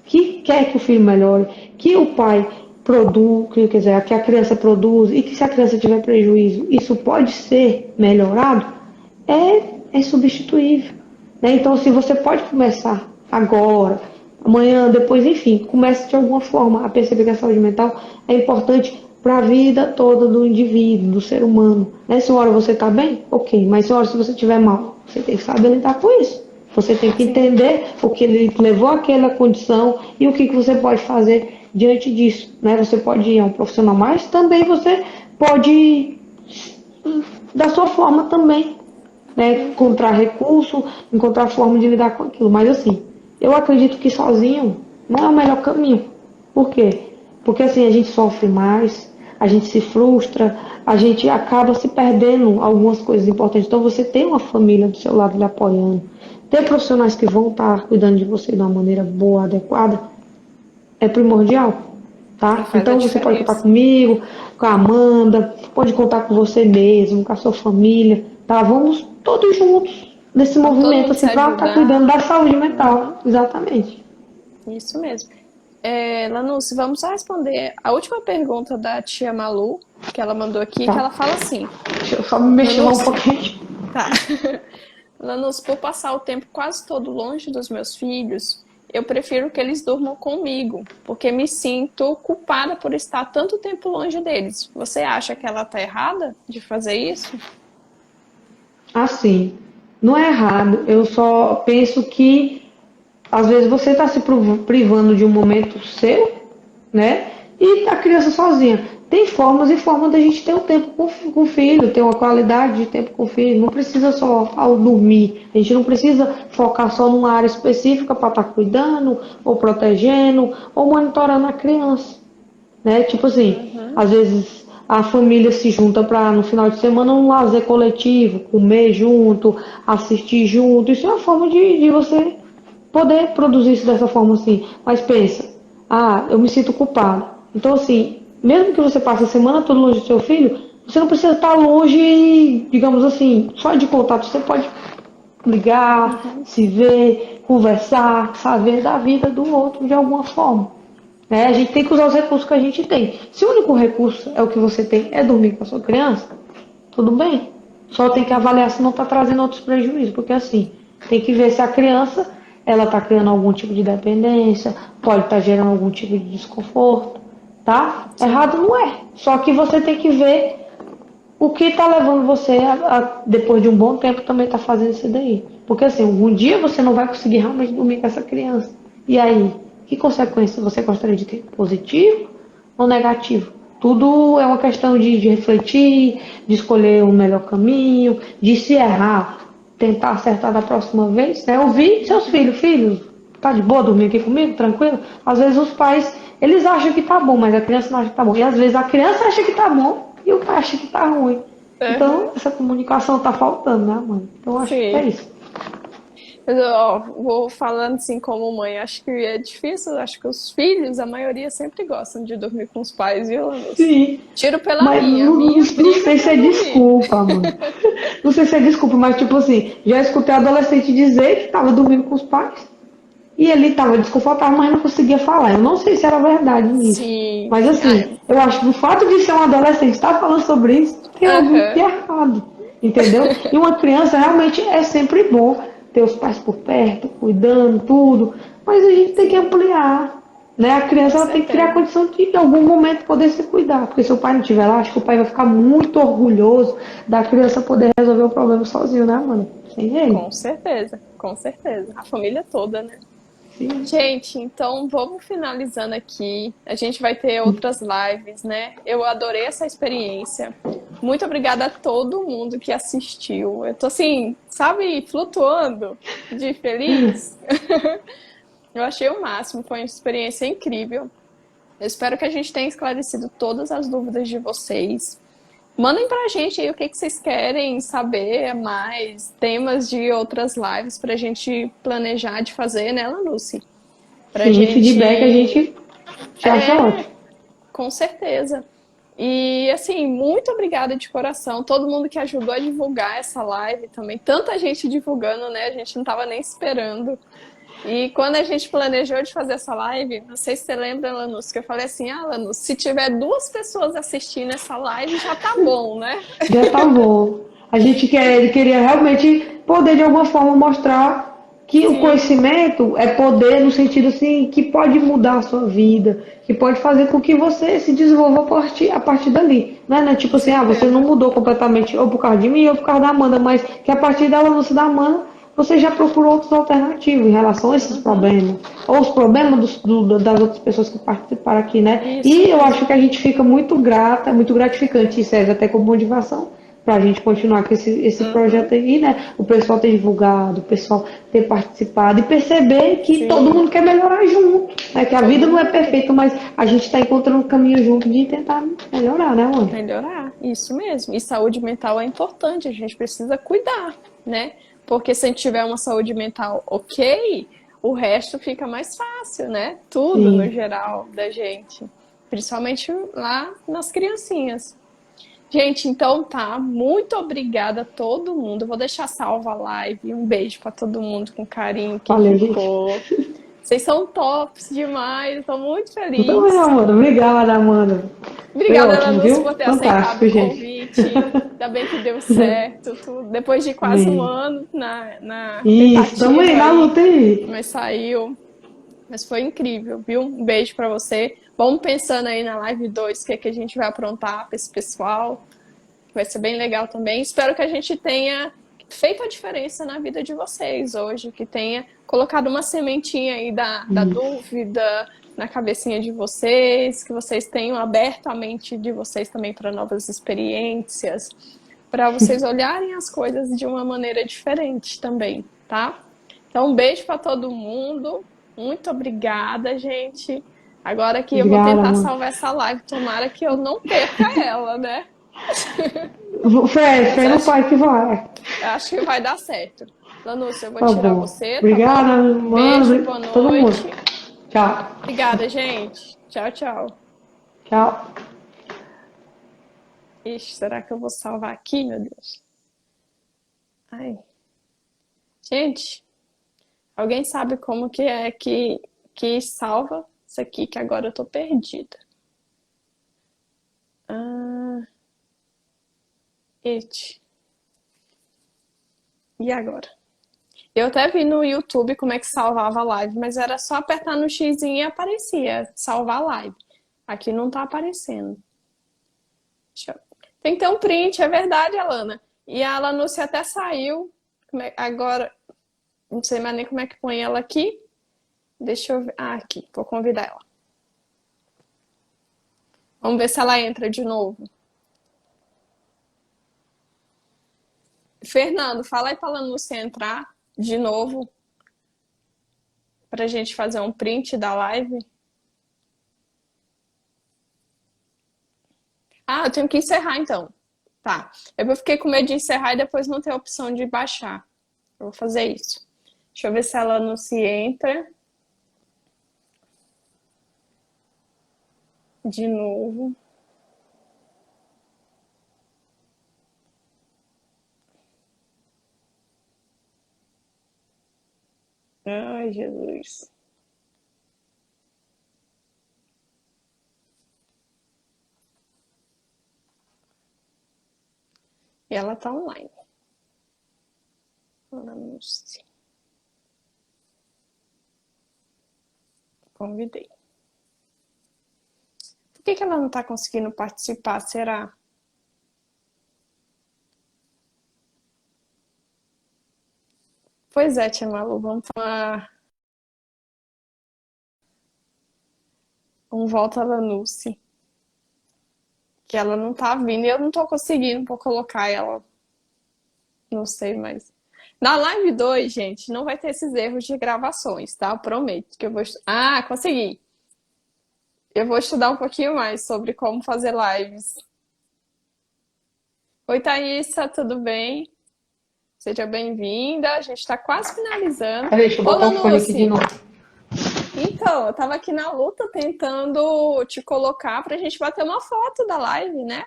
que quer que o filho melhore, que o pai produz, quer dizer, que a criança produz e que se a criança tiver prejuízo, isso pode ser melhorado, é substituível. Né? Então, se você pode começar agora, amanhã, depois, enfim, comece de alguma forma a perceber que a saúde mental é importante para a vida toda do indivíduo, do ser humano. Né? Se uma hora você está bem, ok, mas se uma hora se você estiver mal, você tem que saber lidar com isso. Você tem que entender o que ele levou àquela condição e o que você pode fazer diante disso. Né? Você pode ir a um profissional, mas também você pode ir da sua forma também, né? Encontrar recurso, encontrar forma de lidar com aquilo. Mas assim, eu acredito que sozinho não é o melhor caminho. Por quê? Porque assim a gente sofre mais, a gente se frustra, a gente acaba se perdendo algumas coisas importantes. Então você tem uma família do seu lado lhe apoiando, ter profissionais que vão estar cuidando de você de uma maneira boa, adequada, é primordial, tá? Então você pode contar comigo, com a Amanda, pode contar com você mesmo, com a sua família, tá? Vamos todos juntos nesse movimento assim para estar cuidando da saúde mental, exatamente. Isso mesmo. Lanúcia, vamos só responder a última pergunta da tia Malu, que ela mandou aqui, que ela fala assim. Deixa eu só me mexer lá um pouquinho. Tá. Lanúcia, por passar o tempo quase todo longe dos meus filhos, eu prefiro que eles durmam comigo, porque me sinto culpada por estar tanto tempo longe deles. Você acha que ela tá errada de fazer isso? Assim, não é errado. Eu só penso que às vezes você está se privando de um momento seu, né? E a criança sozinha. Tem formas e formas da gente ter um tempo com o filho, ter uma qualidade de tempo com o filho. Não precisa só ao dormir. A gente não precisa focar só numa área específica para estar cuidando, ou protegendo, ou monitorando a criança. Né? Tipo assim, às vezes a família se junta para no final de semana um lazer coletivo, comer junto, assistir junto. Isso é uma forma de você poder produzir isso dessa forma assim. Mas pensa, eu me sinto culpada. Então assim, mesmo que você passe a semana toda longe do seu filho, você não precisa estar longe, digamos assim, só de contato. Você pode ligar, se ver, conversar, saber da vida do outro de alguma forma. Né? A gente tem que usar os recursos que a gente tem. Se o único recurso é o que você tem, é dormir com a sua criança, tudo bem. Só tem que avaliar se não está trazendo outros prejuízos, porque assim, tem que ver se a criança ela está criando algum tipo de dependência, pode estar gerando algum tipo de desconforto, tá? Errado não é. Só que você tem que ver o que está levando você depois de um bom tempo, também está fazendo isso daí. Porque assim, algum dia você não vai conseguir realmente dormir com essa criança. E aí, que consequência você gostaria de ter? Positivo ou negativo? Tudo é uma questão de refletir, de escolher o melhor caminho, de se errar, tentar acertar da próxima vez. Né? Ouvir seus filhos, tá de boa dormir aqui comigo, tranquilo? Às vezes os pais, eles acham que tá bom, mas a criança não acha que tá bom. E às vezes a criança acha que tá bom e o pai acha que tá ruim. Então, essa comunicação tá faltando, né, mãe? Então, acho que é isso. Vou falando assim como mãe, acho que é difícil, acho que os filhos, a maioria sempre gostam de dormir com os pais, viu, Lanúcia? Sim. Tiro pela mas minha, não sei se é desculpa, mano. Não sei se é desculpa, mas tipo assim, já escutei adolescente dizer que tava dormindo com os pais e ele tava desconfortável, mas não conseguia falar. Eu não sei se era verdade nisso. Sim. Mas assim, eu acho que o fato de ser um adolescente estar falando sobre isso tem algo de errado, entendeu? E uma criança realmente é sempre bom ter os pais por perto, cuidando, tudo, mas a gente tem que ampliar, né? A criança ela tem que criar a condição de em algum momento poder se cuidar, porque se o pai não estiver lá, acho que o pai vai ficar muito orgulhoso da criança poder resolver o problema sozinho, né, mano? Sem ele. Com certeza, com certeza. A família toda, né? Sim. Gente, então vamos finalizando aqui. A gente vai ter outras lives, né? Eu adorei essa experiência. Muito obrigada a todo mundo que assistiu. Eu tô assim, sabe, flutuando de feliz. Eu achei o máximo, foi uma experiência incrível. Eu espero que a gente tenha esclarecido todas as dúvidas de vocês. Mandem pra gente aí o que vocês querem saber mais, temas de outras lives pra gente planejar de fazer, né, Lanúcia? Sim, feedback a gente já acha ótimo. Com certeza. E assim, muito obrigada de coração, todo mundo que ajudou a divulgar essa live também. Tanta gente divulgando, né? A gente não tava nem esperando. E quando a gente planejou de fazer essa live, não sei se você lembra, Lanús, que eu falei assim, Lanús, se tiver 2 pessoas assistindo essa live, já tá bom, né? Já tá bom. A gente queria realmente poder, de alguma forma, mostrar que o Sim, conhecimento é poder no sentido assim, que pode mudar a sua vida, que pode fazer com que você se desenvolva a partir dali. Não é, né? com Tipo assim, você não certeza. mudou completamente ou por causa de mim ou por causa da Amanda, mas que a partir da anúncio da Amanda, você já procurou outras alternativas em relação a esses Uhum, problemas, ou os problemas das outras pessoas que participaram aqui, né? isso E eu acho mesmo. que a gente fica muito grata, muito gratificante, e serve até como motivação para a gente continuar com esse projeto Uhum, aí, né? O pessoal ter divulgado, o pessoal ter participado e perceber que todo sim, mundo quer melhorar junto, né? Que a vida todo não é mundo. perfeita, mas a gente está encontrando um caminho junto de tentar melhorar, né, mãe? Melhorar, isso mesmo. E saúde mental é importante, a gente precisa cuidar, né? Porque se a gente tiver uma saúde mental ok, o resto fica mais fácil, né? Tudo no Sim. geral da gente, principalmente lá nas criancinhas. Gente, então tá. Muito obrigada a todo mundo. Eu vou deixar salva a live. Um beijo pra todo mundo com carinho que Valeu, gente. ficou. Vocês são tops demais. Estou muito Eu também, feliz. Amanda. Obrigada, Amanda. Foi Obrigada, ótimo, Lanús, viu? por ter aceitado Fantástico, o gente. convite. Ainda bem que deu certo. Depois de quase um Amém. ano na Isso, tentativa também na aí, luta aí. mas saiu. Mas foi incrível, viu? Um beijo pra você. Vamos pensando aí na live 2 o que, é que a gente vai aprontar pra esse pessoal. Vai ser bem legal também. Espero que a gente tenha feito a diferença na vida de vocês hoje, que tenha colocado uma sementinha aí da Isso. dúvida na cabecinha de vocês, que vocês tenham aberto a mente de vocês também para novas experiências, para vocês olharem as coisas de uma maneira diferente também, tá? Então, um beijo para todo mundo. Muito obrigada, gente. Agora aqui eu vou Obrigada, tentar Amanda. salvar essa live. Tomara que eu não perca ela, né? Fé, Mas fé no pai que vai. acho que vai dar certo. Lanúcia, eu vou Tá tirar bom. você, tá bom? Obrigada, Beijo, mano. boa Todo mundo. noite. Tchau. Obrigada, gente. Tchau, tchau. Tchau. Ixi, será que eu vou salvar aqui, meu Deus? Ai. Gente, alguém sabe como que é que salva isso aqui, que agora eu tô perdida. Ah, it. E agora? Eu até vi no YouTube como é que salvava a live, mas era só apertar no xizinho e aparecia salvar live. Aqui não tá aparecendo. Tem que ter um print, é verdade, Alana. E a Lanúcia até saiu. Agora, não sei mais nem como é que põe ela aqui. Deixa eu ver. Ah, aqui, vou convidar ela. Vamos ver se ela entra de novo. Fernando, fala aí pra Lanúcia entrar de novo pra gente fazer um print da live. Ah, eu tenho que encerrar então. Tá. Eu fiquei com medo de encerrar e depois não ter a opção de baixar. Eu vou fazer isso. Deixa eu ver se ela não se entra de novo. Ai, Jesus. E ela tá online. Vamos. Convidei. Por que ela não tá conseguindo participar? Será? Pois é, Tia Malu, vamos tomar um volta da Nuce. Que ela não tá vindo e eu não tô conseguindo pra colocar ela. Não sei mais. Na live 2, gente, não vai ter esses erros de gravações, tá? Eu prometo que eu vou. Ah, consegui! Eu vou estudar um pouquinho mais sobre como fazer lives. Oi, Thaísa, tudo bem? Seja bem-vinda. A gente está quase finalizando. Deixa eu botar Olá, o fone aqui de Lucy. novo. Então, eu tava aqui na luta tentando te colocar pra gente bater uma foto da live, né?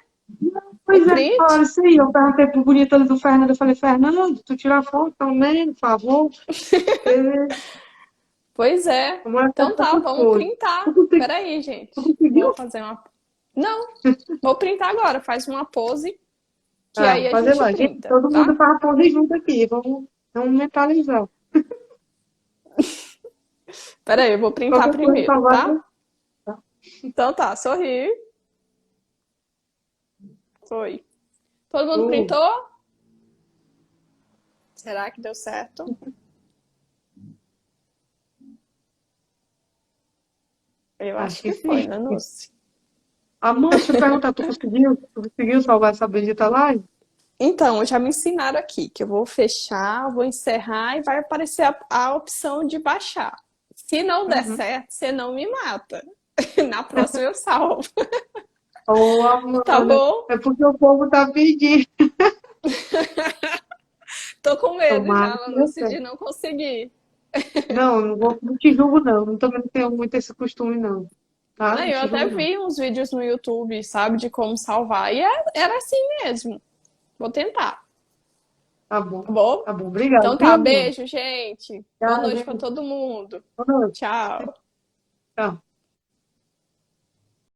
Pois Um é, print. claro, isso aí. Eu perguntei pro bonito do Fernando. Eu falei, Fernando, tu tira foto também, por favor? Porque Pois é. Como é que Então tá, essas vamos coisas? printar. Tu consegui- Peraí, tu gente. Vou conseguiu? fazer uma. Não, vou printar agora. Faz uma pose que Ah, aí a fazer gente lá. Gente, printa, todo mundo tá? faz a pose junto aqui. Vamos mentalizar. Peraí, eu vou printar Qualquer coisa, primeiro, salvar. tá? Então tá, sorri. Foi. Todo mundo Uh, printou? Será que deu certo? Eu acho acho que que foi, sim. né, Núcia? Amanda, deixa eu perguntar, tu conseguiu salvar essa bendita live? Então, já me ensinaram aqui que eu vou fechar, vou encerrar e vai aparecer a opção de baixar. Se não der Uhum. certo, você não me mata. Na próxima eu salvo. Ô, Tá Amanda, bom? é porque o povo tá pedindo. Tô com medo já, Tomara que dê Lanúcio, de certo. não conseguir. Não, não te julgo, não. Também não tenho muito esse costume, não. Tá? Não, Não eu te até julgo, não. vi uns vídeos no YouTube, sabe, de como salvar. E era assim mesmo. Vou tentar, Tá bom. tá bom? Tá bom. Obrigado, Então viu, tá, amor? beijo, gente. Boa Tchau, noite pra gente. todo mundo. Boa noite. Tchau. Tchau.